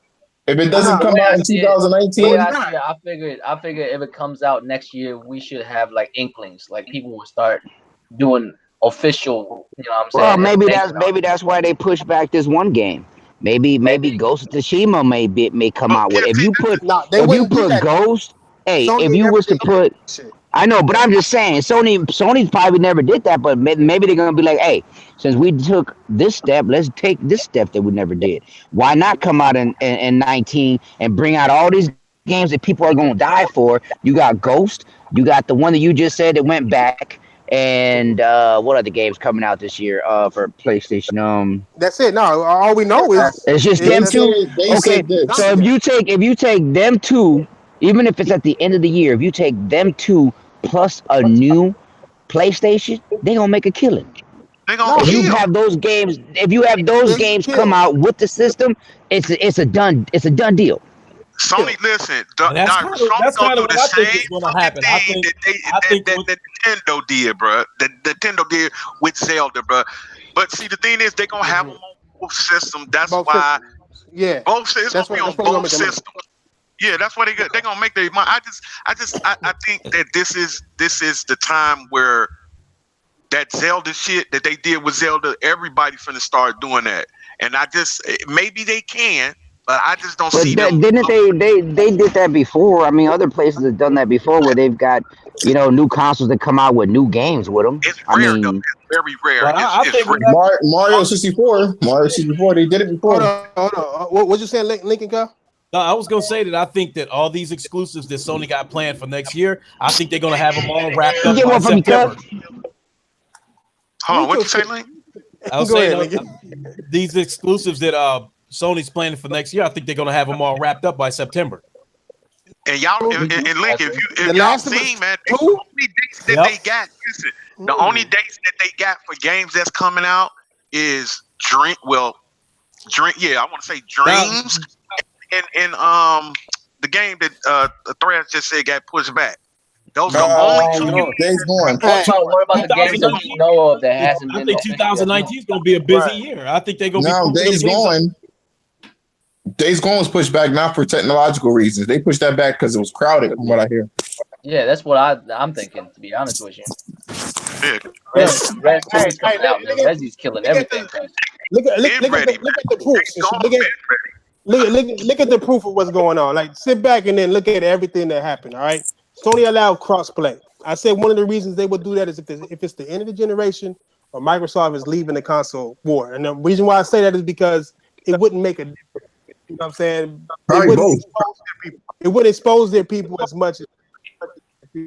if it doesn't The come way out I in see it, the way 2019, I see it, I figured if it comes out next year, we should have like inklings, like people will start doing official. You know what I'm Well, saying? maybe that's why they pushed back this one game. Maybe Maybe. Ghost of Tsushima may come Oh out yeah, with. see, No, they If you wouldn't do put that. Ghost, hey, Sony if ain't you never was to did that put, shit. I know, but I'm just saying, Sony probably never did that, but maybe they're gonna be like, hey, since we took this step, let's take this step that we never did. Why not come out in 19 and bring out all these games that people are gonna die for? You got Ghost, you got the one that you just said that went back, and what other games coming out this year for PlayStation? That's it. No, all we know It's just is them they that's two. they Okay, said this. so if you take them two, even if it's at the end of the year, if you take them two plus a new PlayStation, they gonna make a killing. they gonna no. kill. If you have those It's games come kill. out with the system, it's a done deal. Sony, listen, And that's Doc, kind of Sony gonna do what the I think same is going to fucking happen. thing I think that what, Nintendo did, bro. That Nintendo did with Zelda, bro. But see, the thing is, they gonna have them on both systems. That's Both why systems. Yeah, it's gonna be that's on why they're gonna both make the money. systems. Yeah, that's why they gonna make their money. I think that this is the time where that Zelda shit that they did with Zelda, everybody finna start doing that. And maybe they can, but I just don't But see them. didn't they did that before? I mean, other places have done that before where they've got new consoles that come out with new games with them. It's I rare though. mean, It's very rare. well, I It's think rare. Mario 64, they did it Hold before. on, hold on. What you saying, Lincoln? Kyle? no, I was going to say that I think that all these exclusives that Sony got planned for next year, I think they're going to have them all wrapped up get by one from me, September. cuz. Hold on, what you say, Link? I was Go saying ahead, Lincoln. these exclusives that Sony's planning for next year, I think they're going to have them all wrapped up by September. And y'all and Link, if The y'all Last of Us seen, man, the 2? only dates that Yep. they got, listen, the only dates that they got for games that's coming out is Dream. Yeah, I want to say Dreams, and the game that the Threads just said got pushed back. Those are the only two. Days Gone. What about the games that we know of that hasn't I been think officially 2019 is going to be a busy year. I think they're going to Now be Days Gone. Days Gone was pushed back not for technological reasons. They pushed that back because it was crowded, from what I hear. Yeah, that's what I'm thinking. To be honest with you, Yeah, Res 2 is coming out. Man. Resi's killing everything. Look at been ready. the proof. Days Gone been ready. Look at the proof of what's going on. Like, sit back and then look at everything that happened. All right, Sony allowed crossplay. I said one of the reasons they would do that is if it's the end of the generation or Microsoft is leaving the console war. And the reason why I say that is because it wouldn't make a difference. You know what I'm saying? Probably both. It wouldn't expose their people as much as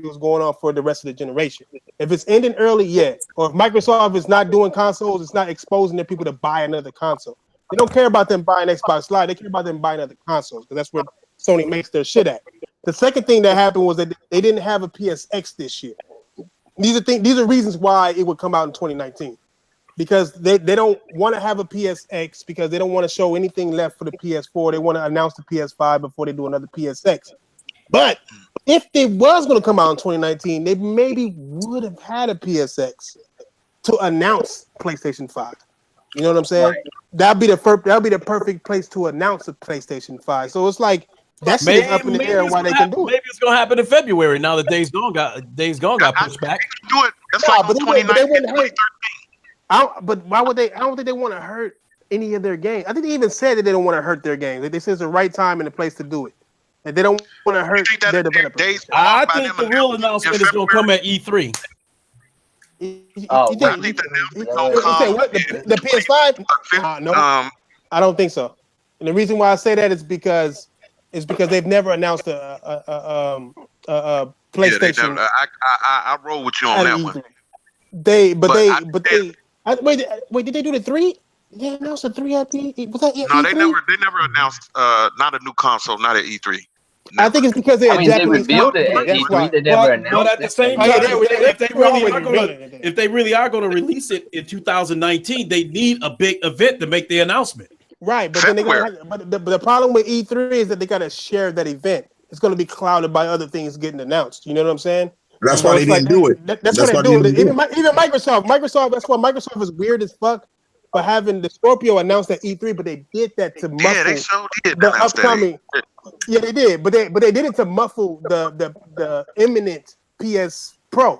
was going on for the rest of the generation. If it's ending early, yeah. Or if Microsoft is not doing consoles, it's not exposing their people to buy another console. They don't care about them buying Xbox Live. They care about them buying other consoles because that's where Sony makes their shit at. The second thing that happened was that they didn't have a PSX this year. These are reasons why it would come out in 2019. Because they don't want to have a PSX because they don't want to show anything left for the PS4. They want to announce the PS5 before they do another PSX. But if it was going to come out in 2019, they maybe would have had a PSX to announce PlayStation 5. You know what I'm saying? Right. That'd be the perfect place to announce a PlayStation 5. So it's like that's up in the air why they can do it. Maybe it's going to happen in February now that Days Gone got pushed back. Do it. That's like on 2019. But why would they? I don't think they want to hurt any of their games. I think they even said that they don't want to hurt their games. They said it's the right time and the place to do it. And they don't want to hurt their developers. I think the real announcement is going to come at E3. Oh, You I think think the announcement Yeah, gonna you come say what the PS5? No, I don't think so. And the reason why I say that is because they've never announced a yeah, they never. PlayStation I roll with you on at that one. E3. Wait, did they do the 3? Did they announce the 3 at the was that No, E3? they never announced not a new console, not at E3. I Never. think it's because they're I a mean, they Japanese revealed company. it at That's E3. why. They never But announced at the it. same Oh, yeah, time, if if they really are gonna release it in 2019, they need a big event to make the announcement. Right, but then February. but the problem with E3 is that they gotta share that event. It's gonna be clouded by other things getting announced. You know what I'm saying? That's So why they it's like didn't do it. that's why That's they're why they doing didn't it. do Even even Microsoft. That's why Microsoft is weird as fuck for having the Scorpio announced at E3, but they did that to Yeah, they muffle so did the announce that. upcoming. Yeah, they did, but they did it to muffle the imminent PS Pro.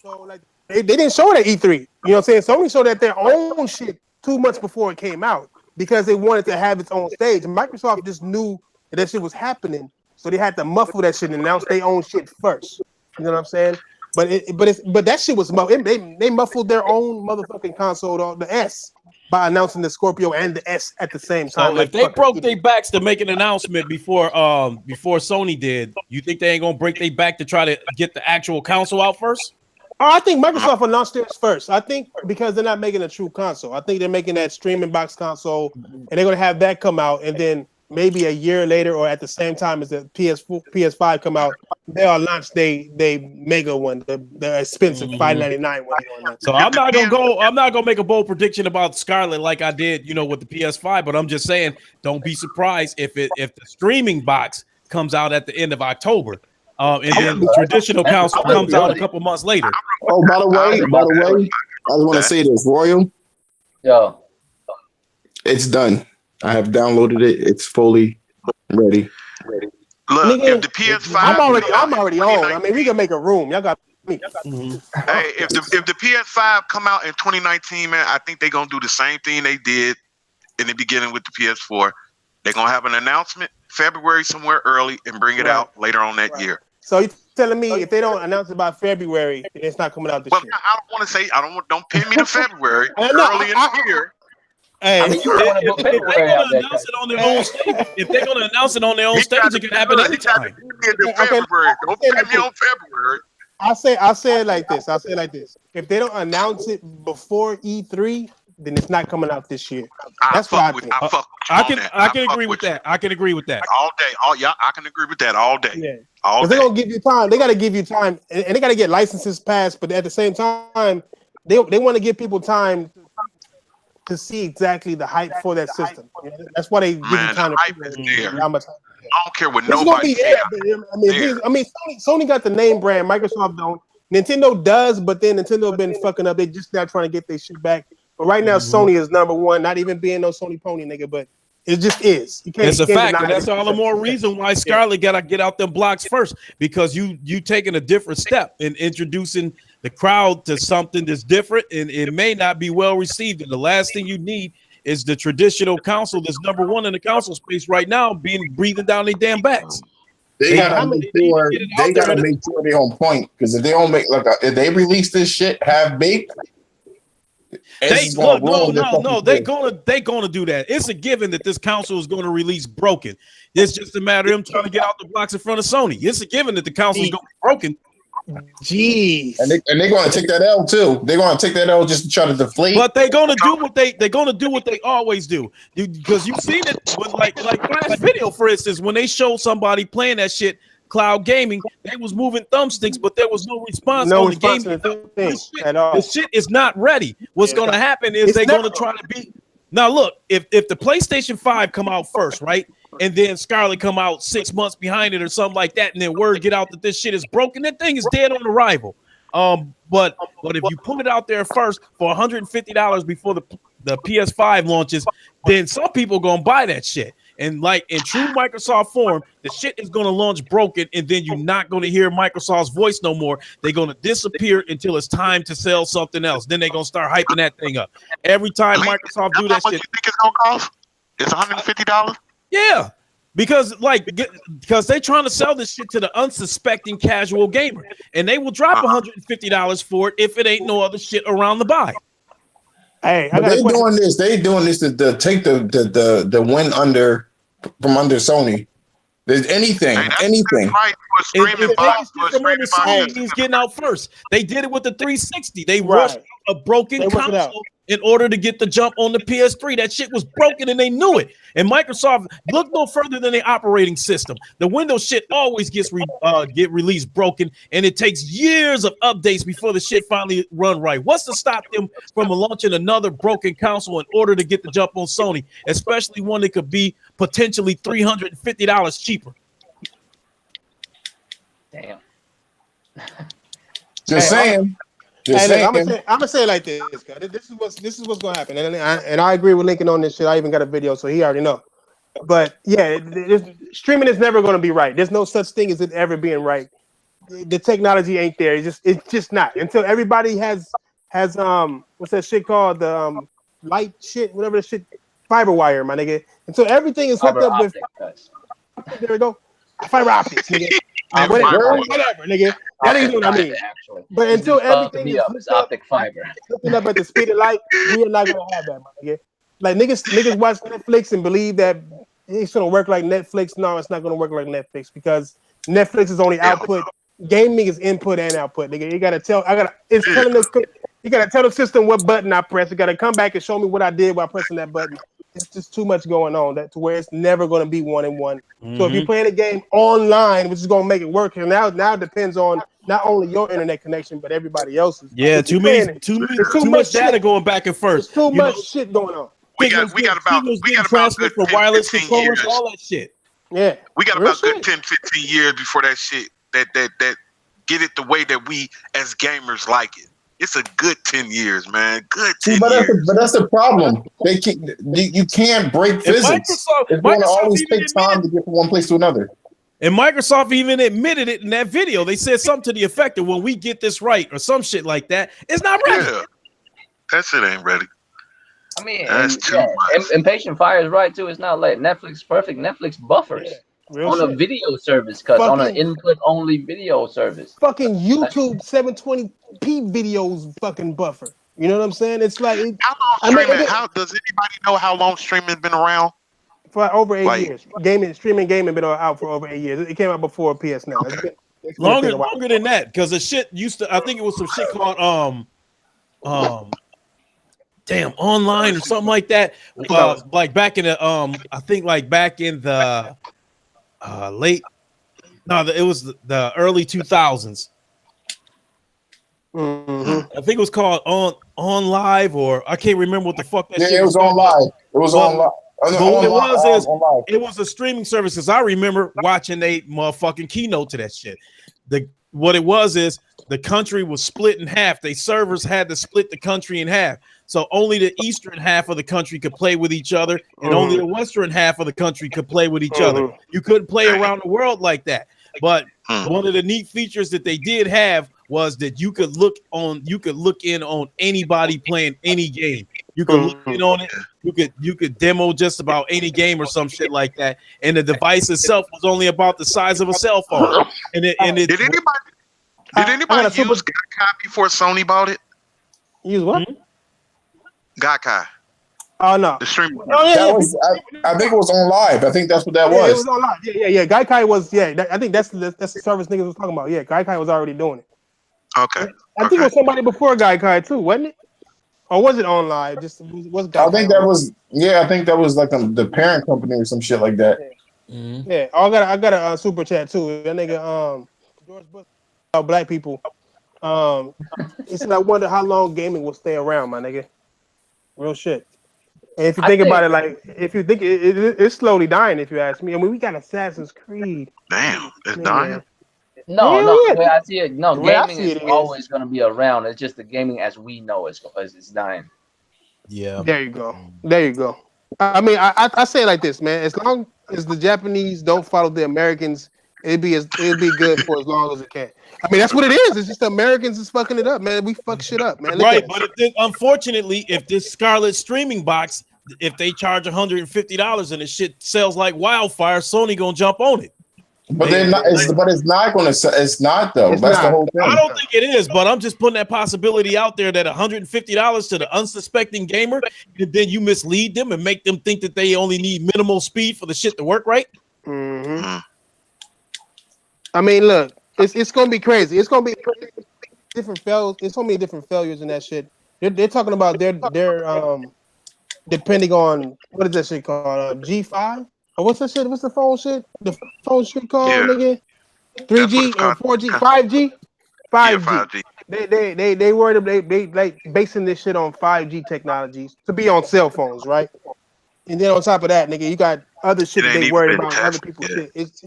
So like they didn't show it at E3. You know what I'm saying? Sony showed that their own shit 2 months before it came out because they wanted to have its own stage. And Microsoft just knew that shit was happening, so they had to muffle that shit and announce their own shit first. You know what I'm saying? But that shit was they muffled their own motherfucking console, the S, by announcing the Scorpio and the S at the same time. So if they broke their backs to make an announcement before Sony did, you think they ain't gonna break their back to try to get the actual console out first? Oh, I think Microsoft announced theirs first. I think because they're not making a true console. I think they're making that streaming box console, and they're gonna have that come out, and then maybe a year later or at the same time as the PS5 come out, they'll launch they mega one, the expensive $599 one. So I'm not gonna make a bold prediction about Scarlet like I did, with the PS5, but I'm just saying, don't be surprised if the streaming box comes out at the end of October. And then the traditional console comes out a couple months later. Oh, by the way, I just want to say this, Royal. Yo, It's done. I have downloaded it. It's fully ready. Look, Nigga, if the PS5, I'm already on. I mean, we can make a room. Y'all got me. Hey, if the PS5 come out in 2019, man, I think they're gonna do the same thing they did in the beginning with the PS4. They're gonna have an announcement February somewhere early and bring it out later on that year. So you telling me if they don't announce it by February, it's not coming out this year? I don't want to say don't pin me to February early in the year. Hey, I mean, you want to put February out there. Announce it on their own stage. If they're gonna announce it on their own stage, it can happen anytime. February. Don't pin me on February. I say it like this. If they don't announce it before E3, then it's not coming out this year. That's what I think. I can agree with that. I can agree with that all day. I can agree with that all day. Yeah. All day. They're gonna give you time. They gotta give you time, and they gotta get licenses passed. But at the same time, they want to give people time to see exactly the hype for that system. That's why they give you time. The hype is there. How much? I don't care what It's gonna nobody be there. I mean, Sony got the name brand. Microsoft don't. Nintendo does, but then Nintendo been fucking up. They just not trying to get their shit back. But right now, Sony is number one. Not even being no Sony pony, nigga, but it just is. It's a fact, and that's all the more reason why Scarlett gotta get out them blocks first, because you taking a different step in introducing the crowd to something that's different, and it may not be well received. And the last thing you need is the traditional console that's number one in the console space right now breathing down their damn backs. They gotta make sure they're on point, because if they don't make if they release this shit half baked. They're gonna do that. It's a given that this console is going to release broken. It's just a matter of them trying to get out the blocks in front of Sony. It's a given that the console is going to be broken. Jeez, and they're going to take that L too. They're going to take that L just to try to deflate. But they're going to do what they always do, because you've seen it with like last video, for instance, when they showed somebody playing that shit. Cloud gaming, they was moving thumbsticks, but there was no response on the game at all. The shit is not ready. What's going to happen is they're going to try to be. Now look, if the PlayStation 5 come out first, right, and then Scarlet come out 6 months behind it or something like that, and then word get out that this shit is broken, that thing is dead on arrival. But if you put it out there first for $150 before the PS5 launches, then some people gonna buy that shit. And like in true Microsoft form, the shit is going to launch broken, and then you're not going to hear Microsoft's voice no more. They're going to disappear until it's time to sell something else. Then they're going to start hyping that thing up. Every time Microsoft do that shit. You think it's going to cost? It's $150? Yeah. Because they trying to sell this shit to the unsuspecting casual gamer, and they will drop $150 for it if it ain't no other shit around the buy. Hey, but they doing this. They doing this to take the win under from under Sony. There's anything. Right, for streaming box. He's getting out first. They did it with the 360. They rushed a broken console in order to get the jump on the PS3. That shit was broken and they knew it. And Microsoft looked no further than their operating system. The Windows shit always gets get released broken, and it takes years of updates before the shit finally run right. What's to stop them from launching another broken console in order to get the jump on Sony, especially one that could be potentially $350 cheaper? Damn. Just saying. I'm gonna say it like this, guys. This is what's gonna happen, and I agree with Lincoln on this shit. I even got a video, so he already know. But yeah, streaming is never gonna be right. There's no such thing as it ever being right. The technology ain't there. It's just not until everybody has what's that shit called, the light shit, whatever the shit, fiber wire, my nigga. Until everything is hooked up with. There we go. Fiber optics, nigga. Whatever, nigga. That ain't what I mean. Actually. But until everything is hooked up, optic fiber, hooking up at the speed of light, we are not gonna have that, my nigga. Like niggas watch Netflix and believe that it's gonna work like Netflix. No, it's not gonna work like Netflix because Netflix is only output. Gaming is input and output, nigga. You gotta tell the system what button I press. You gotta come back and show me what I did while pressing that button. It's just too much going on to where it's never going to be 1-on-1. So if you're playing a game online, which is going to make it work, and now it depends on not only your internet connection but everybody else's. Yeah, too much data going back and forth. There's too much shit going on. We got about good for wireless controllers, years. all that shit. Yeah, we got about good 10, 15 years before that shit that get it the way that we as gamers like it. It's a good 10 years, man. Good 10 years. But that's the problem. You can't break physics. It's going to always take time to get from one place to another. And Microsoft even admitted it in that video. They said something to the effect of, when we get this right or some shit like that, it's not ready. Yeah. That shit ain't ready. I mean, Impatient Fire is right, too. It's not like Netflix perfect. Netflix buffers. On a video service, on an input-only video service. Fucking YouTube 720p videos fucking buffer. You know what I'm saying? It's like how does anybody know how long streaming been around? For over 8 years. Streaming gaming been out for over 8 years. It came out before PS Now. Okay. It's longer than that, because the shit used to. I think it was some shit called online or something like that. Like back in the I think like back in the it was the early 2000s. I think it was called on live, or I can't remember what the fuck that shit was. It was on live. It was on live. It was a streaming service, because I remember watching a motherfucking keynote to that shit. What it was is the country was split in half. They servers had to split the country in half. So only the eastern half of the country could play with each other, and only the western half of the country could play with each other. You couldn't play around the world like that. But one of the neat features that they did have was that you could look in on anybody playing any game. You could look in on it. You could demo just about any game or some shit like that. And the device itself was only about the size of a cell phone. Did anybody use Gaikai before Sony bought it? Use what? Gaikai. Oh no, the stream. I think it was on live. I think that's what that was. It was on live. Yeah. Gaikai was. I think that's the service niggas was talking about. Yeah, Gaikai was already doing it. Okay. I think it was somebody before Gaikai too, wasn't it? Or was it on live? Was Gaikai? I think that was. Yeah, I think that was like the parent company or some shit like that. Yeah. Oh, I got a super chat too. That nigga George Bush about black people. He said, I wonder how long gaming will stay around, my nigga. Real shit. And if you think about it, like, if you think it's slowly dying, if you ask me. I mean, we got Assassin's Creed. Damn, it's dying. No, the way I see it, gaming is always going to be around. It's just the gaming as we know is dying. Yeah. There you go. I mean, I say it like this, man. As long as the Japanese don't follow the Americans, it'd be good for as long as it can. I mean, that's what it is. It's just the Americans is fucking it up, man. We fuck shit up, man. Right, but unfortunately, if this Scarlet streaming box if they charge $150 and the shit sells like wildfire, Sony gonna jump on it. But they're not. But it's not going to. It's not though. It's That's the not. whole thing. I don't think it is, but I'm just putting that possibility out there that $150 to the unsuspecting gamer, and then you mislead them and make them think that they only need minimal speed for the shit to work right. Mm-hmm. I mean, look, it's gonna be crazy. It's gonna be different fails. It's so many different failures in that shit. They're talking about their depending on what is that shit called? G5? Or what's that shit? What's the phone shit? The phone shit called, nigga? 3G or 4G, 5G? 5G. They worried they like basing this shit on 5G technologies to be on cell phones, right? And then on top of that, nigga, you got other shit that they worried about other people's shit. It's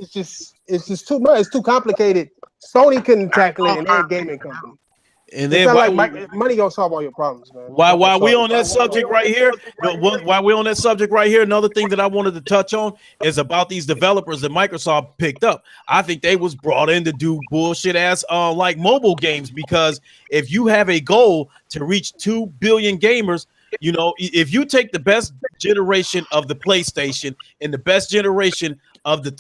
just too much. It's too complicated. Sony couldn't tackle it, and they're a gaming company. And then money gonna solve all your problems, man. While we on that subject right here, another thing that I wanted to touch on is about these developers that Microsoft picked up. I think they was brought in to do bullshit ass like mobile games, because if you have a goal to reach 2 billion gamers, you know, if you take the best generation of the PlayStation and the best generation of the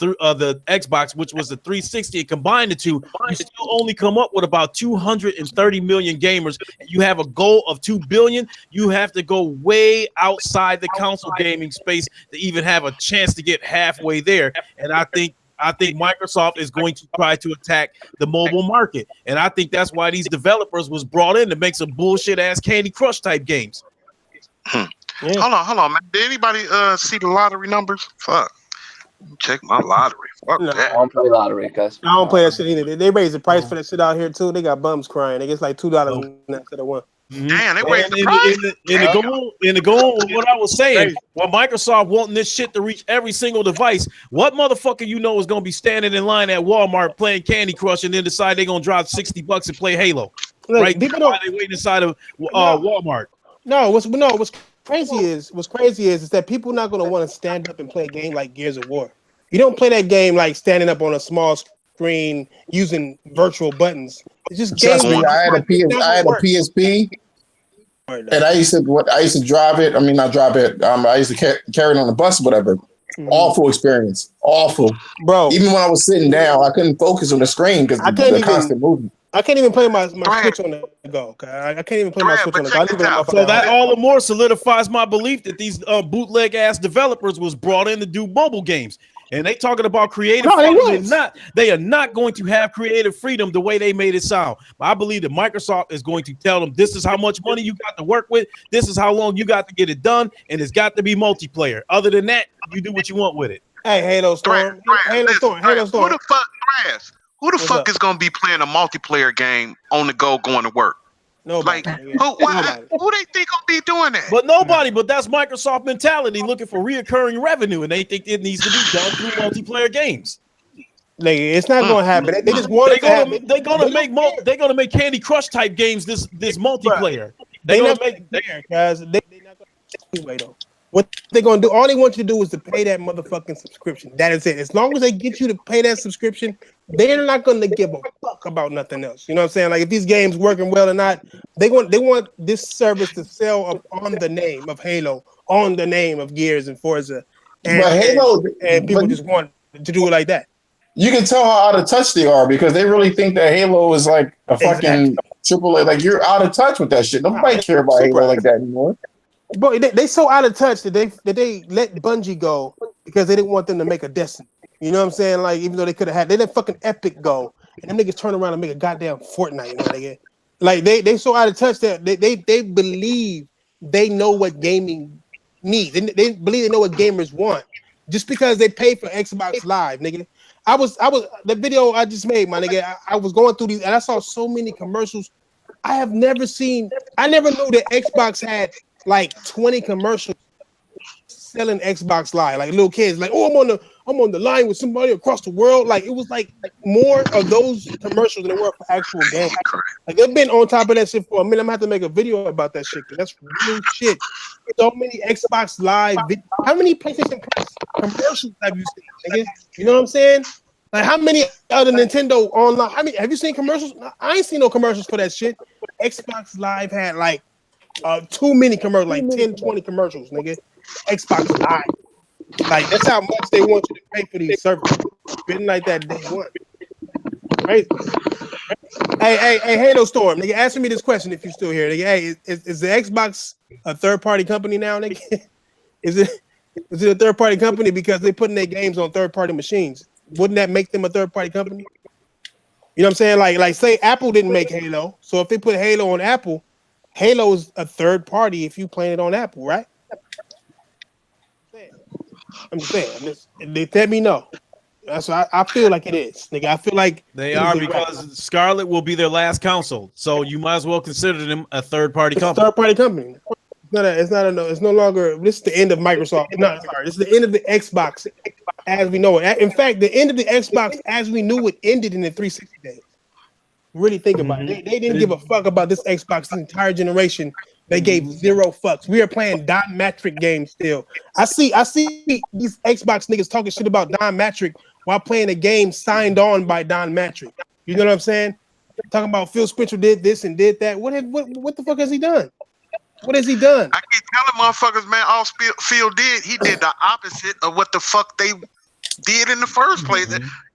Xbox, which was the 360, and combine the two, you still only come up with about 230 million gamers. And you have a goal of 2 billion. You have to go way outside the console gaming space to even have a chance to get halfway there. And I think Microsoft is going to try to attack the mobile market, and I think that's why these developers was brought in to make some bullshit ass Candy Crush type games. Yeah. Hold on, man. Did anybody see the lottery numbers? Fuck. Check my lottery. Fuck that. I don't play lottery, cuz. I don't play that shit either. They raised the price for that shit out here too. They got bums crying. They get like $2 instead of $1. Damn, they raised the price. In the goal, what I was saying, well, Microsoft wanting this shit to reach every single device. What motherfucker you know is gonna be standing in line at Walmart playing Candy Crush and then decide they're gonna drop $60 and play Halo? Look, right? People don't. They waiting inside of Walmart. What's crazy is that people not gonna want to stand up and play a game like Gears of War. You don't play that game like standing up on a small screen using virtual buttons. It's just trust me. I had a PSP, and I used to drive it. I mean, not drive it. I used to carry it on the bus, or whatever. Mm-hmm. Awful experience. Awful, bro. Even when I was sitting down, I couldn't focus on the screen because the constant movement. I can't even play my Switch on the go. I can't even play my Switch on the go. So that all the more solidifies my belief that these bootleg ass developers was brought in to do mobile games. And they talking about creative freedom. They are not going to have creative freedom the way they made it sound. But I believe that Microsoft is going to tell them this is how much money you got to work with. This is how long you got to get it done. And it's got to be multiplayer. Other than that, you do what you want with it. Hey, Halo Storm. Halo Storm. Who the fuck is gonna be playing a multiplayer game on the go going to work? Nobody. Like who they think gonna be doing that? But nobody. But that's Microsoft mentality, looking for reoccurring revenue, and they think it needs to be done through multiplayer games. Like, it's not gonna happen. They just want They're gonna make Candy Crush type games this multiplayer. They're gonna make there, guys. They're not gonna anyway though. What they're gonna do? All they want you to do is to pay that motherfucking subscription. That is it. As long as they get you to pay that subscription, they're not gonna give a fuck about nothing else. You know what I'm saying? Like, if these games working well or not, they want this service to sell up on the name of Halo, on the name of Gears and Forza, and people just want to do it like that. You can tell how out of touch they are because they really think that Halo is like a fucking AAA. Like, you're out of touch with that shit. Nobody care about Halo like that anymore. But they so out of touch that they let Bungie go because they didn't want them to make a Destiny. You know what I'm saying? Like, even though they could have they let fucking Epic go, and them niggas turn around and make a goddamn Fortnite. Nigga. Like, they so out of touch that they believe they know what gaming needs. They believe they know what gamers want just because they pay for Xbox Live, nigga. I was the video I just made, my nigga. I was going through these and I saw so many commercials. I never knew that Xbox had like 20 commercials selling Xbox Live. Like, little kids, like, oh, I'm on the line with somebody across the world. Like, it was like more of those commercials than there were for actual games. Like, they've been on top of that shit for a minute. I'm gonna have to make a video about that shit because that's real shit. So many Xbox Live how many PlayStation Plus commercials have you seen, nigga? You know what I'm saying? Like, how many other Nintendo online? Have you seen commercials? I ain't seen no commercials for that shit. Xbox Live had like too many commercials, like 10, 20 commercials, nigga. Xbox Live. Like that's how much they want you to pay for these services. Been like that day one. Crazy. Hey, Halo Storm, nigga, answer me this question if you're still here. Nigga, hey, is the Xbox a third-party company now, nigga? Is it a third-party company because they're putting their games on third-party machines? Wouldn't that make them a third-party company? You know what I'm saying? Like say Apple didn't make Halo, so if they put Halo on Apple, Halo is a third party if you playing it on Apple, right? I'm just saying. They let me know. That's what I feel like it is, nigga. I feel like they are because Scarlet will be their last console, so you might as well consider them a third-party company. Third-party company. It's no longer. This is the end of Microsoft. No, sorry. This is the end of the Xbox as we know it. In fact, the end of the Xbox as we knew it ended in the 360 days. Really think about it. They didn't give a fuck about this Xbox this entire generation. They gave zero fucks. We are playing Metric games still. I see these Xbox niggas talking shit about Metric while playing a game signed on by Metric. You know what I'm saying? Talking about Phil Spencer did this and did that. What the fuck has he done? What has he done? I keep telling motherfuckers, man, all Phil did, he did the opposite of what the fuck they did in the first place.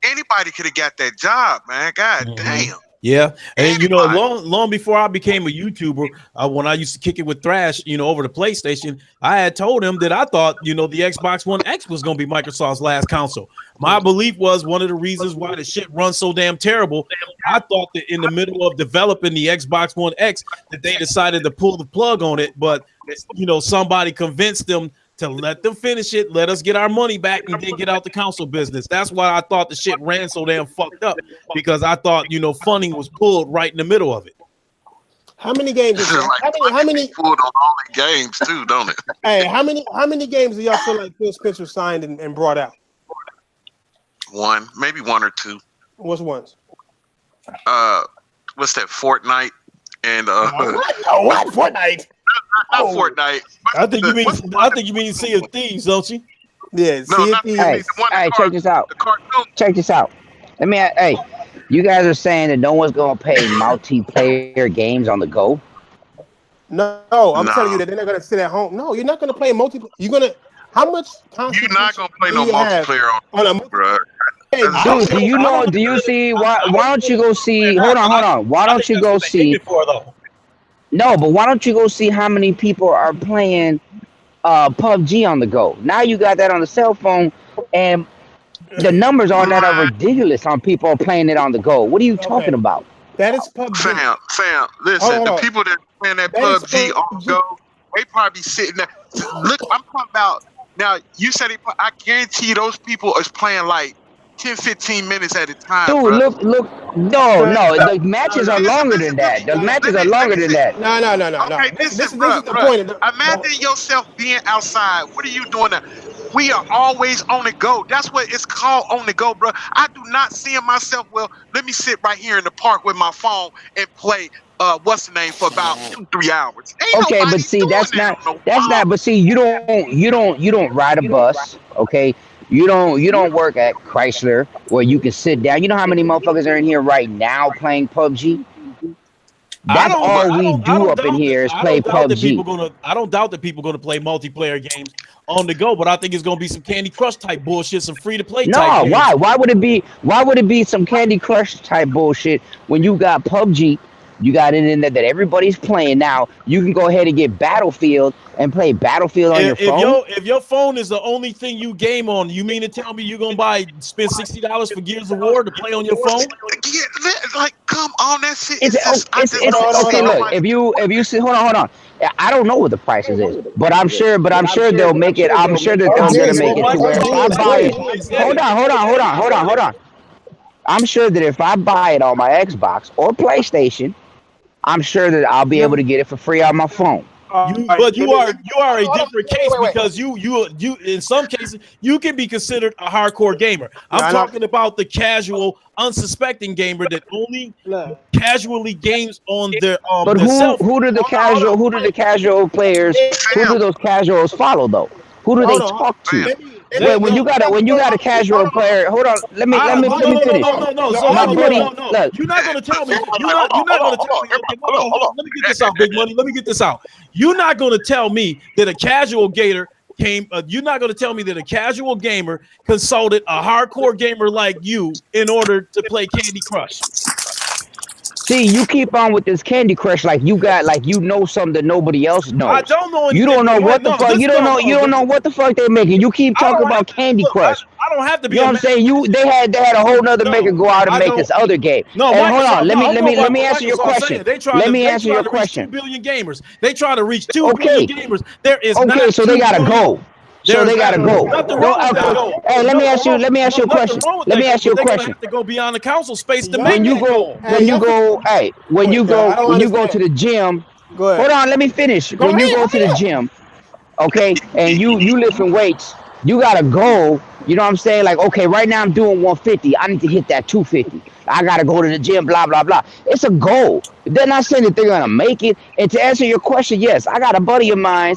Anybody could have got that job, man. God damn. Yeah, and you know, long before I became a YouTuber, when I used to kick it with Thrash, you know, over the PlayStation, I had told him that I thought, you know, the Xbox One X was going to be Microsoft's last console. My belief was one of the reasons why the shit runs so damn terrible. I thought that in the middle of developing the Xbox One X, that they decided to pull the plug on it, but you know, somebody convinced them to let them finish it, let us get our money back, and then get out the console business. That's why I thought the shit ran so damn fucked up, because I thought, you know, funding was pulled right in the middle of it. How many games? How many pulled on all the games too, don't it? Hey, how many games do y'all feel like Phil Spencer signed and brought out? One, maybe one or two. What's ones? What's that? Fortnite and what? Fortnite? Not Fortnite. I think you mean Sea of Thieves, don't you? Yeah. Hey, check this out. Check this out. Hey, you guys are saying that no one's gonna play multiplayer games on the go? No, I'm telling you that they're not gonna sit at home. No, you're not gonna play multiplayer. You're gonna. How much? You're not gonna play no multiplayer on a bro. Hey, dude, do you know? Do you see? Why don't you go see? Hold on. Why don't you go see? No, but why don't you go see how many people are playing PUBG on the go? Now you got that on the cell phone, and the numbers on that are ridiculous on people playing it on the go. What are you talking about? That is PUBG. Sam, listen, the people that are playing that PUBG on the go, they probably sitting there. Look, I'm talking about, now you said I guarantee those people is playing like 10, 15 minutes at a time. Dude, bro. look, no, the matches are longer than that. The matches are longer than that. No. Okay, This is the point. Imagine yourself being outside. What are you doing now? We are always on the go. That's what it's called, on the go, bro. I do not see myself, well, let me sit right here in the park with my phone and play what's the name for about 2-3 hours. Okay, but see, that's not. But see, you don't ride a bus, okay? You don't work at Chrysler where you can sit down. You know how many motherfuckers are in here right now playing PUBG? That's all we do up in here is play PUBG. I don't doubt that people are going to play multiplayer games on the go, but I think it's going to be some Candy Crush type bullshit, some free to play type games. Why? Why would it be some Candy Crush type bullshit when you got PUBG? You got it in there that everybody's playing now. You can go ahead and get Battlefield and play Battlefield on your phone. If your phone is the only thing you game on, you mean to tell me you're gonna spend $60 for Gears of War to play on your phone? Yeah, like, come on, that shit. Okay. Look, if you see, hold on. I don't know what the prices is, but I'm sure they'll make it. I'm sure that they're gonna make it to where if I buy it. Hold on. I'm sure that if I buy it on my Xbox or PlayStation, I'm sure that I'll be able to get it for free on my phone. But you are a different case because you in some cases you can be considered a hardcore gamer. I'm talking about the casual, unsuspecting gamer that only casually games on their But who do the casual players? Who do those casuals follow though? Who do they talk to? When you got a casual player, hold on. Let me finish. No. My buddy, look, you're not gonna tell me. You're not gonna tell me. Hold on. Let me get this out, big money. Let me get this out. You're not gonna tell me that a casual gamer you're not going to tell me that a casual gamer consulted a hardcore gamer like you in order to play Candy Crush. See, you keep on with this Candy Crush like you know something that nobody else knows. I don't know anything. You don't know what the fuck. You don't know what the fuck they're making. You keep talking about Candy Crush. I don't have to be. You know what I'm saying? They had a whole nother maker go out and make this other game. No, and hold on. Let me answer your question. Let me answer your question. 2 billion gamers. They try to reach 2 billion gamers. There is okay. So they gotta go. So they gotta go. Hey, let me ask you a question. Let me ask you a question. To go beyond the council space to when you go to the gym. Hold on, let me finish. When you go to the gym, okay, and you lifting weights, you gotta go. You know what I'm saying? Like, okay, right now I'm doing 150. I need to hit that 250. I gotta go to the gym. Blah blah blah. It's a goal. They're not saying that they're gonna make it. And to answer your question, yes, I got a buddy of mine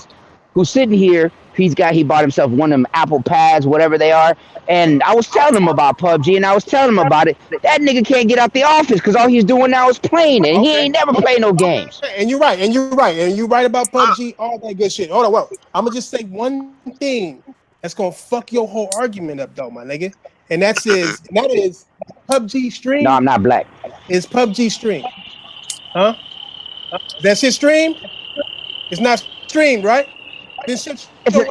who's sitting here. He bought himself one of them Apple Pads, whatever they are. And I was telling him about PUBG, and I was telling him about it. That nigga can't get out the office because all he's doing now is playing, and he ain't never played no games. And you're right about PUBG, all that good shit. Hold on, well, I'm gonna just say one thing that's gonna fuck your whole argument up, though, my nigga. And that is PUBG stream. No, I'm not black. Is PUBG stream? Huh? That's his stream? It's not streamed, right? It's an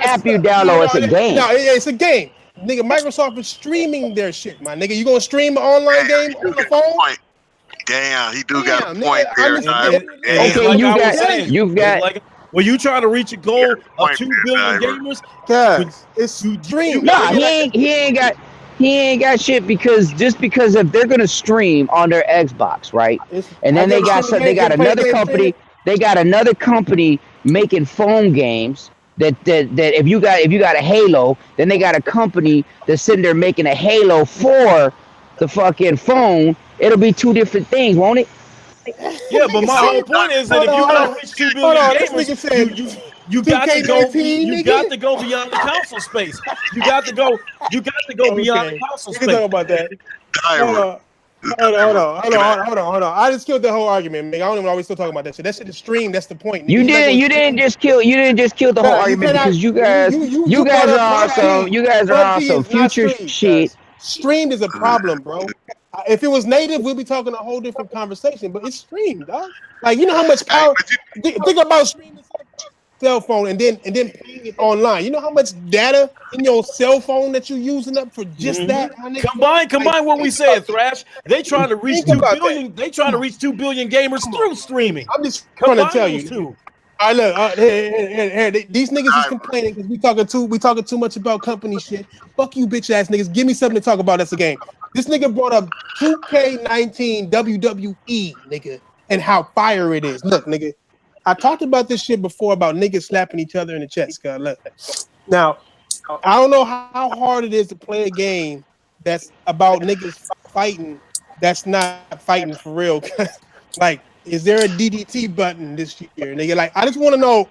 app you download. It's a game. No, it's a game. Nigga, Microsoft is streaming their shit, my nigga. You gonna stream an online game on the phone? Damn, he got a point there. Okay, you've got. When you try to reach a goal of 2 billion gamers, guys, it's stream. Nah, he ain't got shit because if they're gonna stream on their Xbox, right? And then they got another company. They got another company making phone games. That if you got a Halo, then they got a company that's sitting there making a Halo for the fucking phone. It'll be two different things, won't it? Yeah, but my whole point is that if you want to reach 2 billion gamers, you got to go. You got to go beyond the console space. You got to go beyond the console space. We can talk about that. Hold on. I just killed the whole argument, man. I don't even always still talking about that shit. That shit is streamed. That's the point. You didn't just kill the whole argument because you guys are on some future shit. Streamed is a problem, bro. If it was native, we'd be talking a whole different conversation. But it's streamed, dog. Like, you know how much power. Think about streaming cell phone and then playing it online. You know how much data in your cell phone that you're using up for just that? Combine what we said, Thrash. They trying to reach 2 billion. They trying to reach 2 billion gamers through streaming. I'm just trying to tell you. All right, look, here, these niggas is complaining because we talking too much about company shit. Fuck you, bitch ass niggas. Give me something to talk about. That's a game. This nigga brought up 2K19 WWE, nigga, and how fire it is. Look, nigga. I talked about this shit before about niggas slapping each other in the chest. Now, I don't know how hard it is to play a game that's about niggas fighting that's not fighting for real. Like, is there a DDT button this year, nigga? Like, I just want to know,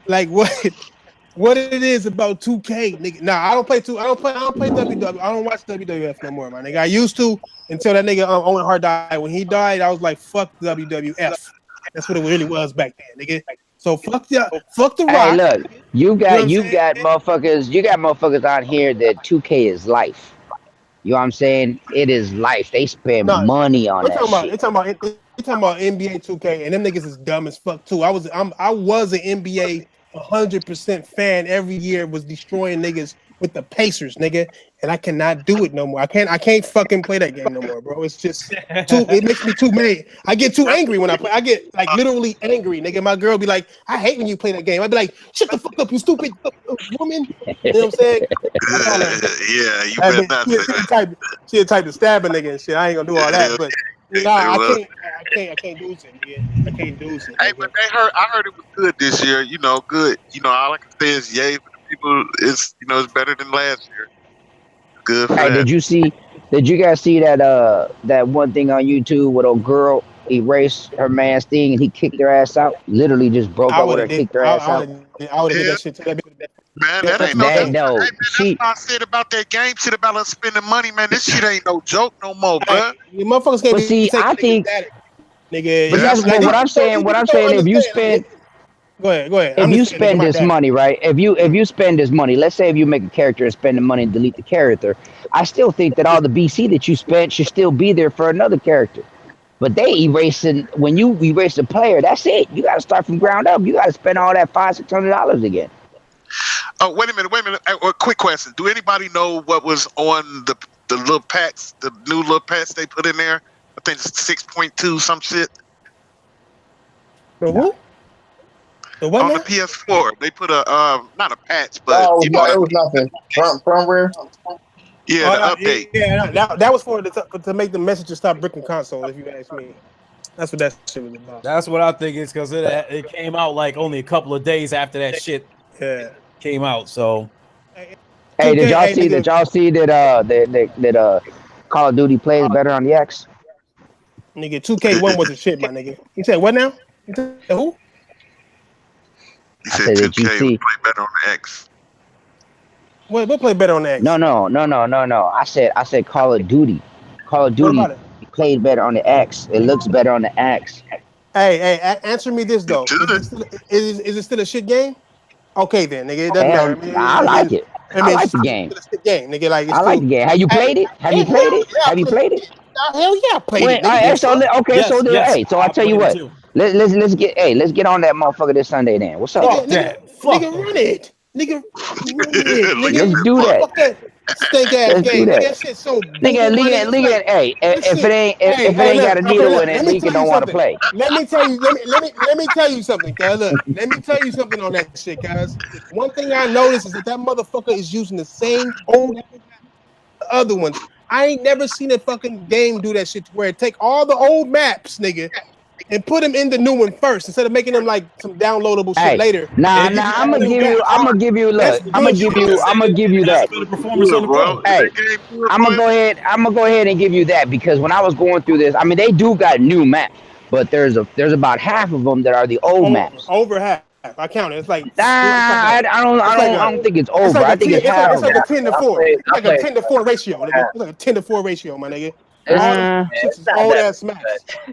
like, what it is about 2K, nigga. Nah, I don't play WW. I don't watch WWF no more, my nigga. I used to until that nigga Owen Hart died. When he died, I was like, fuck WWF. That's what it really was back then, nigga. So fuck the Rock. Hey, look, you got motherfuckers out here that 2K is life. You know what I'm saying? It is life. They spend money on that shit. You're talking about NBA 2K, and them niggas is dumb as fuck too. I was an NBA 100% fan. Every year was destroying niggas with the Pacers, nigga, and I cannot do it no more. I can't fucking play that game no more, bro. It's just it makes me too mad. I get too angry when I play. I get like literally angry, nigga. My girl be like, I hate when you play that game. I'd be like, shut the fuck up, you stupid woman. You know what I'm saying? Yeah, you better not. She'll type to stab a nigga and shit. I ain't gonna do all that, but I can't do it, nigga. I can't do it. Hey, but I heard it was good this year. You know, good. You know, all I can say is yay for the people. It's better than last year. Good. Hey, did you guys see that one thing on YouTube with a girl erased her man's thing and he kicked her ass out? Literally just broke up with her, kicked her ass out. I would have did that shit to that bitch. Man, that ain't no. Hey, man, that's what I said about that game shit about us spending money, man. This shit ain't no joke no more, bro. You motherfuckers can't I think, nigga. But that's what I'm saying. If you spend, Go ahead. If you spend this money, right? If you spend this money, let's say if you make a character and spend the money and delete the character, I still think that all the BC that you spent should still be there for another character. But they erasing when you erase the player, that's it. You got to start from ground up. You got to spend all that $500-$600 again. Oh, wait a minute. A quick question: do anybody know what was on the little packs, the new little packs they put in there? I think it's 6.2 some shit. The who? The what On now? the PS4, they put a not a patch, but it was nothing. Firmware. Yeah, the update. Yeah, that was to make the messages stop bricking console. If you ask me, that's what that shit was about. That's what I think is because it came out like only a couple of days after that shit came out. So, hey, did y'all see that Call of Duty plays better on the X? Nigga, 2K1 was a shit, my nigga. You said what now? You said who? You said 2K play better on the X. What play better on the X? No. I said Call of Duty. Call of Duty played better on the X. It looks better on the X. Hey, answer me this though. Is it still a shit game? Okay then, nigga. It doesn't matter. I like it. I like the game. It's a game, nigga. Like I like the game. Have you played it? Have you played it? Have you played it? Hell yeah, I played it. Nigga. So I tell you what. Let's get on that motherfucker this Sunday then. What's up? Nigga, run it. Nigga, let's do that. Fuck that stink ass game. That shit so nigga, hey, if it ain't got a needle in it, nigga don't want to play. Let me tell you something, cuz. Look, let me tell you something on that shit, cuz. One thing I noticed is that motherfucker is using the same old other ones. I ain't never seen a fucking game do that shit where it take all the old maps, nigga, and put them in the new one first instead of making them like some downloadable shit later. Nah, I'm gonna give you that. Hey, I'm gonna go ahead and give you that because when I was going through this, I mean they do got new maps, but there's about half of them that are the old maps. Over half. I counted. It's like I don't think it's over. I think it's half. It's like a 10-4. It's like a 10-4 ratio, nigga. It's like a 10-4 ratio, my nigga. Old ass maps.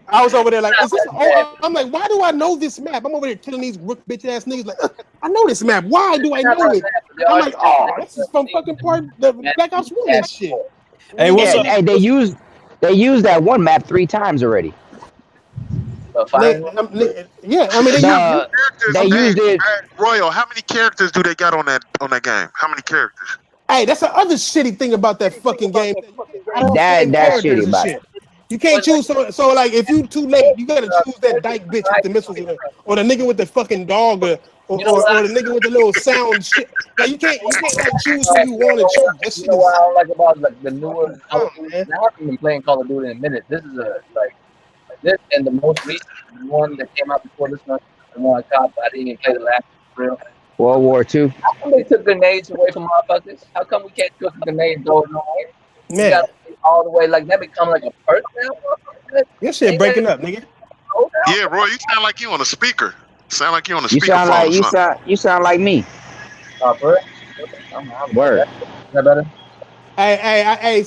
I was over there like, is this old? I'm like, why do I know this map? I'm over there killing these bitch ass niggas. Like, I know this map. Why do I know it? I'm like, oh, this is from fucking part the Black Ops 1 and shit. Hey, what's up? Hey, they used that one map 3 times already. Yeah, I mean they used it. Royal, how many characters do they got on that game? How many characters? Hey, that's the other shitty thing about that fucking game. That's shitty about it. You can't choose so like if you too late, you gotta choose that dyke bitch with the missiles or the nigga with the fucking dog or the nigga with the little sound shit. Like you can't like choose who you want to choose. That shit what I don't like about like the newer Call of Duty. I haven't been playing Call of Duty in a minute. This is this and the most recent one that came out before this one, the one I caught, but I didn't even play the last one for real. World War II. How come they took grenades away from motherfuckers? How come we can't cook grenades going on? Man, all the way like that become like a perk now. Your shit breaking up, nigga. Yeah, Roy, you sound like you on a speaker. Sound like you on a speaker. You sound like me. Word. Is that better? Hey, I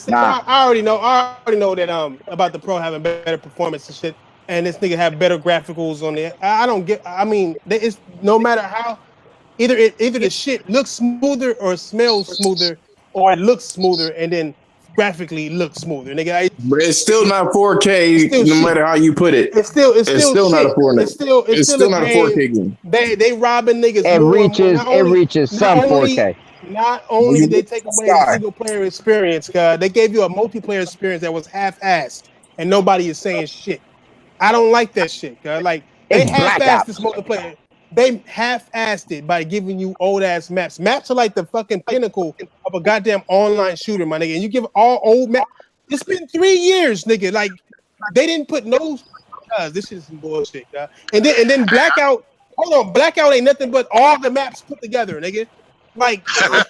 already know that about the Pro having better performance and shit, and this nigga have better graphicals on there. I mean, it's no matter how, either the shit looks smoother or smells smoother, or it looks smoother and then graphically looks smoother, nigga. But it's still not 4K, no matter how you put it. It's still not a 4K. It's still not a 4K game. They robbing niggas. It reaches some 4K. Not only did they take away the single player experience, they gave you a multiplayer experience that was half-assed, and nobody is saying shit. I don't like that shit, like they half-assed this multiplayer. They half-assed it by giving you old-ass maps. Maps are like the fucking pinnacle of a goddamn online shooter, my nigga. And you give all old maps. It's been 3 years, nigga. Like they didn't put no. This is some bullshit, And then Blackout. Hold on, Blackout ain't nothing but all the maps put together, nigga. Like, cuz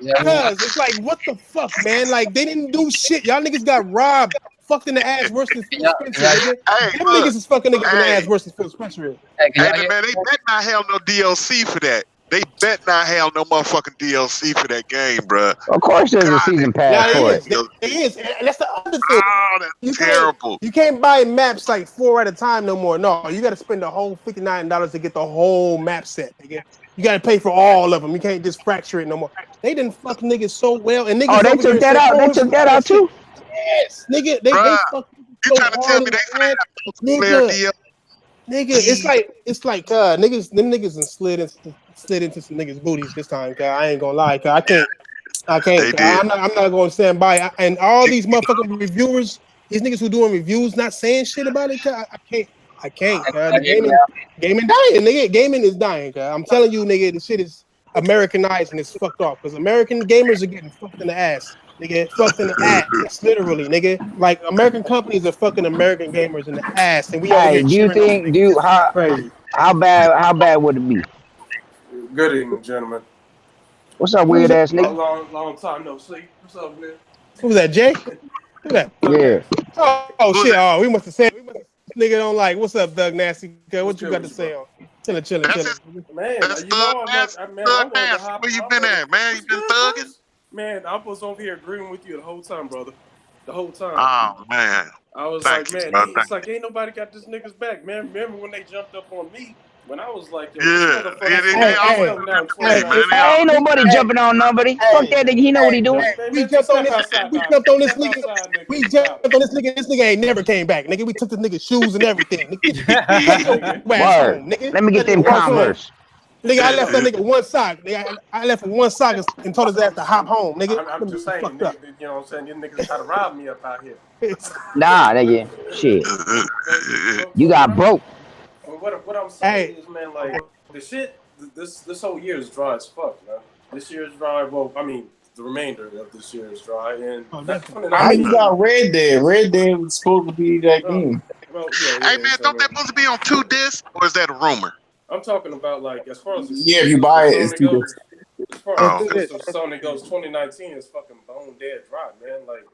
it's like, what the fuck, man? Like, they didn't do shit. Y'all niggas got robbed, fucked in the ass worse than Phil Spencer, nigga. Them niggas is fucking niggas in the ass worse than Phil Spencer. Hey, man, they better not have no DLC for that. They bet not have no motherfucking DLC for that game, bro. Of course, there's a God, season pass for it. There is. And that's the other thing. Oh, that's terrible. You can't buy maps like 4 at a time no more. No, you got to spend the whole $59 to get the whole map set. Nigga. You got to pay for all of them. You can't just fracture it no more. They didn't fuck niggas so well. And niggas they took that out. They took that out too. Yes, nigga. They fuck you so trying to tell me they finna have player DLC? Nigga, it's like niggas, them niggas and slid into some niggas' booties this time. I ain't gonna lie, I can't. I'm not gonna stand by. And all these motherfucking reviewers, these niggas who doing reviews, not saying shit about it. I can't. The gaming dying, nigga. Gaming is dying. I'm telling you, nigga, the shit is Americanized and it's fucked off because American gamers are getting fucked in the ass. Nigga, fucked in the ass, literally, nigga. Like American companies are fucking American gamers in the ass, and we all Hey, do you think, how bad would it be? Good evening, gentlemen. What's up, weird ass nigga? Long time no see. What's up, man? Who was that, Jay? Who that? Yeah. Oh shit! Oh, we must have said. Nigga don't like. What's up, Doug Nasty? What you got to say on? Chilling. Man, that's you know Where you been at, man? You been thugging? Man, I was over here agreeing with you the whole time, brother. The whole time. Oh man. I was Thank like, you, man, bro. it's like ain't nobody got this nigga's back, man. Remember when they jumped up on me? When I was like, ain't nobody jumping on nobody. Fuck that nigga. He know what he doing. We jumped on this nigga. We jumped on this nigga. This nigga ain't never came back, nigga. We took this nigga's shoes and everything. Word. Let me get them Converse. Nigga, I left that nigga one sock. Nigga, I left him one sock and told his ass to hop home, nigga. I'm just saying, nigga, you know what I'm saying? You niggas try to rob me up out here. Nah, nigga. Shit. You got broke. What I'm saying is, man, like the shit. This whole year is dry as fuck, man. This year is dry. Well, I mean, the remainder of this year is dry, and I mean, you got Red Dead. Red Dead was supposed to be that game. Well, hey man, don't that supposed to be on 2 discs, or is that a rumor? I'm talking about like as far as if you buy it, it's 2 discs. As far as Sony goes, 2019 is fucking bone dead dry, man. Like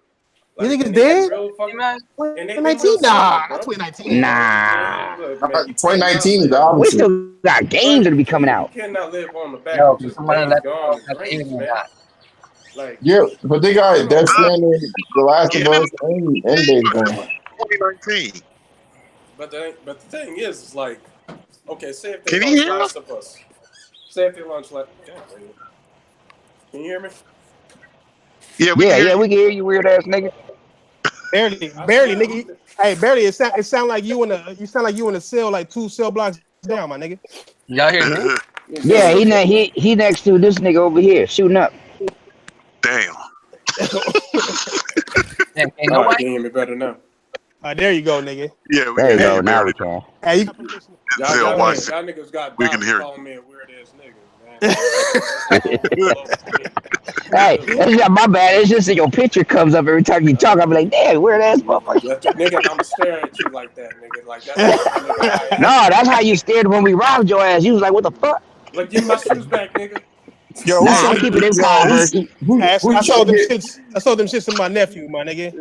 you think it's dead? 2019? Nah, not 2019. Nah. 2019 is the We still got games that'll be coming out. You cannot live on the back. No, Just somebody days gone and dreams, man. Like, yeah, but they got Death Stranding, The Last of Us, and Days Gone. 2019. But the thing is, it's like, okay, say if they launch Last of Us. Say if they launch like, can you hear me? Yeah, we can hear you, weird ass nigga. Barely, nigga. Hey, barely. It sound like you in a cell, like 2 cell blocks down, my nigga. Y'all hear me? Yeah, he next to this nigga over here shooting up. Damn. Can nobody hear me better now? There you go, nigga. Yeah, there you go. Now we can. Hey, y'all niggas got we can hear calling me a weird ass nigga. Hey, that's not my bad. It's just that your picture comes up every time you talk. I'll be like, damn, weird ass motherfucker. Nigga, I'm staring at you like that, nigga. Like that's no, that's how you stared when we robbed your ass. You was like, what the fuck? Like, give my shoes back, nigga. Yo, I'm keeping them Converse. I sold them shits to my nephew, my nigga.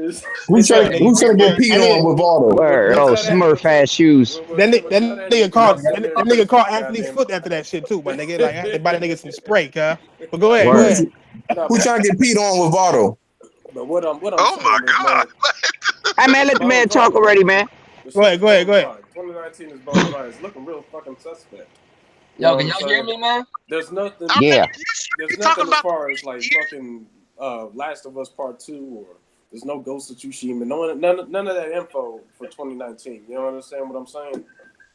Who's trying to get peed on with Auto? Smurf ass shoes. That nigga called Anthony's foot after that shit too, my nigga. Like I had to buy that nigga some spray, huh? But go ahead. Who's trying to get peed on with Auto? But what I'm oh my god! Hey man, let the man talk already, man. Go ahead. 2019 is bone dry. It's looking real fucking suspect. Yo, can y'all hear me, man? There's nothing. Yeah. There's nothing as far as like fucking Last of Us Part 2 or there's no Ghost of Tsushima. None of that info for 2019. You know understand what I'm saying?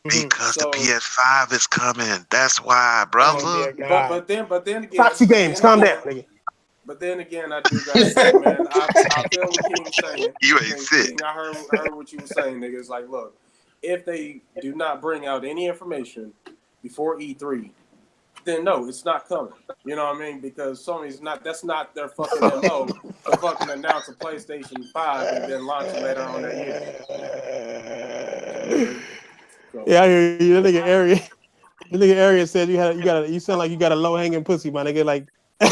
Because the PS5 is coming. That's why, brother. But then again, Foxy Games, calm down, nigga. But then again, I do gotta say, man, I feel what King saying. You ain't sick. I heard what you were saying, nigga. It's like, look, if they do not bring out any information before E3, then no, it's not coming. You know what I mean? Because Sony's that's not their fucking MO to fucking announce a PlayStation 5 and then launch it later on that year. So. Yeah, I hear you. The nigga Area said you sound like you got a low hanging pussy, my nigga. Like hey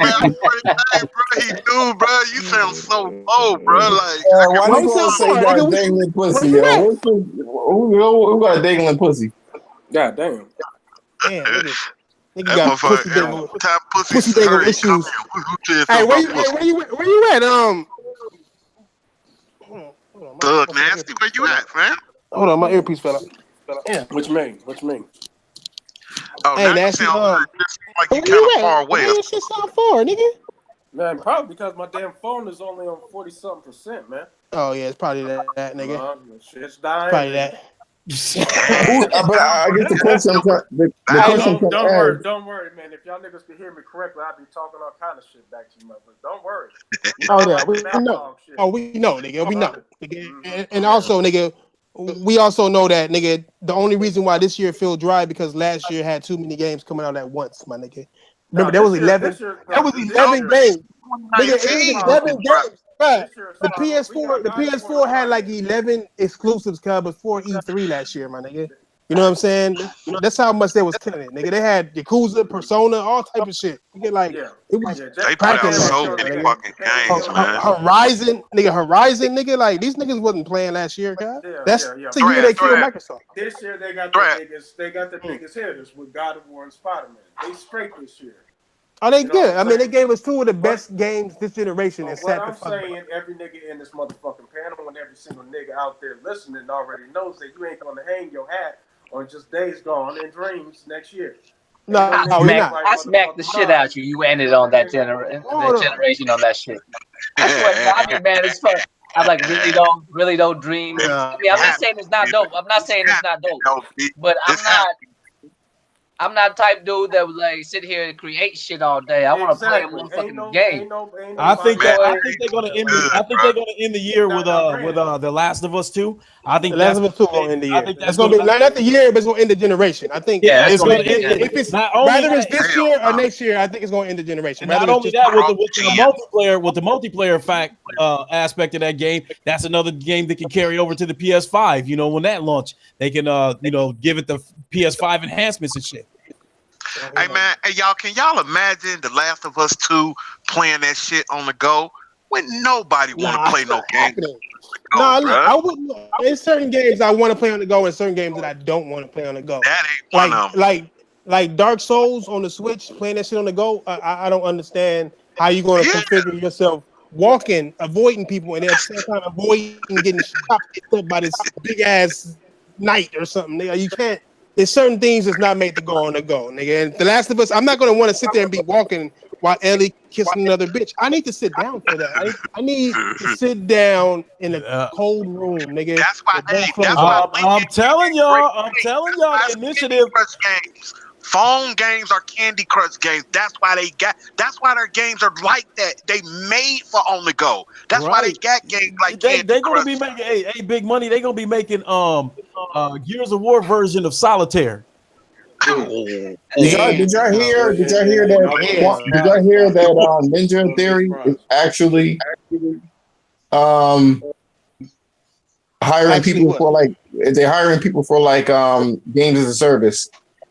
man, bro, he do, bro. You sound so low, bro. Like why you gonna say that dangling pussy, yo? Who got a dangling pussy? God damn. Damn, Nigga got pussy bagel issues. Hey, where you at? Thug Nasty, where you at, man? Hold on, my earpiece fell out. Yeah. What you mean? Oh, Hey, now Nasty, you sound like you where you kind of at? far away. Where your shit sound far, nigga? Man, probably because my damn phone is only on 40-something%, man. Oh yeah, it's probably that nigga. Shit's dying. Probably that. But I guess the question Don't worry, man. If y'all niggas can hear me correctly, I'll be talking all kind of shit back to you, but don't worry. Oh yeah, we know. Oh, we know, nigga. We know. And also, nigga, we also know that, nigga, the only reason why this year felt dry because last year had too many games coming out at once, my nigga. Remember, there was 11. That was 11 games. Nigga, it was 11 games. Right. The PS4 had like 11 exclusives covered for E3 last year, my nigga. You know what I'm saying? That's how much they was killing it, nigga. They had Yakuza, Persona, all type of shit. Nigga, like it was they put out so many fucking games, man. Horizon, nigga. Like these niggas wasn't playing last year, guys. That's the year they killed Microsoft. This year they got the biggest. They got the biggest hitters with God of War and Spider-Man. They straight this year. Oh, they good. I mean, they gave us two of the best games this generation. And what I'm saying, every nigga in this motherfucking panel and every single nigga out there listening already knows that you ain't gonna hang your hat on just Days Gone and Dreams next year. No, I smacked the shit out you. You ended on that generation on that shit. I swear, I mean, man, it's fun. I'm like, really don't dream. I mean, I'm not saying it's not dope. But I'm not the type dude that would like sit here and create shit all day. I want to play a motherfucking game. I think they're gonna end. I think they're gonna end the year with The Last of Us 2. I think The Last of Us 2 gonna end the year. I think that's gonna be not the year, but it's gonna end the generation. I think it's gonna end. If it's whether it's this year or next year, I think it's gonna end the generation. Not only that, with the multiplayer fact aspect of that game, that's another game that can carry over to the PS5. You know, when that launch, they can give it the PS5 enhancements and shit. Hey man, can y'all imagine The Last of Us 2 playing that shit on the go when nobody want to play no game? No, I wouldn't. There's certain games I want to play on the go, and certain games that I don't want to play on the go. That ain't one of them. Like Dark Souls on the Switch, playing that shit on the go. I don't understand how you're going to configure yourself walking, avoiding people, and at the same time avoiding getting shot up by this big ass knight or something. You can't. There's certain things that's not made to go on the go, nigga. And The Last of Us, I'm not gonna want to sit there and be walking while Ellie kissing another bitch. I need to sit down for that. I need to sit down in a cold room, nigga. That's why. I'm telling y'all, initiative. Phone games are Candy Crush games. That's why their games are like that. They made for on the go. That's why they got games like they're gonna be making big money. They're gonna be making Gears of War version of Solitaire. Did y'all hear that Ninja Theory is actually hiring people for games as a service?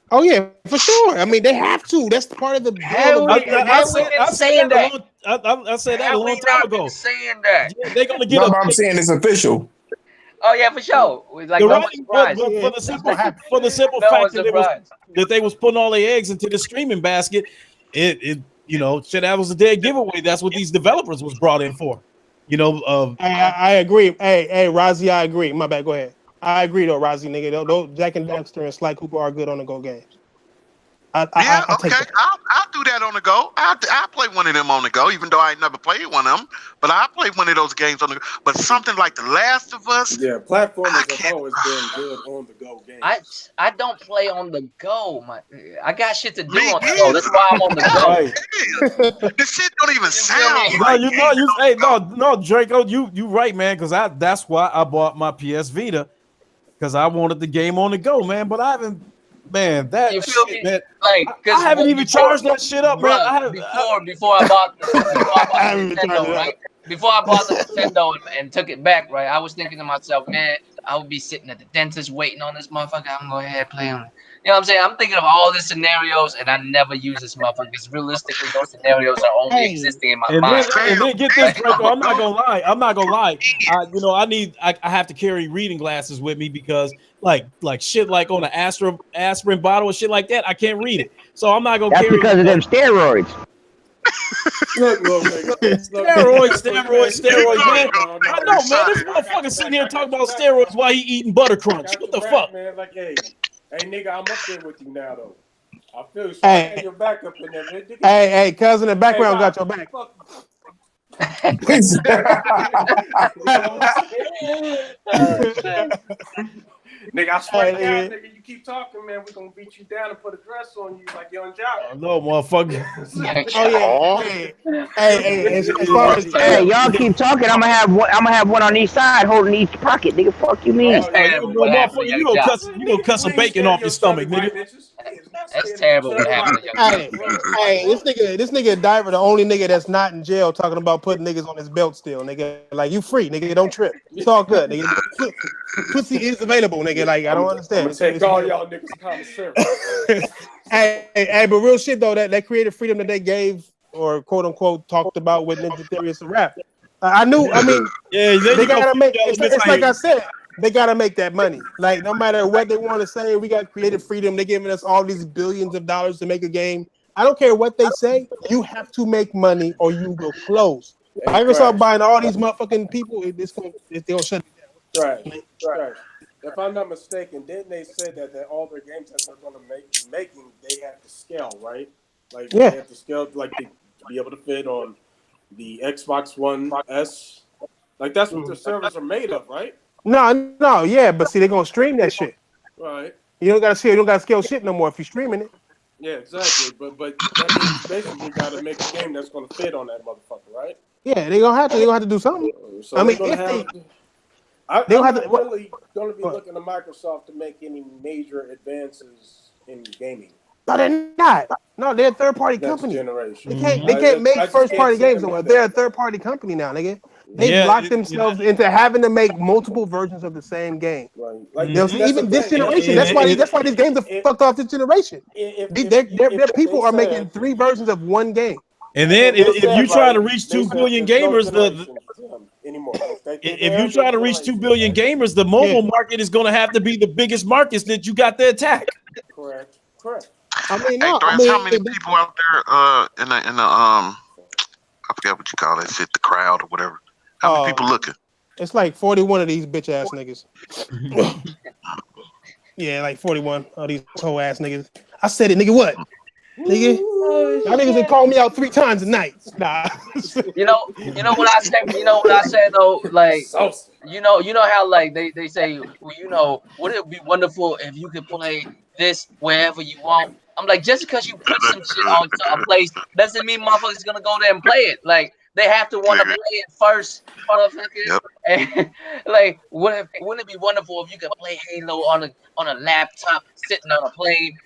Oh yeah, for sure. I mean, they have to. That's part of the. I said that a long time ago. Saying that they're gonna get. No, I'm saying it's official. Oh yeah, for sure. Like for the simple fact that they was putting all their eggs into the streaming basket, that was a dead giveaway. That's what these developers was brought in for. I agree. Hey, Rozzy, I agree. My bad. Go ahead. I agree though, Rozzy, nigga. Those Jack and Daxter and Sly Cooper are good on the go games. I'll do that on the go. I'll play one of them on the go, even though I ain't never played one of them. But I'll play one of those games on the go. But something like The Last of Us, platformers have always been good on the go games. I don't play on the go. I got shit to do on the go. That's why I'm on the go. This shit don't even sound. No, Draco, you right, man. Because that's why I bought my PS Vita, because I wanted the game on the go, man. But I haven't. Man, that you feel shit, me? man. Like, I haven't even charged that shit up, man. Before I bought the Nintendo, right? Before I bought the Nintendo and took it back, right? I was thinking to myself, man, I would be sitting at the dentist waiting on this motherfucker. I'm going to go ahead and play on it. You know what I'm saying? I'm thinking of all these scenarios, and I never use this motherfucker. Because realistically, those scenarios are only existing in my mind. And then get this, Draco. I'm not gonna lie. I have to carry reading glasses with me because like shit like on an aspirin bottle or shit like that, I can't read it. So I'm not gonna That's carry. because of them steroids. Look, nigga. Steroids, man. No, I know, man. This motherfucker sitting here talking about steroids while he eating butter crunch. What the fuck? Man, like, hey, nigga, I'm up there with you now, though. I feel you. So I got your back up in there, man. Hey, cousin, the background got your back. Nigga, I swear to God, nigga, you keep talking, man, we're gonna beat you down and put a dress on you like Young Jock. No, motherfucker. Hey, as far as Hey, y'all keep talking. I'm gonna have one on each side holding each pocket. Nigga, fuck you mean? Motherfucker, you gonna cut some bacon off your stomach, nigga. That's terrible. What happened to Young Hey, this nigga Diver, the only nigga that's not in jail, talking about putting niggas on his belt still, nigga. Like, you free, nigga. Don't trip. It's all good, nigga. Pussy is available, nigga. Like, I don't understand. I'm gonna take all y'all niggas commissary. Hey, but real shit though, that creative freedom that they gave or quote unquote talked about with Ninja Theory is a rap. I mean, they gotta make. It's like I said. They gotta make that money. Like, no matter what they want to say, we got creative freedom. They're giving us all these billions of dollars to make a game. I don't care what they say. You have to make money or you will close. Microsoft buying all these motherfucking people. They're gonna shut it down. Right. If I'm not mistaken, didn't they say that all their games that they're gonna making they have to scale, right? Like they have to scale, like to be able to fit on the Xbox One S. Like that's what their servers are made of, right? No, yeah, but see, they're gonna stream that shit. Right. You don't gotta scale shit no more if you're streaming it. Yeah, exactly. But that means basically gotta make a game that's gonna fit on that motherfucker, right? Yeah, they're gonna have to do something. So I mean, I'm not really gonna be looking to Microsoft to make any major advances in gaming. No, they're not. No, they're a third-party company. Generation. They can't make first-party games anymore. They're a third-party company now, nigga. They locked themselves into having to make multiple versions of the same game. Like even this generation, that's why these games are fucked off this generation. Their people are making 3 versions of one game. And then if you try to reach 2 billion gamers, if you try to reach 2 billion gamers, the mobile market is going to have to be the biggest markets that you got to attack. Correct. I mean, how many people out there in the I forget what you call that shit, the crowd or whatever. How many people looking? It's like 41 of these bitch ass niggas. Yeah, like 41 of these hoe ass niggas. I said it, nigga. What? Nigga, y'all niggas done called me out 3 times a night. Nah. You know what I said. You know what I said though. Like, you know how like they say, well, would it be wonderful if you could play this wherever you want? I'm like, just because you put some shit on a place doesn't mean motherfuckers gonna go there and play it. Like, they have to want to play it first, motherfucker. Yep. And like, wouldn't it be wonderful if you could play Halo on a laptop sitting on a plane?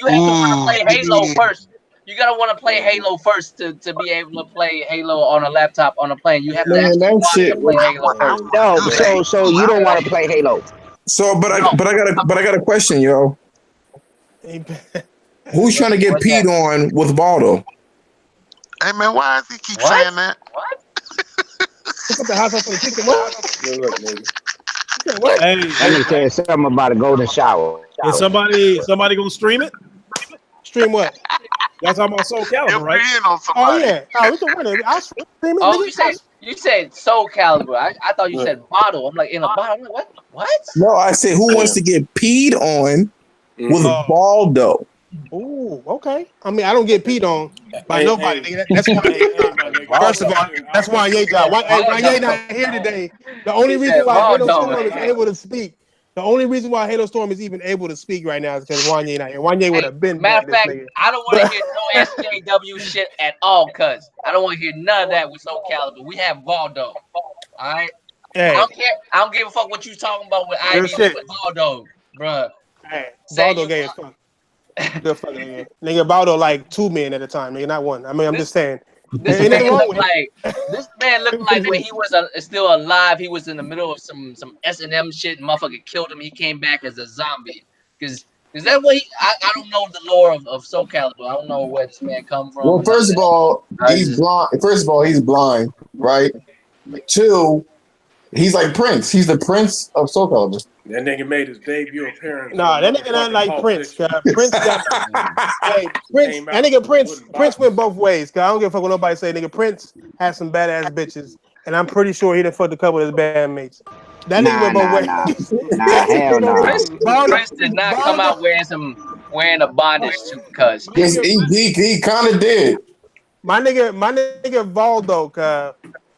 You have to want to play Halo first. You gotta want to play Halo first to be able to play Halo on a laptop on a plane. You have to actually want to play Halo first. No, so you don't want to play Halo. So, but I got a question, yo. Who's trying to get peed on with Baldo? Hey man, why does he keep saying that? What? Let me tell you something about a golden shower. Is somebody gonna stream it? Stream what? Y'all talking about Soul Calibur, right? Oh yeah. Oh, we can run it. I'll stream it. Oh, you said Soul Calibur. I thought you said bottle. I'm like, in a bottle. I'm like, what? No, I said who wants to get peed on with Baldo? Ooh, okay. I mean, I don't get peed on by nobody. Nigga. That's why. First of all, that's why Ye job. Why Ye not here today? The only reason why Halo Storm is able to speak. The only reason why Halo Storm is even able to speak right now is because Wanye not here. Wanye would have been. Matter of fact, I don't want to hear no SJW shit at all, cuz I don't want to hear none of that with Soul Calibur. We have Baldo. All right. Hey. I don't care. I don't give a fuck what you talking about with ID with Baldo, bruh. Hey, Baldo gay as fuck. Good fucking nigga. Nigga, Baldo like 2 men at a time, nigga, not one. I mean, I'm just saying. This man looked like when he was still alive, he was in the middle of some S&M shit. And motherfucker killed him. He came back as a zombie. Because is that what I don't know the lore of Soul Calibur. I don't know where this man come from. Well, first of all, he's blind. First of all, he's blind, right? 2, He's like Prince. He's the Prince of Soul Calibur. That nigga made his debut appearance. Nah, that nigga not like Prince. Prince got hey, Prince. That nigga Prince went both ways. Cause I don't give a fuck what nobody say. Nigga Prince has some badass bitches, and I'm pretty sure he done fucked a couple of his bandmates. That nigga went both ways. Nah, hell no. Prince did not come out wearing a bondage suit because he kind of did. My nigga Valdo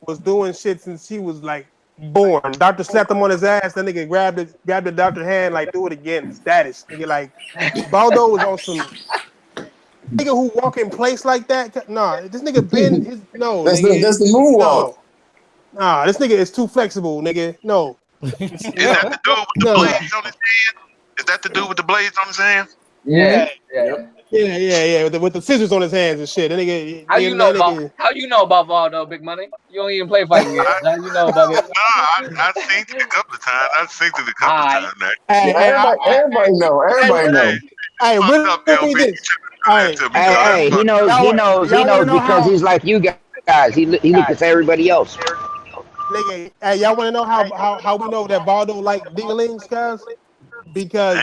was doing shit since he was like born. Doctor slapped him on his ass. That nigga grabbed the doctor's hand like do it again. Status. Nigga like Valdo was on some nigga who walk in place like that. Nah, this nigga been his no. That's nigga, the moonwalk. No. Nah, this nigga is too flexible, nigga. No. Is that the dude with the blades on his hand? Is that the dude with the blades on his hand? Yeah. With the scissors on his hands and shit. That nigga. How you know about Valdo, Big Money? You don't even play fighting games. How you know about it? Nah, I've seen it a couple of times. Everybody know. Hey, he knows because he's like you guys. He looks at everybody else. Nigga, hey, y'all want to know how we know that Valdo like dinglings, guys? Because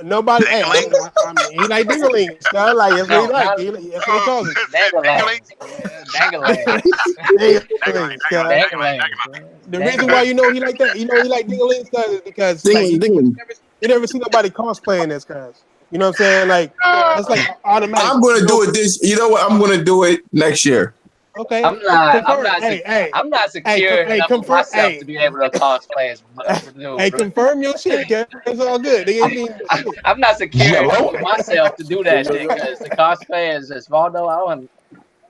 nobody, he like dinglings, guys. Like that's what he like. That's what he calls it. The reason why you know he like that, he like dinglings, guys, is because you never see nobody cosplaying this, guys. You know what I'm saying? Like that's like automatic. I'm gonna do it this. You know what? I'm gonna do it next year. Okay. I'm not secure enough of myself to be able to cosplay as Hey, confirm your shit, guys. It's all good. I'm not secure enough of myself to do that shit because the cosplay is Valdo.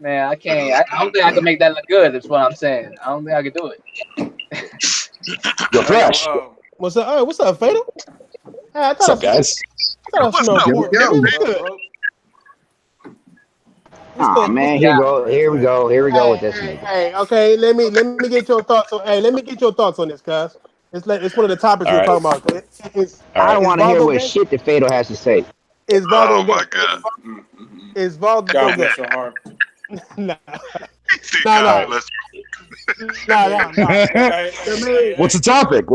I can't. I don't think I can make that look good. That's what I'm saying. I don't think I can do it. Yo, Fresh. What's up? Hey, what's up, Fatal? Hey, what's up, guys? What's up? Oh man, here we go with this. Hey, okay, let me get your thoughts on. Hey, let me get your thoughts on this, guys. It's one of the topics we're talking about. I don't want to hear what shit the Fatal has to say. Is Valdo my God. Is Valdo God, so hard. Nah. What's the topic?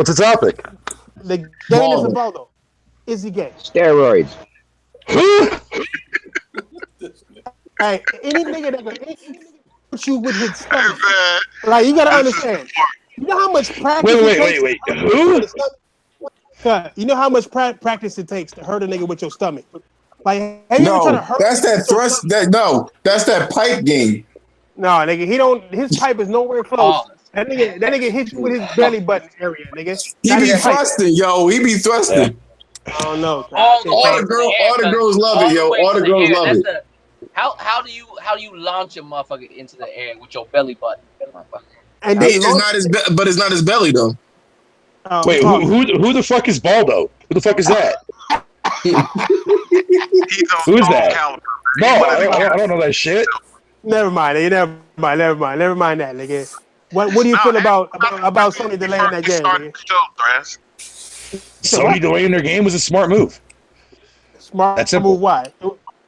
The game is Valdo. Is he gay? Steroids. Hey, any nigga that can hit you with his stomach, like you gotta understand. You know how much practice? Wait. Who? You know how much practice it takes to hurt a nigga with your stomach? Like, have you ever tried to hurt? That's that thrust. That's that pipe game. No, nigga, he don't. His pipe is nowhere close. That nigga hit you with his belly button area, nigga. He be thrusting, yo. He be thrusting. Oh no! All the girls love it, yo. All the girls love it. How do you launch a motherfucker into the air with your belly button? And it's not his belly though. Wait, who the fuck is Baldo? Who the fuck is that? Who is that? Calibur. No, I don't know that shit. Never mind that, nigga. What do you feel about Sony delaying that game, nigga? Sony delaying their game was a smart move. That's move. Why?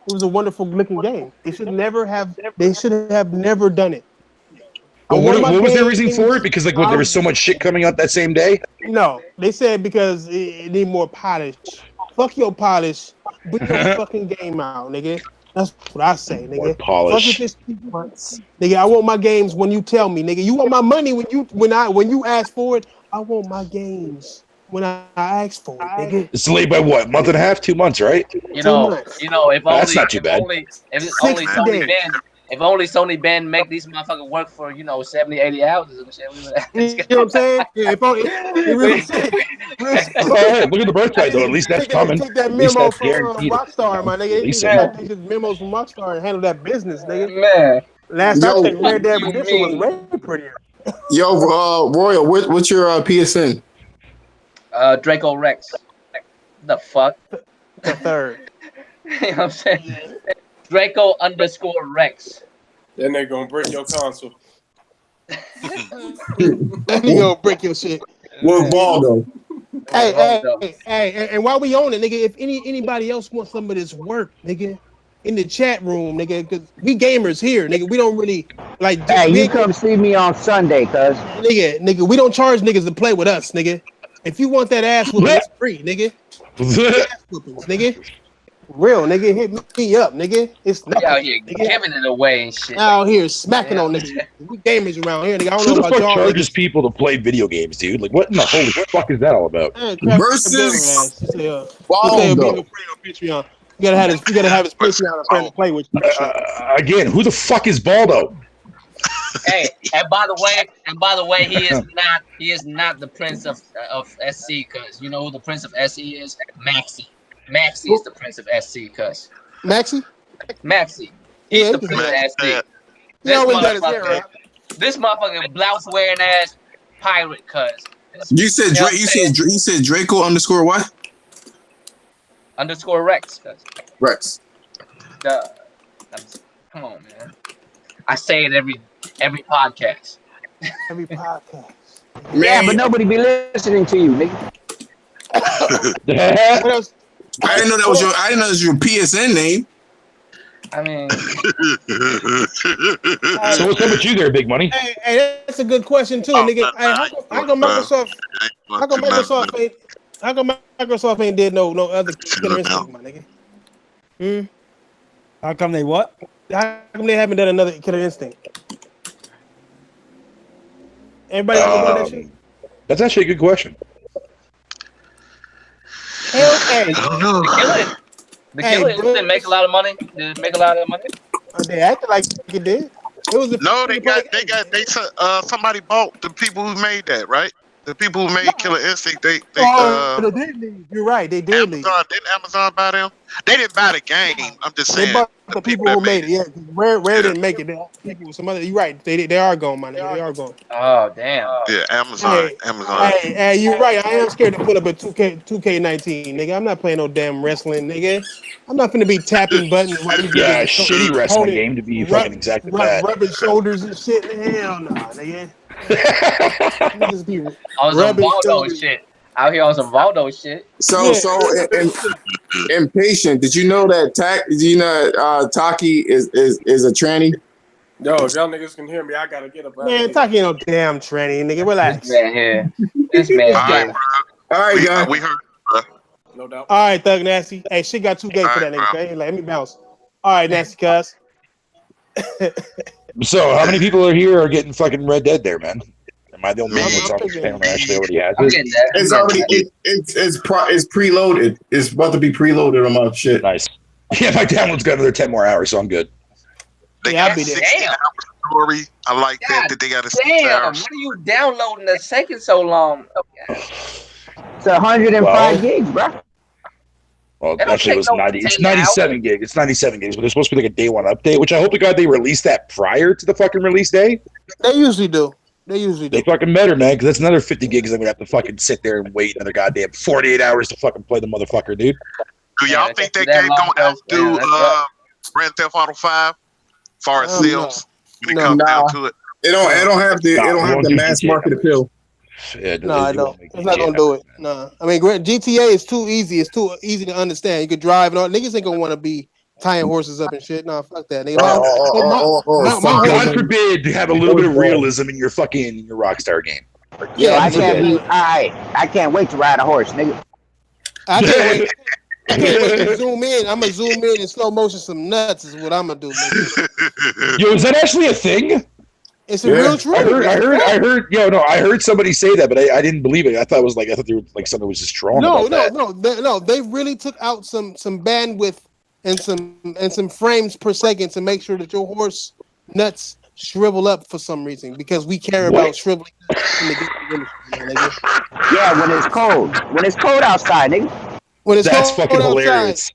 It was a wonderful looking game. They should have never done it. Well, what was their reason for it? Because there was so much shit coming out that same day? No, they said because it need more polish. Fuck your polish. Bring your fucking game out, nigga. That's what I say, nigga. More polish. Nigga, I want my games when you tell me, nigga. You want my money when you ask for it. I want my games when I ask for it, nigga. It's delayed by what? Month and a half, 2 months, right? You know, if that's not too bad. If only Sony Ben make these motherfuckers work for 70, 80 hours and shit. You know what I'm saying? Yeah, if only, look at the birthday though. At least that's coming. Take that memo from Rockstar, my nigga. Take his memos from Rockstar and handle that business, nigga. Man, last I think Red Dead Redemption was way prettier. Yo, Royal, what's your PSN? Draco Rex. The fuck? The third. You know what I'm saying? Draco_Rex. Then they gonna break your console. You gonna break your shit. With Baldo. Hey, and while we on it, nigga, if anybody else wants some of this work, nigga, in the chat room, nigga, because we gamers here, nigga. We don't really like. Hey, you come see me on Sunday, cuz. Nigga, we don't charge niggas to play with us, nigga. If you want that ass whooping, it's free, nigga. Ass whoopings, nigga. Real, nigga, hit me up, nigga. It's nothing. Out here nigga. giving it away and shit. Out here smacking on niggas. We gamers around here, nigga. I don't Who know the about fuck y'all. charges Niggas. people to play video games, dude? Like, what in the holy fuck is that all about? Versus Baldo. Patreon. You gotta have his Patreon friend to play with you. Again, who the fuck is Baldo? Hey, and by the way, he is not the Prince of SC, cuz you know who the Prince of SC is? Maxi. Maxi is the Prince of SC, cuz. Maxi? He's the Prince of SC. This motherfucking blouse wearing ass pirate, cuz. You said you said Draco _ what? _ Rex, cuz. Rex. Come on, man. I say it every podcast. Every podcast. Man. Yeah, but nobody be listening to you, nigga. What else? I didn't know that was your PSN name. I mean, so what's up with you there, Big Money? Hey, that's a good question too, nigga. Hey, how come Microsoft ain't did no other killer instinct, my nigga? How come they what? How come they haven't done another killer instinct? Everybody about that shit? That's actually a good question. The killer didn't make a lot of money. Did it make a lot of money? They acted like it did. It was somebody bought the people who made that, right? The people who made Killer Instinct, they did leave. You're right, they did leave. Didn't Amazon buy them? They didn't buy the game. I'm just saying. They bought the people who made it. Yeah, Rare didn't make it. People, some other. You're right. They are gone, my nigga. They are gone. Oh damn. Yeah, Amazon. Hey, you're right. I am scared to put up a 2K19, nigga. I'm not playing no damn wrestling, nigga. I'm not gonna be tapping buttons. Yeah, a shitty wrestling game to be fucking exactly that. Rubbing shoulders and shit. Hell no, nigga. I was on Valdo shit. Out here on some Valdo shit. So impatient. Did you know that Taki is a tranny? Yo, if y'all niggas can hear me, I gotta get up. Man, Taki ain't no damn tranny, nigga. Relax. This man here. This man. All right, guys. We heard. No doubt. All right, Thug Nasty. Hey, shit got too gay for that nigga. Okay? Let me bounce. All right, Nasty cuz. So, how many people are here are getting fucking Red Dead there, man? Am I the only one that's on this panel that actually already has it? It's already it's preloaded. It's about to be preloaded on my shit. Nice. Yeah, my download's got another 10 more hours, so I'm good. I'll be there. Story. I like that they got a 6 hours. What are you downloading that's taking so long? It's 105 gigs, bro. Well, actually, it was 90. It's 97 gigs. It's 97 gigs, but there's supposed to be like a day one update, which I hope to God they release that prior to the fucking release day. They usually do. They fucking better, man, because that's another 50 gigs I'm gonna have to fucking sit there and wait another goddamn 48 hours to fucking play the motherfucker, dude. Do y'all think that game gonna outdo Grand Theft Auto 5 far as sales when it comes down to it? It don't have the mass market appeal. Yeah, no, I don't. It's not gonna do it. No, I mean GTA is too easy. It's too easy to understand. You could drive and all. Niggas ain't gonna want to be tying horses up and shit. Nah, fuck that. Nigga. God forbid to have a little bit of realism in your Rockstar game. Yeah, I can't wait to ride a horse, nigga. I can't wait. I can't wait to zoom in. I'm gonna zoom in slow motion some nuts is what I'm gonna do, nigga. Yo, is that actually a thing? It's a real truth. I heard somebody say that, but I didn't believe it. I thought they were like something was just drawn. No. They really took out some bandwidth and some frames per second to make sure that your horse nuts shrivel up for some reason because we care about shriveling in the game industry, nigga. Yeah, when it's cold. When it's cold outside, nigga. When it's That's cold fucking outside, hilarious.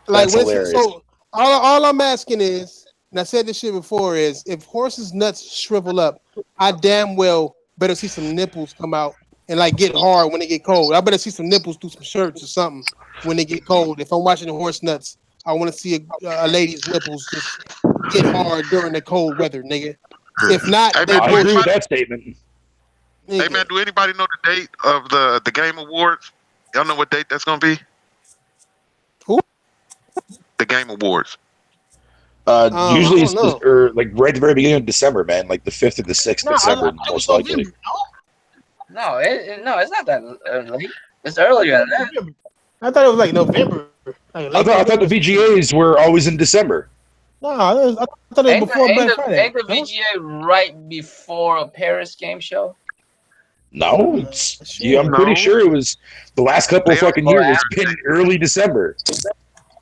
Like That's hilarious. So all I'm asking is, and I said this shit before, is if horses' nuts shrivel up, I damn well better see some nipples come out and like get hard when they get cold. I better see some nipples through some shirts or something when they get cold. If I'm watching the horse nuts, I want to see a lady's nipples just get hard during the cold weather, nigga. If not, I agree with that statement. Hey man, do anybody know the date of the Game Awards? Y'all know what date that's gonna be? Who? The Game Awards. Usually it's or like right at the very beginning of December, man. Like the 5th or the 6th of December, most likely. No, it's not that late. It's earlier than that. I thought it was like November. Like I thought the VGAs were always in December. No, I thought it was before Black Friday. Ain't the VGA right before a Paris game show? No, I'm pretty sure it was the last couple of fucking years. It's been early December.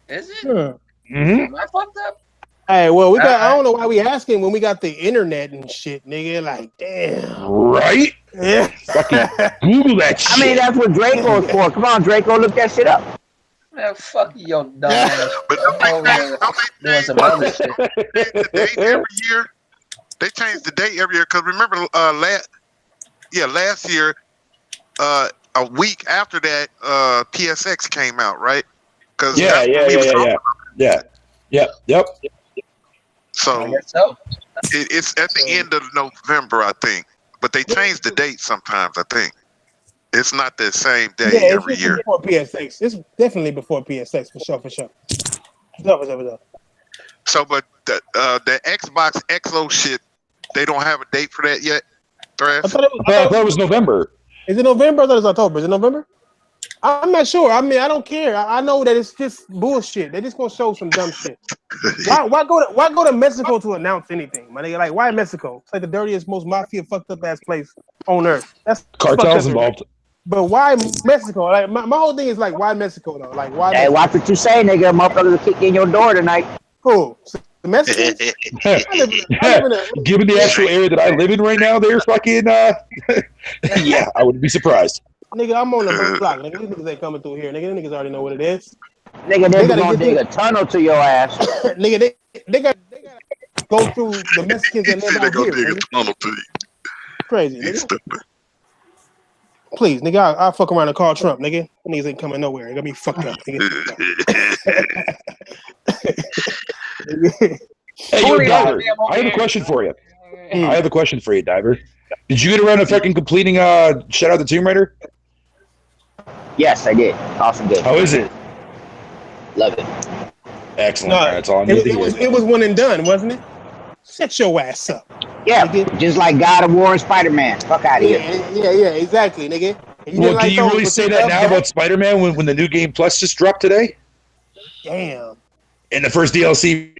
Is it? Mm-hmm. Am I fucked up? Hey, well, we got. I don't know why we asking when we got the internet and shit, nigga. Like, damn. Right? Yeah. Fucking Google that shit. I mean, that's what Draco's for. Come on, Draco, look that shit up. Man, fuck your dumb ass. But Doing some other shit. The date every year. They change the date every year because remember, last year, a week after that, PSX came out, right? Because Yep. So it's at the end of November, I think. But they change the date sometimes. I think it's not the same day every year. Before PSX, it's definitely before PSX for sure. So, but the Xbox XO shit, they don't have a date for that yet. Thrash? I thought it was November. Is it November? I thought it was October. Is it November? I'm not sure. I mean, I don't care. I know that it's just bullshit. They're just gonna show some dumb shit. Why go to Mexico to announce anything, my nigga? Like, why Mexico? It's like the dirtiest, most mafia fucked up ass place on earth. That's cartels involved. But why Mexico? Like, my whole thing is like, why Mexico though? Like, why? Hey, watch what you say, nigga. Motherfuckers will kick in your door tonight. Cool. So the Mexicans. Given the actual area that I live in right now, they're fucking. Yeah, I wouldn't be surprised. Nigga, I'm on the block. Nigga, these niggas ain't coming through here. Nigga, these niggas already know what it is. Nigga, they're gonna dig a tunnel to your ass. Nigga, they got go through the Mexicans that live out here. Dig a tunnel to you. Crazy, nigga. Please, nigga, I'll fuck around and call Trump, nigga. Niggas ain't coming nowhere. They got me fucked up, nigga. Hey, yo, Diver, I have a question for you. Diver. Did you get around to fucking completing Shout Out the Tomb Raider? Yes, I did. Awesome game. How is it? Love it. Excellent. No, that's all I need to hear. It was one and done, wasn't it? Shut your ass up. Yeah, just like God of War and Spider-Man. Fuck out of here. Yeah, exactly, nigga. Well, can you really say that now about Spider-Man when the new game Plus just dropped today? Damn. In the first DLC.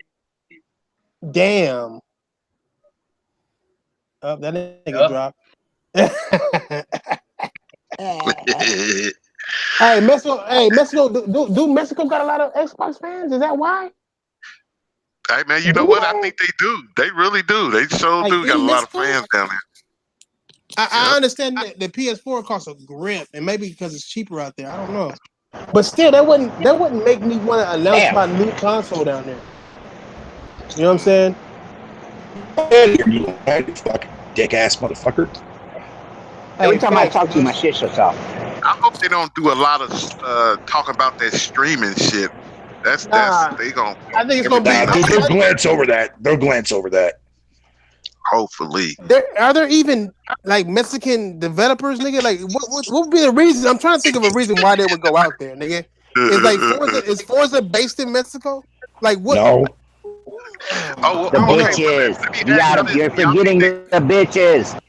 Damn. Oh, that nigga dropped. Hey, Mexico. Do Mexico got a lot of Xbox fans? Is that why? Hey man, you know what? I think they do. They really do. They sure do got a lot of fans down there. I understand that the PS4 costs a grip, and maybe because it's cheaper out there. I don't know, but still, that wouldn't make me want to announce my new console down there. You know what I'm saying? You fucking dick ass motherfucker. Every time I talk to you, my shit shuts off. I hope they don't do a lot of talk about that streaming shit. That's they gonna. I think it's gonna be. They'll glance over that. Hopefully. Are there even like Mexican developers, nigga? Like, what would be the reason? I'm trying to think of a reason why they would go out there, nigga. Is Forza based in Mexico? Like what? No. The bitches. You're forgetting the bitches.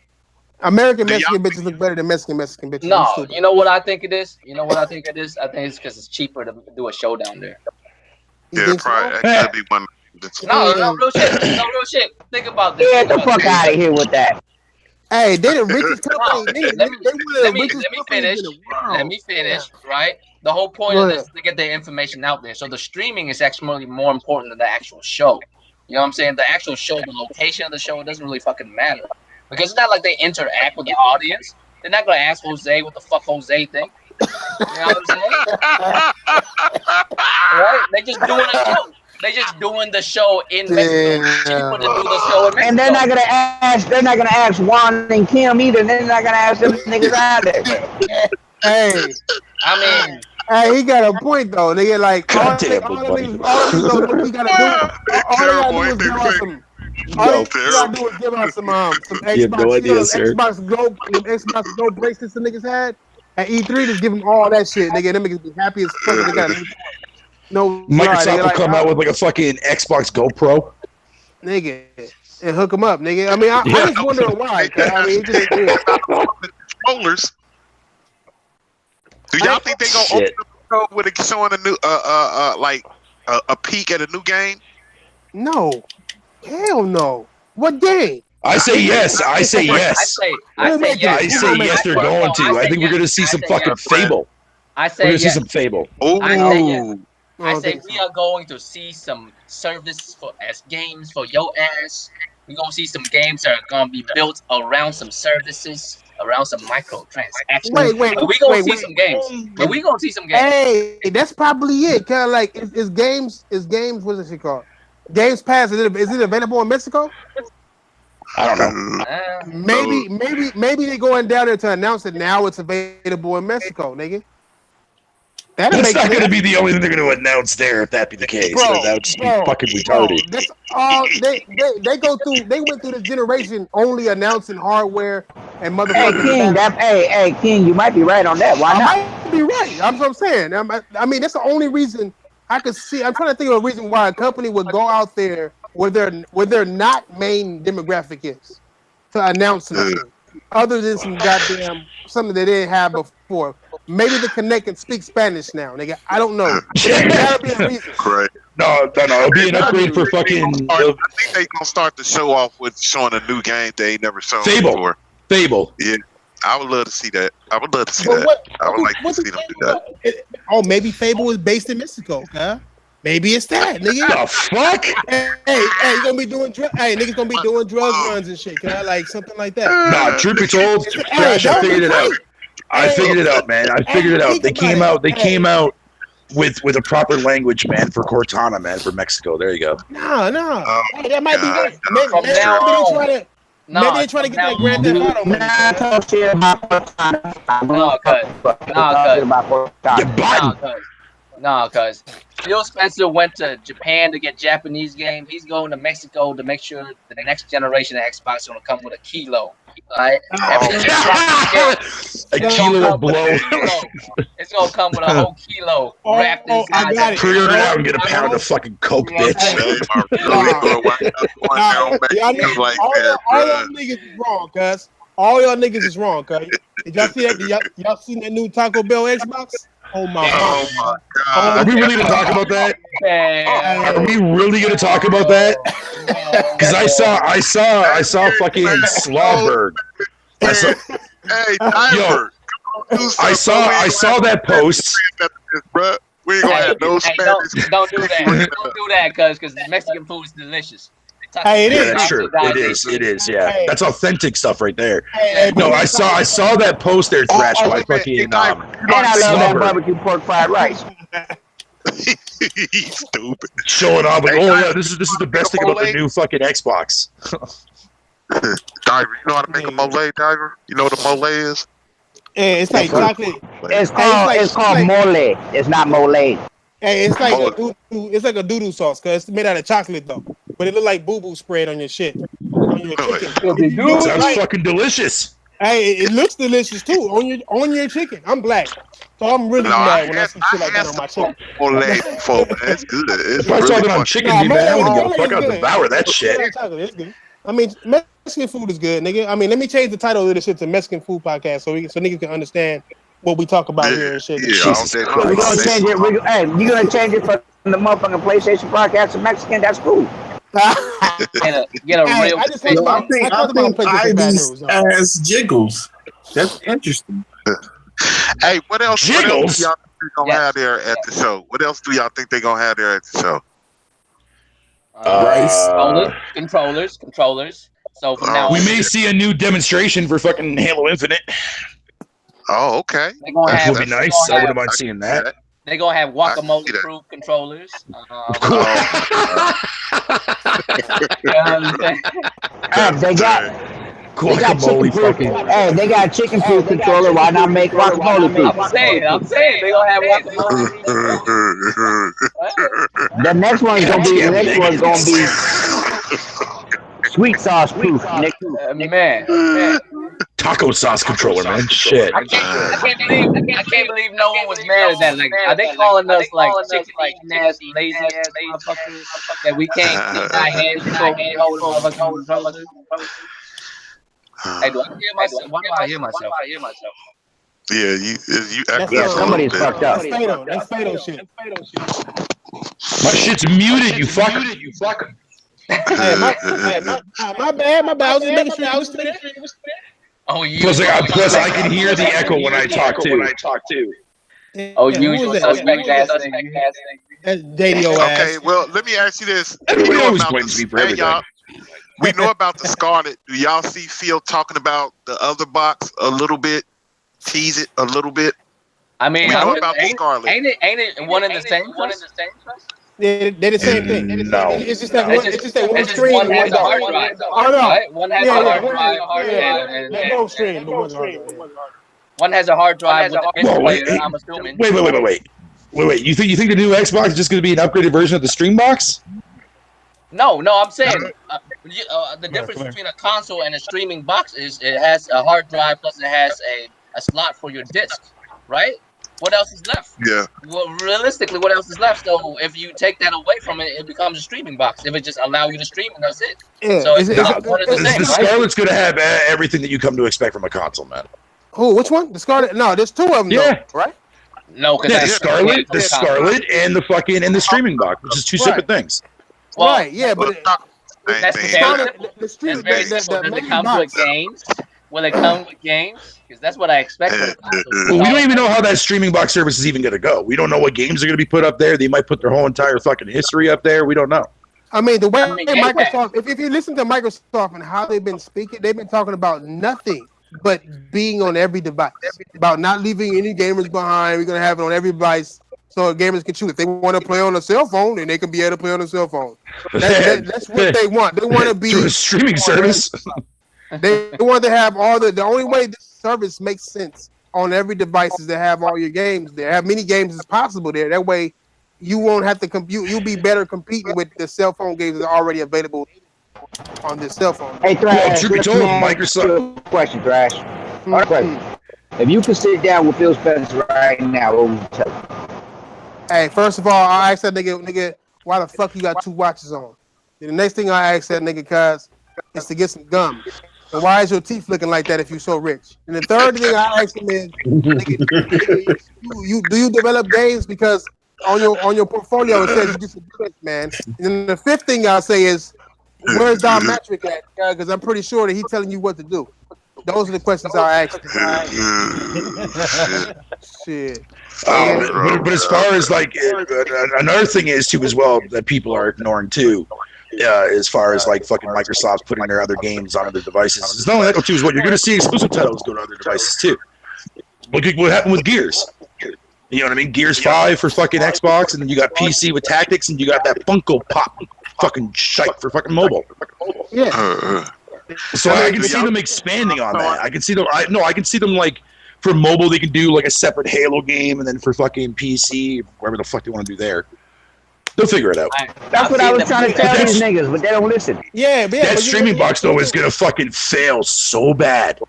American Mexican bitches look better than Mexican bitches. No, you know what I think it is? I think it's because it's cheaper to do a show down there. Yeah, probably. That could be one. No, real shit. Think about this. Get the fuck out of here with that. Hey, they the richest company. Let me finish. Right. The whole point of this is to get their information out there. So the streaming is actually more important than the actual show. You know what I'm saying? The actual show, the location of the show, it doesn't really fucking matter. Because it's not like they interact with the audience. They're not going to ask Jose what the fuck Jose think. You know what I'm saying? Right? They're just doing a show. They're just doing the show in Mexico. Cheaper to do the show in Mexico. And they're not gonna ask Juan and Kim either. They're not gonna ask them niggas either. Hey, hey, he got a point though. Nigga, like all they gotta do is give us some Xbox Go bracelets the niggas had at E3. Just give them all that shit, nigga. Them niggas be happy as fuck. They got No, Microsoft will like, come out with like a fucking Xbox GoPro. Nigga, and hook them up, nigga. I mean, I just wondering why. I mean, it's just weird. Controllers. Do y'all think they gonna open up the code with it showing a new like a peek at a new game? No, hell no. What game? I say yes. I say yes. I say yes. I say yes. They're going to. I think we're gonna see some fucking Fable. I say we're gonna yes. see some Fable. I say yes. I say we are going to see some service as games for your ass. We're gonna see some games that are gonna be built around some services, around some microtransactions. Wait, we're gonna see some games. But we gonna see some games. Hey, that's probably it. Kind of like is games. What's this shit called? Games Pass. Is it available in Mexico? I don't know. Maybe they're going down there to announce it now. It's available in Mexico, nigga. That's not going to be the only thing they're going to announce there. If that be the case, that's fucking retarded. That's all they go through. They went through this generation only announcing hardware and motherfucking. Hey, King, you might be right on that. Why not? I might be right. That's what I'm saying. I mean, that's the only reason I could see. I'm trying to think of a reason why a company would go out there where their not main demographic is to announce something other than some goddamn something they didn't have before. Maybe the Connect can speak Spanish now, nigga. I don't know. There gotta be a reason. Correct. No. It'll be an upgrade for fucking. I think they gonna start the show off with showing a new game they ain't never shown before. Fable. Yeah, I would love to see that. I would like to see them do that. Oh, maybe Fable is based in Mexico, huh? Maybe it's that, nigga. The fuck? Hey, you gonna be doing niggas gonna be doing drug runs and shit. Can I like something like that? Nah, truth be told, Crash, I figured it out. I figured it out, man. I figured it out. They came out with a proper language, man, for Cortana, man, for Mexico. There you go. No. Hey, that might be right. Maybe they try to get that Grand Theft Auto money. No, cause Phil Spencer went to Japan to get Japanese games. He's going to Mexico to make sure the next generation of Xbox is gonna come with a kilo. Right? A kilo of blow. It's gonna come with a whole kilo wrapped inside. I got it. Pre-order it out and get a pound of fucking Coke, bitch. All y'all niggas is wrong, cuz. All y'all niggas is wrong, cuz. Did y'all see that? Y'all seen that new Taco Bell Xbox? Oh my god. Are we really gonna talk about that? Are we really gonna talk about that? Because I saw fucking Slawberg. I saw that post. We ain't gonna have no Spanish. Don't do that. Don't do that, because Mexican food is delicious. Hey, it is. Yeah, that's true. It is. Yeah, that's authentic stuff right there. No, I saw that post there, Thrash, by fucking. And I love that barbecue pork fried rice. He's stupid. Showing off like, this is the best thing about the new fucking Xbox. Diver, you know how to make a mole, Diver? You know what a mole is? Yeah, it's like chocolate. It's called mole. It's not mole. Hey, it's like a doo-doo sauce, cause it's made out of chocolate though. But it look like boo-boo spread on your shit. On your chicken. Sounds fucking delicious. Hey, it looks delicious too on your chicken. I'm black, so I'm really mad when I see shit like that on my chicken. That's good. If I saw that on chicken, man, I wouldn't give a fuck. I'd devour that shit. It's good. I mean, Mexican food is good, nigga. I mean, let me change the title of this shit to Mexican Food Podcast so niggas can understand what we talk about here and shit. We're gonna change it. You gonna change it from the motherfucking PlayStation Podcast to Mexican? That's cool. Get a real. I think Ivy's ass jiggles. That's interesting. Hey, what else? Jiggles? What else do y'all think gonna have there at the show? What else do y'all think they gonna have there at the show? Controllers. So from now on, we may see a new demonstration for fucking Halo Infinite. Oh, okay. That would be nice. I wouldn't mind seeing that. They're gonna have guacamole-proof controllers. They got chicken-proof controller. Why not make guacamole-proof? I'm saying they're gonna have guacamole. The next one's gonna be sweet sauce proof. Man. Taco sauce controller, man. Shit. I can't believe no one was mad at that. Like, are they calling us like chicken eating ass, lazy ass motherfuckers that we can't keep our hands before we hold motherfucking controllers? Hey, do I hear myself? Why do I hear myself? Yeah, you Yeah, somebody's fucked up. That's Fatal shit. My shit's muted, you fucker. Hey, my bad. I was just making sure I was there. Oh, you. Plus, I can hear the echo when I talk too. Oh, you suspect ass thing. That's Dadio ass. Okay, well, let me ask you this. Everybody always blames me for everything. Y'all, we know about the Scarlet. Do y'all see Phil talking about the other box a little bit? Tease it a little bit. I mean, we know about the Scarlet. Ain't it one and the same? They're the same thing. No. It's just that one stream. One has a hard drive. Right? One has a hard drive. One has a hard drive with the player, I'm assuming. Wait. You think the new Xbox is just going to be an upgraded version of the Stream Box? No, I'm saying the difference between a console and a streaming box is it has a hard drive plus it has a slot for your disc, right? What else is left? Yeah. Well, realistically, what else is left? So if you take that away from it, it becomes a streaming box. If it just allows you to stream, and that's it. Yeah. So the Scarlet's going to have everything that you come to expect from a console, man. Who? Which one? The Scarlet? No, there's two of them. Yeah. Though, right? No, because the Scarlet, and the streaming box, which is two separate things. Well, right. Yeah, but that's the streaming. Does it come with games? Will it come with games? Because that's what I expect. Well, we don't even know how that streaming box service is even going to go. We don't know what games are going to be put up there. They might put their whole entire fucking history up there. We don't know. I mean, the way Microsoft, if you listen to Microsoft and how they've been speaking, they've been talking about nothing but being on every device, about not leaving any gamers behind. We're going to have it on every device so gamers can choose. If they want to play on a cell phone, then they can be able to play on a cell phone. That's what they want. They want to be through a streaming service. They want to have all the only way this service makes sense on every device is to have all your games there. Have many games as possible there. That way you won't have to compute. You'll be better competing with the cell phone games that are already available on this cell phone. Hey, Thrash, truth be told, Microsoft. Question, Thrash. Question. If you could sit down with Phil Spencer right now, what would you tell him? Hey, first of all, I asked that nigga, why the fuck you got two watches on? And the next thing I asked that nigga, cuz, is to get some gum. And why is your teeth looking like that if you're so rich? And the third thing I asked him is, nigga, do you develop games? Because on your portfolio it says you do some good, man. And then the fifth thing I'll say is, where's Don Metric at? Because I'm pretty sure that he's telling you what to do. Those are the questions I asked him. Shit. But as far as like another thing is too as well that people are ignoring too. As far as like fucking Microsoft's putting their other games on other devices, it's not only that too. Is what you're going to see exclusive titles go to other devices too. What happened with Gears? You know what I mean? Gears 5 for fucking Xbox, and then you got PC with Tactics, and you got that Funko Pop fucking shite for fucking mobile. Yeah. So I can see them expanding on that. I can see them. I can see them like for mobile they can do like a separate Halo game, and then for fucking PC, whatever the fuck they want to do there. They'll figure it out. That's what I was trying to tell these niggas, but they don't listen. Yeah, that streaming box though is gonna fucking fail so bad,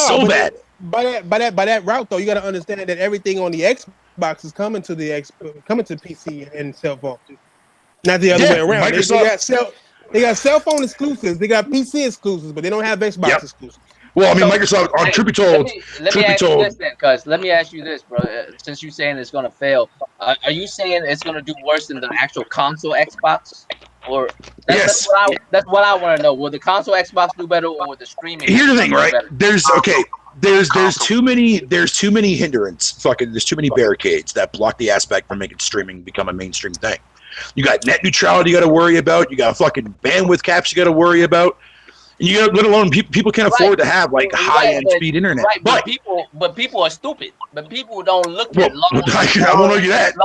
bad. By that route though, you got to understand that everything on the Xbox is coming to PC and cell phone, not the other way around. They got cell phone exclusives, they got PC exclusives, but they don't have Xbox exclusives. Well, I mean, Microsoft on Truth Be Told. Let me ask you this, bro. Since you're saying it's gonna fail, are you saying it's gonna do worse than the actual console Xbox? Or that's what I want to know. Will the console Xbox do better, or will the streaming? Here's the thing, right? There's too many hindrances. There's too many barricades that block the aspect from making streaming become a mainstream thing. You got net neutrality you got to worry about. You got fucking bandwidth caps you got to worry about. And you got, let alone people can't afford to have like high-end speed internet. Right, but people are stupid. But people don't look at long. I won't argue that.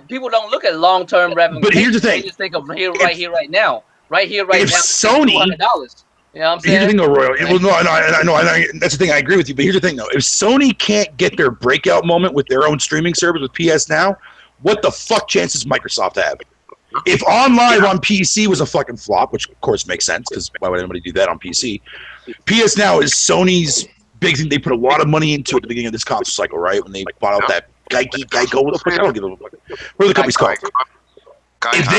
People don't look at long-term revenue. But here's the thing. They just think of right now. If Sony, $200, you know what I'm saying? Here's the thing, though, Royal. Well, no, I know. That's the thing. I agree with you. But here's the thing, though. If Sony can't get their breakout moment with their own streaming service with PS Now, what the fuck chances Microsoft have? If OnLive on PC was a fucking flop, which of course makes sense because why would anybody do that on PC? PS Now is Sony's big thing. They put a lot of money into it at the beginning of this console cycle, right? When they bought out that Geico, what the fuck? I don't give a fuck. What are the company's called? If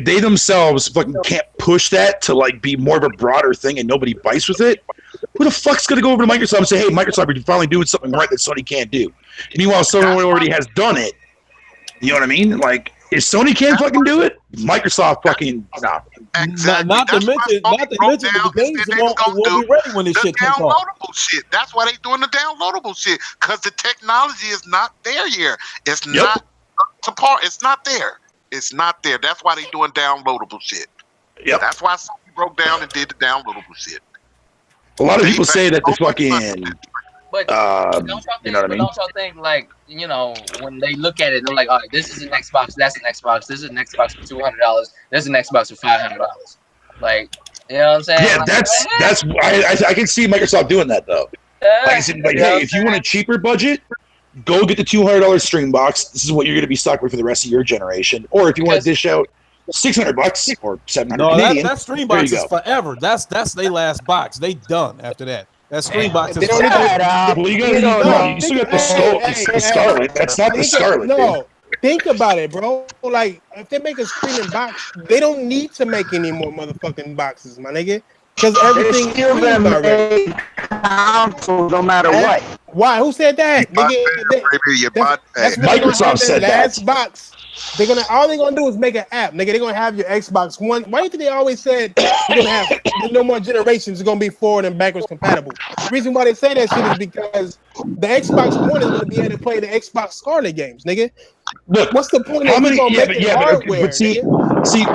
they themselves fucking can't push that to like be more of a broader thing and nobody bites with it, who the fuck's gonna go over to Microsoft and say, "Hey, Microsoft, you're finally doing something right that Sony can't do"? Meanwhile, Sony already has done it. You know what I mean? Like, if Sony can't fucking do it, Microsoft fucking nah. Exactly. Not to mention the games won't be ready when this shit comes on. Downloadable shit. That's why they doing the downloadable shit, because the technology is not there yet. It's not to part. It's not there. It's not there. That's why they doing downloadable shit. Yep. That's why Sony broke down and did the downloadable shit. A lot of people say that the fucking. But don't y'all think, you know what I mean? Don't y'all think, like, you know, when they look at it, they're like, all right, this is an Xbox, that's an Xbox, this is an Xbox for $200, this is an Xbox for $500. Like, you know what I'm saying? Yeah, like, that's I can see Microsoft doing that though. Like, hey, if you want a cheaper budget, go get the $200 stream box. This is what you're going to be stuck with for the rest of your generation. Or if you want to dish out $600 or $700, no, Canadian, that stream box is forever. That's their last box. They done after that. That stream box is forever. Well, you still got the Scarlet. That's not the Scarlet. No, think about it, bro. Like, if they make a streaming box, they don't need to make any more motherfucking boxes, my nigga. Because everything still gonna make consoles no matter what. Why? Who said that? That's Microsoft said that. Last box. They're gonna all they're gonna do is make an app, nigga. They're gonna have your Xbox One. Why do you think they always said you're gonna have no more generations? It's gonna be forward and backwards compatible. The reason why they say that shit is because the Xbox One is gonna be able to play the Xbox Scarlet games, nigga. Look, what's the point of hardware? But see,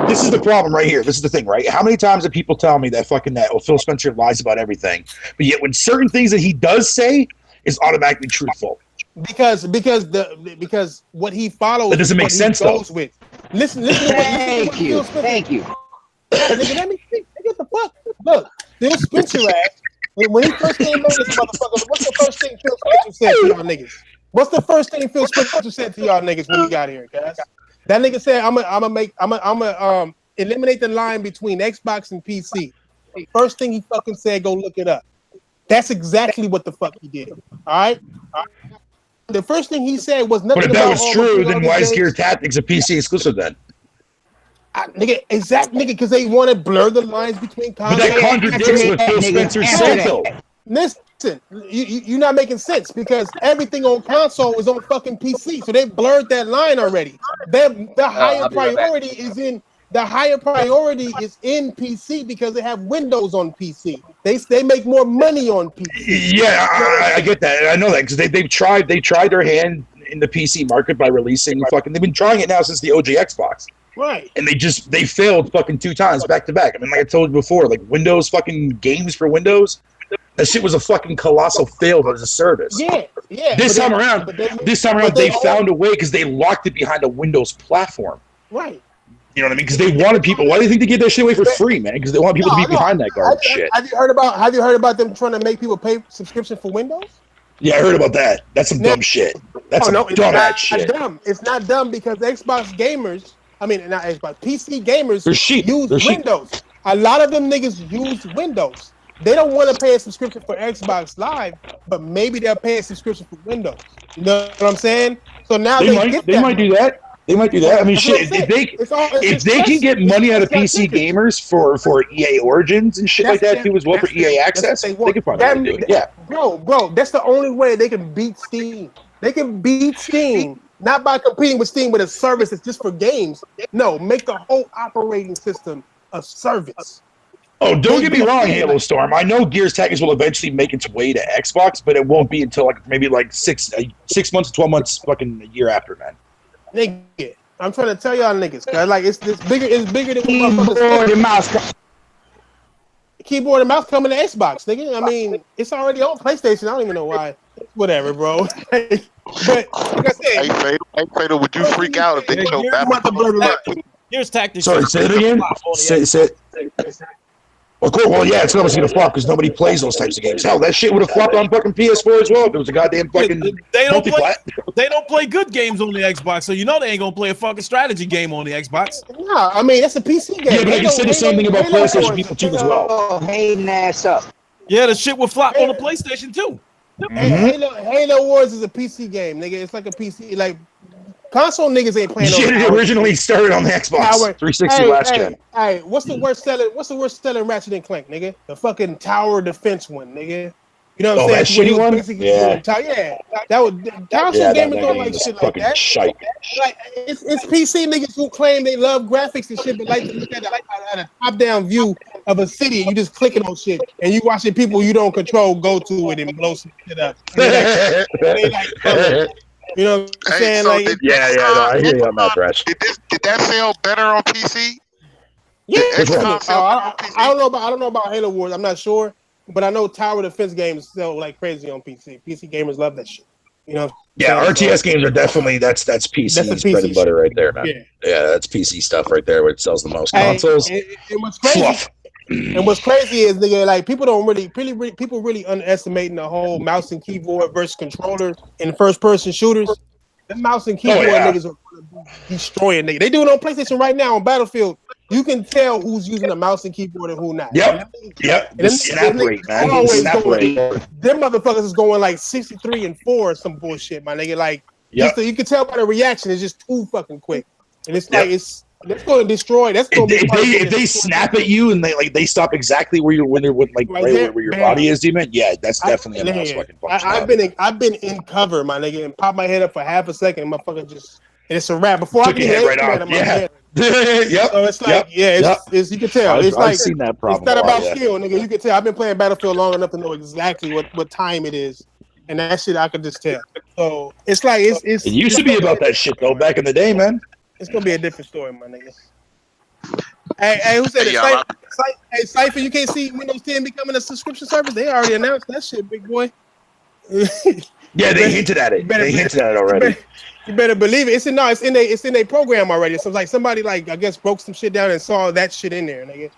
this is the problem right here. This is the thing, right? How many times have people tell me that Phil Spencer lies about everything, but yet when certain things that he does say is automatically truthful? Because what he follows, that doesn't make sense though. With. Listen to Thank you. Nigga, let me think. What the fuck? Look, Phil Spencer ass. When he first came on this motherfucker, what's the first thing Phil Spencer said to y'all niggas? What's the first thing Phil Spencer said to y'all niggas when we got here, guys? That nigga said, "I'm gonna eliminate the line between Xbox and PC." First thing he fucking said, go look it up. That's exactly what the fuck he did. All right. The first thing he said was nothing. But if that was true, then why is Gear Tactics a PC exclusive then? Because they want to blur the lines between consoles. But that contradicts what Phil Spencer said, though. Listen, you're not making sense because everything on console is on fucking PC, so they blurred that line already. The higher priority is in PC because they have Windows on PC. They make more money on PC. Yeah, I get that. I know that because they tried their hand in the PC market by releasing fucking. They've been trying it now since the OG Xbox. Right. And they failed fucking 2 times back to back. I mean, like I told you before, like Windows fucking games for Windows. That shit was a fucking colossal fail as a service. Yeah. This time around, they found a way because they locked it behind a Windows platform. Right. You know what I mean? Because they wanted people. Why do you think they give that shit away for free, man? Because they want people to be behind that garbage shit. Have you heard about them trying to make people pay subscription for Windows? Yeah, I heard about that. That's some dumb shit. That's dumb shit. It's not dumb because Xbox gamers, not Xbox, PC gamers use Windows. A lot of them niggas use Windows. They don't want to pay a subscription for Xbox Live, but maybe they'll pay a subscription for Windows. You know what I'm saying? So now they might do that. They might do that. I mean, shit. If they can get money out of PC gamers for EA Origins and shit like that too, as well for EA Access, they could probably do it. Yeah, bro, that's the only way they can beat Steam. They can beat Steam not by competing with Steam with a service that's just for games. No, make the whole operating system a service. Oh, don't get me wrong, Halo Storm. I know Gears Tactics will eventually make its way to Xbox, but it won't be until maybe 6 months, 12 months, fucking a year after, man. Nigga, I'm trying to tell y'all niggas, cause like it's bigger than keyboard and mouse. Keyboard and mouse coming to Xbox, nigga. I mean, it's already on PlayStation. I don't even know why. Whatever, bro. But like I said, hey Fatal, would you freak out if they show Batman? Here's Tactics. Sorry, say it again. Say it. Well, cool. Well, yeah, it's obviously gonna flop because nobody plays those types of games. Hell, that shit would have flopped on fucking PS4 as well if it was a goddamn fucking. They don't play good games on the Xbox, so you know they ain't gonna play a fucking strategy game on the Xbox. No, I mean that's a PC game. Yeah, but I can say the same thing about PlayStation people too as well. Hating ass up. Yeah, the shit will flop on the PlayStation too. Halo Wars is a PC game, nigga. It's like a PC, like console niggas ain't playing. Shit, it originally started on the Xbox 360 last gen. Hey, what's the worst selling Ratchet and Clank, nigga? The fucking tower defense one, nigga. You know what I'm saying? That shitty one? Yeah. That was console gamers don't like shit like that. Shite. Like it's PC niggas who claim they love graphics and shit, but like to look at a top-down view of a city. You just clicking on shit, and you watching people you don't control go to it and blow some shit up. They like you know what I'm saying? So like, I hear you on that, Thresh. Did that sell better on PC? Yeah, I I don't know about Halo Wars. I'm not sure, but I know tower defense games sell like crazy on PC. PC gamers love that shit. You know? Yeah, RTS games are definitely that's PC's bread and butter right there, man. Yeah, that's PC stuff right there where it sells the most. Consoles, and what's crazy, fluff. And what's crazy is, nigga, like people really underestimating the whole mouse and keyboard versus controller in first person shooters. The mouse and keyboard niggas are destroying niggas. They do it on PlayStation right now on Battlefield. You can tell who's using a mouse and keyboard and who not. Yep. The snap rate, man. Them motherfuckers is going like 63 and 4 or some bullshit, my nigga. Like, you can tell by the reaction, it's just too fucking quick. And it's like that's going to destroy. That's going to be if they snap at you and they stop exactly where where your body is, demon. Yeah, that's definitely a mouse fucking function. I've been in cover, my nigga, and pop my head up for half a second, and motherfucker just it's a wrap. Before I get hit right off. Yep. So it's like, it's you can tell. It's like I've seen that problem. It's not about skill, nigga. You can tell. I've been playing Battlefield long enough to know exactly what time it is, and that shit I could just tell. So it's like it used to be about that shit though back in the day, man. It's gonna be a different story, my nigga. Hey, who said it? Hey, Cypher, you can't see Windows 10 becoming a subscription service. They already announced that shit, big boy. Yeah, they hinted at it. They hinted at it already. You better believe it. It's in a program already. So like somebody like I guess broke some shit down and saw that shit in there, nigga.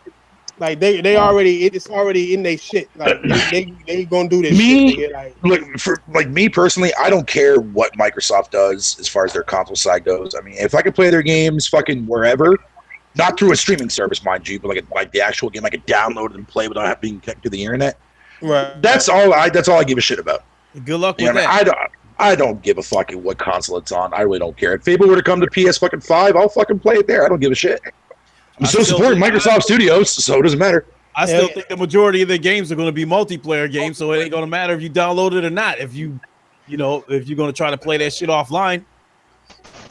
Like they already it's already in their shit. Like they gonna do this shit. Nigga. Look, for me personally, I don't care what Microsoft does as far as their console side goes. I mean, if I could play their games fucking wherever, not through a streaming service, mind you, but like the actual game, I could download and play without being connected to the internet. Right. That's all I give a shit about. Good luck with that. I don't give a fucking what console it's on. I really don't care. If Fable were to come to PS5, I'll fucking play it there. I don't give a shit. I'm still supporting Microsoft Studios, so it doesn't matter. I still think the majority of their games are going to be multiplayer games, so it ain't going to matter if you download it or not. If if you're going to try to play that shit offline.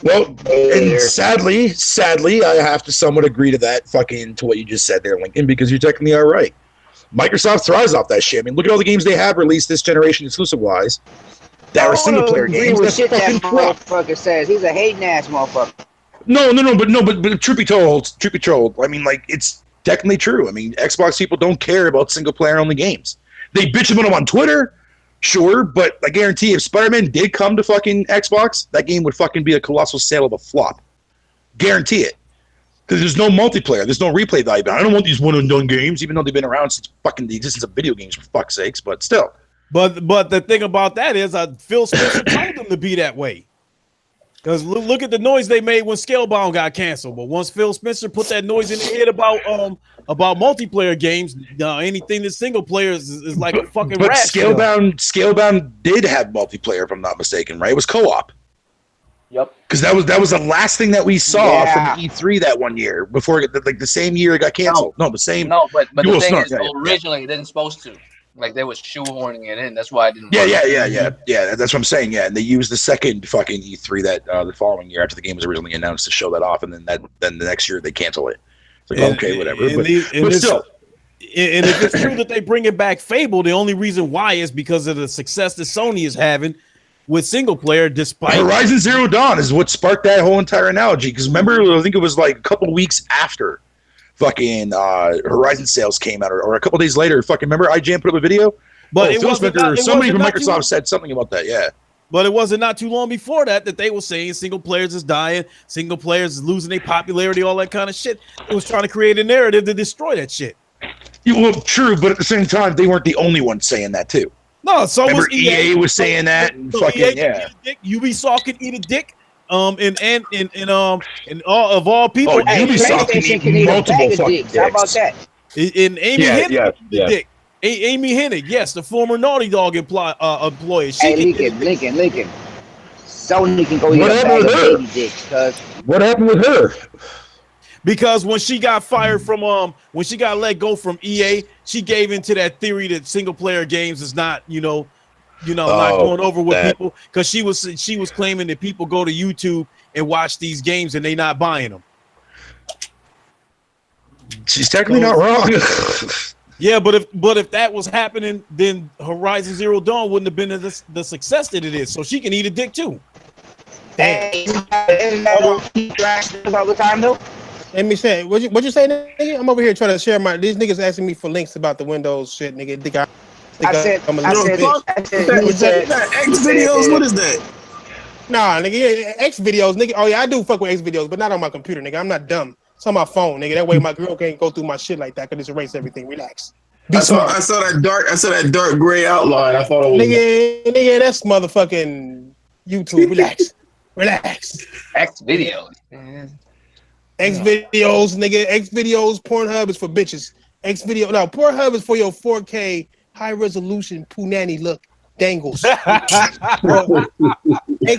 Well, and sadly, I have to somewhat agree to what you just said there, Lincoln, because you're technically all right. Microsoft thrives off that shit. I mean, look at all the games they have released this generation exclusive-wise. That are single-player games. With shit that motherfucker says. He's a hating ass motherfucker. No, but truth be told, I mean, like, it's technically true. I mean, Xbox people don't care about single-player only games. They bitch about them on Twitter, sure, but I guarantee if Spider-Man did come to fucking Xbox, that game would fucking be a colossal sale of a flop. Guarantee it. Because there's no multiplayer. There's no replay value. I don't want these one-and-done games, even though they've been around since fucking the existence of video games, for fuck's sakes, but still. But the thing about that is Phil Spencer told them to be that way. Because look at the noise they made when Scalebound got canceled. But once Phil Spencer put that noise in their head about multiplayer games, anything that's single player is like a fucking rat. Scalebound did have multiplayer, if I'm not mistaken, right? It was co-op. Yep. Because that was the last thing that we saw from E3 that one year before, like the same year it got canceled. No, the same. No, but the thing is, originally it didn't supposed to. Like they was shoehorning it in. That's why I didn't. Yeah. That's what I'm saying. Yeah, and they used the second fucking E3 that the following year after the game was originally announced to show that off, and then the next year they cancel it. It's like okay, whatever. But still. And if it's true that they bring it back, Fable, the only reason why is because of the success that Sony is having with single player. Despite Horizon Zero Dawn is what sparked that whole entire analogy. Because remember, I think it was like a couple weeks after fucking Horizon sales came out, or a couple days later. Fucking remember, IGN put up a video. But somebody from Microsoft said something about that. Yeah. But it wasn't not too long before that they were saying single players is dying, single players is losing their popularity, all that kind of shit. It was trying to create a narrative to destroy that shit. Yeah, well, true, but at the same time, they weren't the only ones saying that too. No, so remember was EA was saying that, and so fucking Ubisoft can eat a dick. And all of all people, Ubisoft can eat multiple fucking dicks. How about that? And Amy Hennig can eat a dick. Amy Hennig, yes, the former Naughty Dog employee. Hey, Lincoln. Sony can go eat a bag of baby dicks, cuz. What happened with her? Because when she got fired from when she got let go from EA, she gave into that theory that single player games is not, not going over with people, because she was claiming that people go to YouTube and watch these games and they not buying them. She's technically not wrong. Yeah, but if that was happening, then Horizon Zero Dawn wouldn't have been the success that it is. So she can eat a dick too. Hey, all the time though. Let me say, what you say, nigga? I'm over here trying to share these niggas asking me for links about the Windows shit, nigga. I said, X videos. What is that? Nah, nigga, X videos, nigga. Oh yeah, I do fuck with X videos, but not on my computer, nigga. I'm not dumb. It's on my phone, nigga. That way my girl can't go through my shit like that. Cause just erase everything. Relax. I saw that dark gray outline. I thought it was nigga, that's motherfucking YouTube. Relax. X videos. X videos, nigga. X videos. Pornhub is for bitches. Pornhub is for your 4K high resolution punani look dangles. X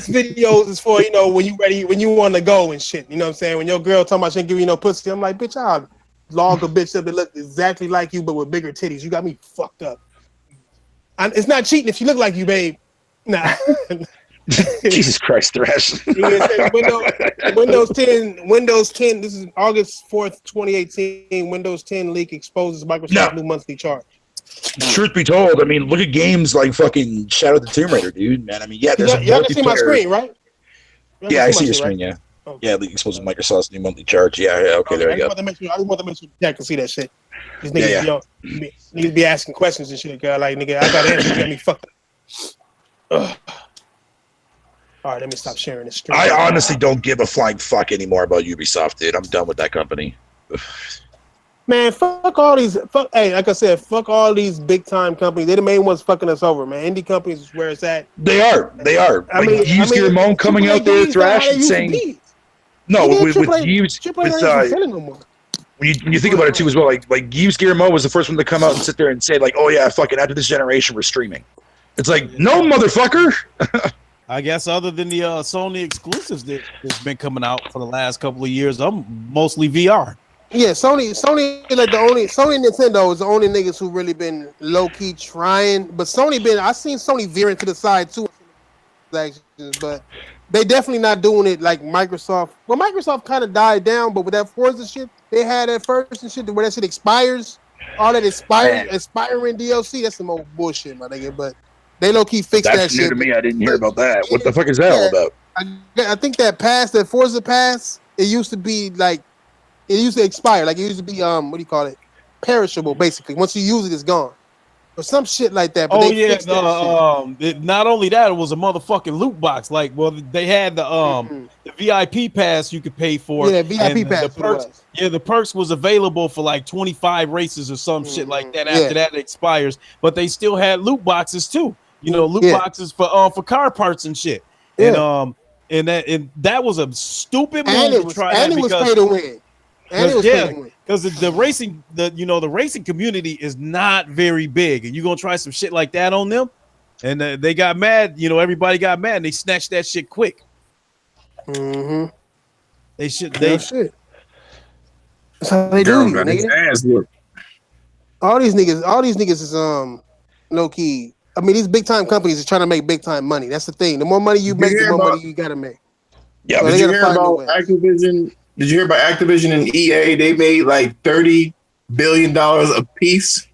videos is for when you ready, when you want to go and shit. You know what I'm saying? When your girl talking about she ain't give you no pussy, I'm like, bitch, I'll log a bitch up that look exactly like you but with bigger titties. You got me fucked up. It's not cheating if she look like you, babe. Nah. Jesus Christ, Thrash. Windows 10. This is August 4th, 2018. Windows 10 leak exposes Microsoft's new monthly charge. Truth be told, I mean, look at games like fucking Shadow of the Tomb Raider, dude. Man, I mean, yeah, there's y'all can see my screen, right? Yeah, I see your screen. Right? Yeah, yeah, leak exposes Microsoft's new monthly charge. Yeah, okay, there you go. I just want to make sure you can see that shit. These niggas, niggas be asking questions and shit, girl. Like, nigga, I got answers. You got me fucked up. All right, let me stop sharing this screen. I honestly don't give a flying fuck anymore about Ubisoft, dude. I'm done with that company. Man, fuck all these. Hey, like I said, fuck all these big time companies. They're the main ones fucking us over, man. Indie companies is where it's at. They are. I mean, Ramon coming out there, Thrash, and saying, "No, with Yves, when you think about it too as well, like Yves Guillemot was the first one to come out and sit there and say like, oh yeah, fucking after this generation we're streaming. It's like, no, motherfucker. I guess other than the Sony exclusives that's been coming out for the last couple of years, I'm mostly VR. Yeah, Sony like Sony and Nintendo is the only niggas who really been low key trying. But I seen Sony veering to the side too, but they definitely not doing it like Microsoft. Well, Microsoft kind of died down, but with that Forza shit they had at first and shit, where that shit expires, all that expiring DLC, that's some old bullshit, my nigga. But they low key fixed that shit. That's new to me. I didn't hear about that. What the fuck is that all about? I think that Forza pass, it used to be like. It used to expire, like it used to be what do you call it? Perishable, basically. Once you use it, it's gone, or some shit like that. But not only that, it was a motherfucking loot box. Like, well, they had the VIP pass you could pay for. Yeah, VIP pass. The perks was available for like 25 races or some shit like that. After that, it expires. But they still had loot boxes too. Loot boxes for car parts and shit. Yeah. And that was a stupid move to try. And it was pay to win. Because the racing community is not very big, and you're gonna try some shit like that on them, and they got mad. Everybody got mad, and they snatched that shit quick. Mm-hmm. Shit. That's how they do, nigga. All these niggas is low key. I mean, these big time companies are trying to make big time money. That's the thing. The more money you make, the more money you gotta make. Yeah, so did you hear about Activision? Did you hear about Activision and EA? They made like $30 billion a piece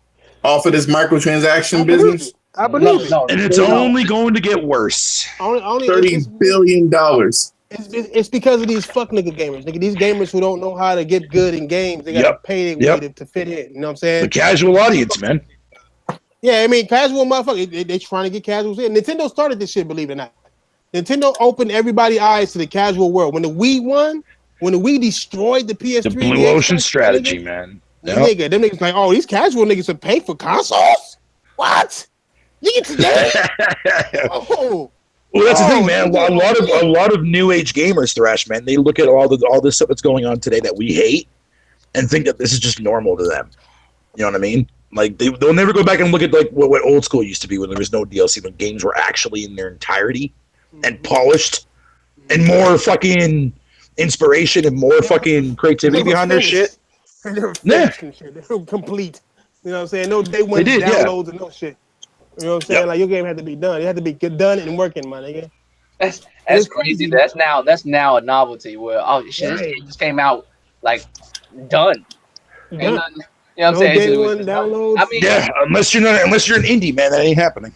off of this microtransaction business. I believe it. And it's only going to get worse. Only $30 billion. It's because of these fuck nigga gamers. Nigga, these gamers who don't know how to get good in games, they gotta pay their way to fit in. You know what I'm saying? The casual audience, man. Yeah, I mean, casual motherfuckers, they trying to get casuals in. Nintendo started this shit, believe it or not. Nintendo opened everybody's eyes to the casual world. When the Wii won, when the Wii destroyed the PS3, the Blue Ocean strategy, man. Nigga, them niggas like, oh, these casual niggas are paying for consoles. What? You get to that? Well, that's the thing, man. A lot of new age gamers, Thrash, man. They look at all this stuff that's going on today that we hate, and think that this is just normal to them. You know what I mean? Like they'll never go back and look at like what old school used to be when there was no DLC, when games were actually in their entirety and polished and more fucking inspiration and more fucking creativity behind their shit. They were finished and shit. They were complete. You know what I'm saying? No day one downloads and no shit. You know what I'm saying? Like your game had to be done. It had to be done and working, my nigga. That's crazy. That's now a novelty where shit, this game just came out like done. Ain't nothing, you know what I'm saying? Day one downloads. I mean, unless you're an indie, man, that ain't happening.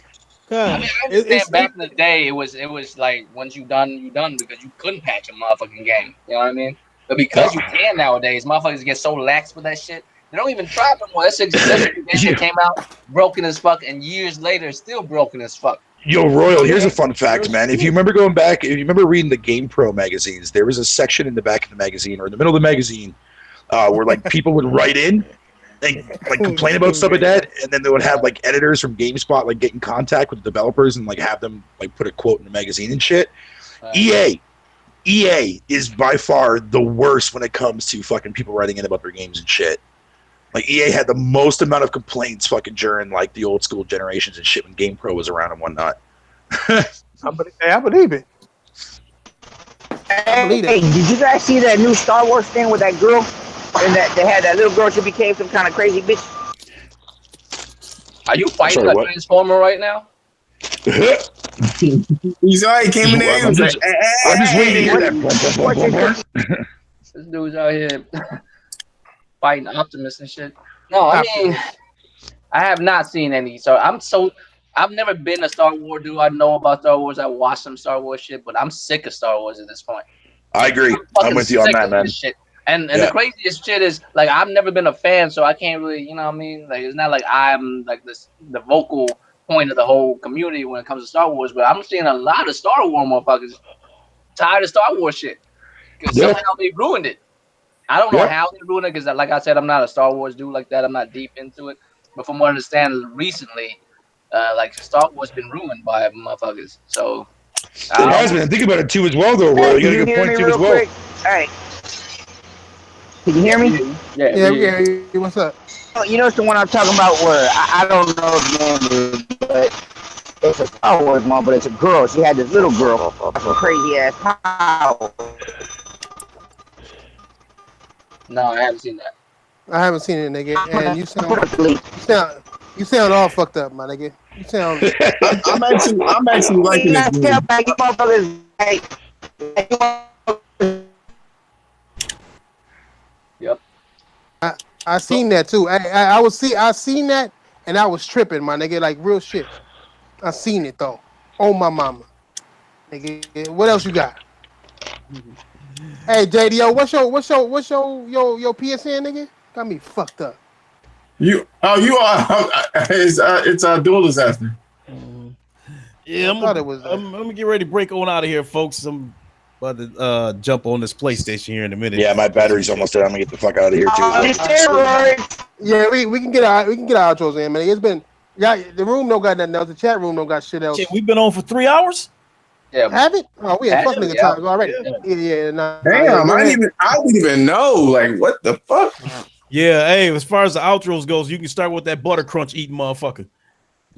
I mean, I understand back in the day, it was like once you done because you couldn't patch a motherfucking game. You know what I mean? But because you can nowadays, motherfuckers get so lax with that shit. They don't even try no more. That shit came out broken as fuck, and years later, it's still broken as fuck. Yo, Royal, here's a fun fact, man. If you remember going back, if you remember reading the Game Pro magazines, there was a section in the back of the magazine or in the middle of the magazine where like people would write in and like complain about stuff like that, and then they would have like editors from GameSpot like get in contact with the developers and like have them like put a quote in the magazine and shit. EA is by far the worst when it comes to fucking people writing in about their games and shit. Like EA had the most amount of complaints fucking during like the old school generations and shit when Game Pro was around and whatnot. I believe it. Hey, did you guys see that new Star Wars thing with that girl? And that they had that little girl, she became some kind of crazy bitch. Are you fighting a transformer right now? He's already came in there. I'm just waiting to hear that. This dude's out here fighting Optimus and shit. No, I mean, I have not seen any. So I've never been a Star Wars dude. I know about Star Wars. I watched some Star Wars shit, but I'm sick of Star Wars at this point. I agree. I'm with you on that, man. Shit. And the craziest shit is like I've never been a fan, so I can't really, you know what I mean? Like it's not like I'm like the vocal point of the whole community when it comes to Star Wars, but I'm seeing a lot of Star Wars motherfuckers tired of Star Wars shit because somehow they ruined it. I don't know how they ruined it because, like I said, I'm not a Star Wars dude like that. I'm not deep into it, but from what I understand, recently, like Star Wars been ruined by motherfuckers. So it has been. Think about it too as well, though. Roy. You got a good point too as well. Quick? All right. Can you hear me? Yeah. What's up? You know it's the one I'm talking about where I don't know the name, but it's a Star Wars one, but it's a girl. She had this little girl, some crazy ass power. No, I haven't seen that. I haven't seen it, nigga. And you sound all fucked up, my nigga. You sound. I'm actually liking this game. Yep. I seen that too. I seen that and I was tripping, my nigga, like real shit. I seen it though. Oh my mama. Nigga, what else you got? Hey JDO, what's your PSN, nigga? Got me fucked up. You are it's Dual Disaster. Yeah, I'm gonna get ready to break on out of here, folks. I'm about to jump on this PlayStation here in a minute. Yeah, my battery's almost dead. I'm gonna get the fuck out of here too. Yeah, we can get our outros in, man. It's been the room don't got nothing else. The chat room don't got shit else. Shit, we've been on for 3 hours. Yeah, have it? Oh, we had fuck nigga times already. Yeah. Damn, I didn't even know. Like, what the fuck? Yeah, hey, as far as the outros goes, you can start with that butter crunch eating motherfucker.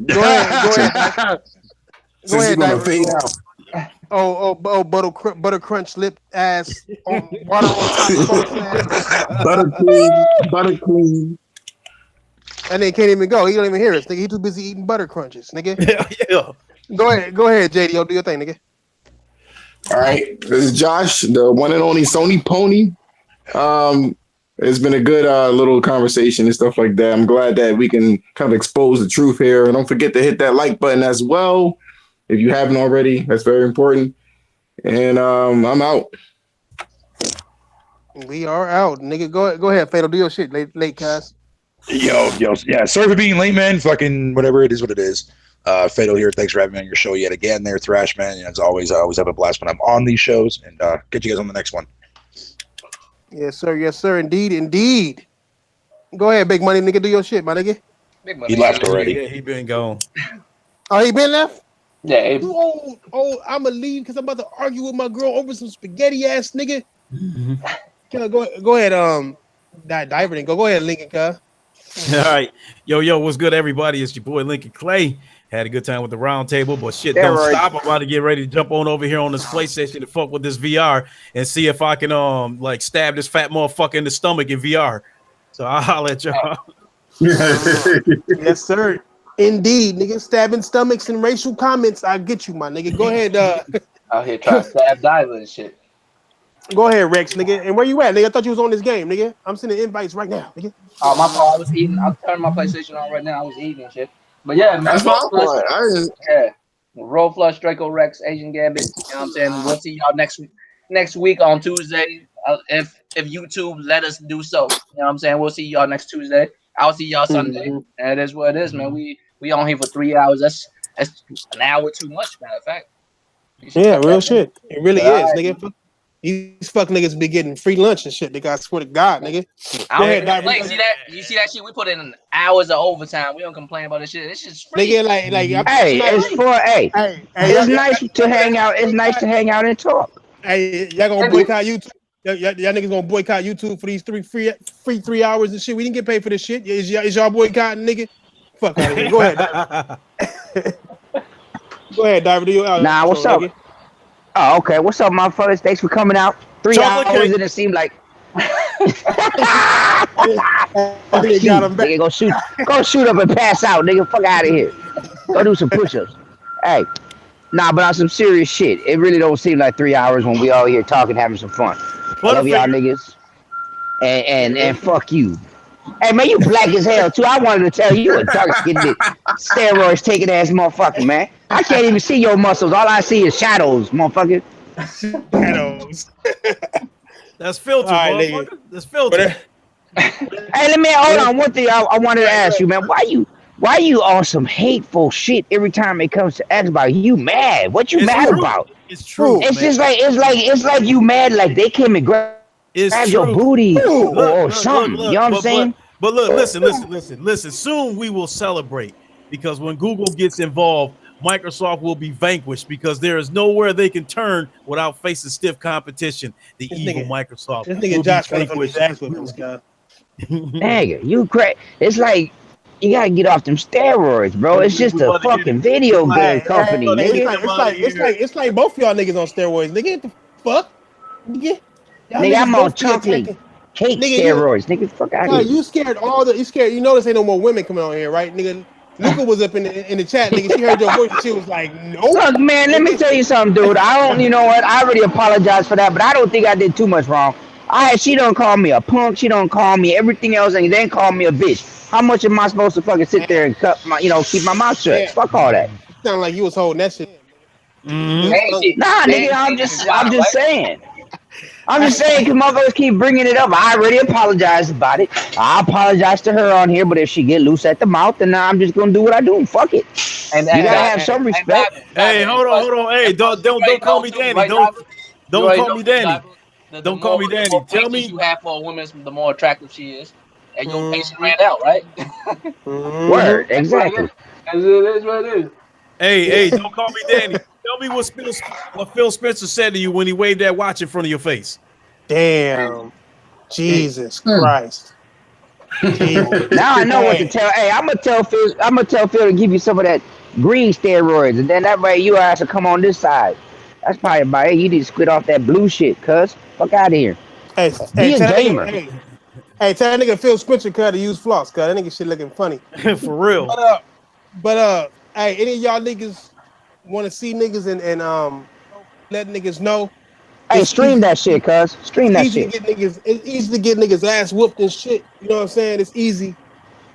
Go ahead. Go ahead, gonna fade out. Oh, butter crunch lip ass on water on top of butter cream. And they can't even go. He don't even hear us, nigga. He too busy eating butter crunches, nigga. Yeah. Go ahead, JD. Do your thing, nigga. All right, this is Josh, the one and only Sony Pony. It's been a good little conversation and stuff like that. I'm glad that we can kind of expose the truth here. And don't forget to hit that like button as well if you haven't already. That's very important. And I'm out. We are out, nigga. Go ahead, Fatal. Do your shit, late cast. Yo, yeah. Sorry for being late, man. Fucking whatever it is, what it is. Fatal here. Thanks for having me on your show yet again. There, Thrash, man. As always, I always have a blast when I'm on these shows, and get you guys on the next one. Yes, sir. Indeed. Go ahead, Big Money, nigga. Do your shit, my nigga. Big Money. He left already. Yeah, he been gone. Oh, he been left? Yeah. I'ma leave because I'm about to argue with my girl over some spaghetti ass nigga. Can I go ahead, Diver, then go ahead, Lincoln, cuz. All right. Yo, what's good, everybody? It's your boy Lincoln Clay. Had a good time with the round table, but shit don't Steroids. stop. I'm about to get ready to jump on over here on this PlayStation to fuck with this VR and see if I can like stab this fat motherfucker in the stomach in VR. So I'll holler at y'all. Yes, sir. Indeed, nigga. Stabbing stomachs and racial comments. I get you, my nigga. Go ahead. Out here trying to stab diver and shit. Go ahead, Rex, nigga. And where you at, nigga? I thought you was on this game, nigga. I'm sending invites right now, nigga. Oh, my fault. I was eating. I'm turning my PlayStation on right now. I was eating and shit. But yeah, man. That's my fault. Yeah. Roll Flush, Draco Rex, Asian Gambit. You know what I'm saying? We'll see y'all next week on Tuesday. If YouTube let us do so. You know what I'm saying? We'll see y'all next Tuesday. I'll see y'all Sunday. And it is what it is, man. We on here for 3 hours. That's an hour too much, matter of fact. Yeah, real shit. It really is, nigga. These fuck niggas be getting free lunch and shit. Nigga, I swear to God, nigga. Go ahead, see that? You see that shit? We put in hours of overtime. We don't complain about this shit. This shit's free. Nigga, it's nice to hang out. It's nice to hang out and talk. Hey, y'all gonna boycott YouTube? Y'all niggas gonna boycott YouTube for these free 3 hours and shit? We didn't get paid for this shit. Is y'all boycotting, nigga? Fuck out of here. Go ahead. Go ahead, Diver. Nah, what's up? Nigga. Oh, okay. What's up, motherfuckers? Thanks for coming out. 3 hours and it seemed like. Nigga, go shoot up and pass out, nigga. Fuck out of here. Go do some push-ups. Hey, nah, but on some serious shit, it really don't seem like 3 hours when we all here talking, having some fun. Love y'all niggas, and fuck you. Hey man, you black as hell too. I wanted to tell you a dark skinned steroids taking ass motherfucker, man. I can't even see your muscles. All I see is shadows, motherfucker. Shadows. That's filter, motherfucker. That's filter. Hey, hold on. One thing I wanted to ask you, man. Why you on some hateful shit every time it comes to Xbox? You mad? What you mad about? It's true. It's just like it's like you mad like they came and grabbed your booty or something. You know what I'm saying? But look, listen. Soon we will celebrate because when Google gets involved, Microsoft will be vanquished because there is nowhere they can turn without facing stiff competition. The evil Microsoft. This nigga Josh trying to his ass with this guy. Nigga, you crazy. It's like you gotta get off them steroids, bro. It's just a fucking video game company, nigga. It's like both of y'all niggas on steroids. Nigga, what the fuck? Nigga, I'm on chocolate cake steroids. Nigga, fuck out of here. You scared you scared. You notice ain't no more women coming on here, right, nigga? Luca was up in the chat, nigga. She heard your voice and she was like, no. Look, man, let me tell you something, dude. You know what? I already apologize for that, but I don't think I did too much wrong. She don't call me a punk. She don't call me everything else, and then call me a bitch. How much am I supposed to fucking sit there and keep my mouth shut? Yeah. Fuck all that. Sound like you was holding that shit. Mm-hmm. Nah, nigga, I'm just saying. I'm just saying because motherfuckers keep bringing it up. I already apologized about it. I apologize to her on here, but if she get loose at the mouth, then I'm just gonna do what I do. Fuck it. And you gotta have some respect. Hey, hold on. Hey, don't call me Danny. Don't call me Danny. Don't call me Danny. Tell me you have for a woman, the more attractive she is, and your patient ran out, right? Word, exactly. It is what it is. Hey, don't call me Danny. Tell me what Phil Spencer said to you when he waved that watch in front of your face. Damn. Jesus Christ. Now I know what to tell. Hey, I'm gonna tell Phil to give you some of that green steroids, and then that way you have to come on this side. That's probably about it. You need to split off that blue shit, cuz. Fuck out of here. Be a gamer. Hey, tell that nigga Phil Spencer to use floss, cuz that nigga shit looking funny. For real. But hey, any of y'all niggas want to see niggas and let niggas know? Hey, stream that shit, cuz. Stream that shit. It's easy to get niggas ass whooped and shit. You know what I'm saying? It's easy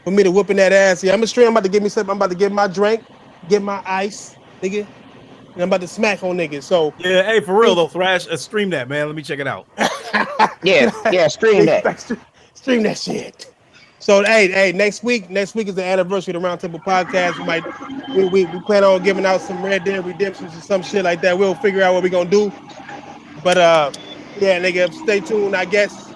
for me to whoop in that ass. Yeah, I'm about to give me something. I'm about to get my drink, get my ice, nigga. And I'm about to smack on niggas. So yeah, hey, for real though, Thrash, stream that, man. Let me check it out. yeah, stream that. Stream that shit. So hey, next week is the anniversary of the Roundtable Podcast. We plan on giving out some Red Dead Redemptions or some shit like that. We'll figure out what we're gonna do. But yeah, nigga, stay tuned, I guess.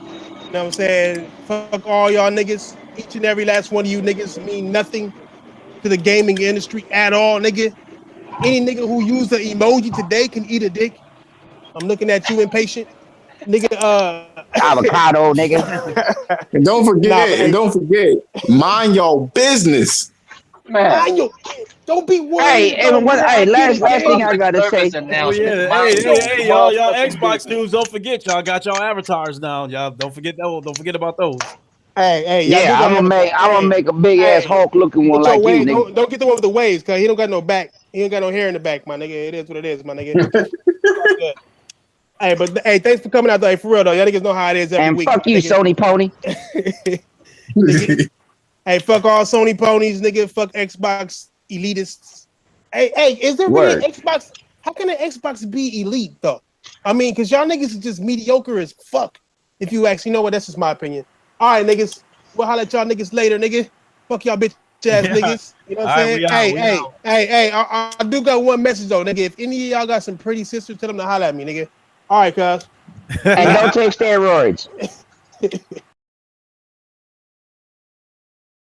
You know what I'm saying? Fuck all y'all niggas. Each and every last one of you niggas mean nothing to the gaming industry at all, nigga. Any nigga who used the emoji today can eat a dick. I'm looking at you, impatient. nigga. Avocado, nigga. And don't forget, mind your business. Man. Don't be worried. Hey, and what? Hey, last thing I gotta say. Oh yeah, hey, y'all Xbox dudes, don't forget y'all got y'all avatars now. Y'all don't forget those. Don't forget about those. Hey, yeah, I'm gonna make a big ass Hulk looking one like you, nigga. Don't get the one with the waves, cause he don't got no back. He ain't got no hair in the back, my nigga. It is what it is, my nigga. Hey, but hey, thanks for coming out though. Hey, for real though, y'all niggas know how it is every and week. Fuck you, nigga. Sony Pony. Hey, fuck all Sony ponies, nigga. Fuck Xbox elitists. Hey, is there really an Xbox? How can an Xbox be elite though? I mean, cause y'all niggas is just mediocre as fuck. If you actually know what, that's just my opinion. All right, niggas. We'll holler at y'all niggas later, nigga. Fuck y'all bitch ass niggas. You know what I'm saying? Hey, I do got one message though, nigga. If any of y'all got some pretty sisters, tell them to holler at me, nigga. All right, cuz. And don't take steroids.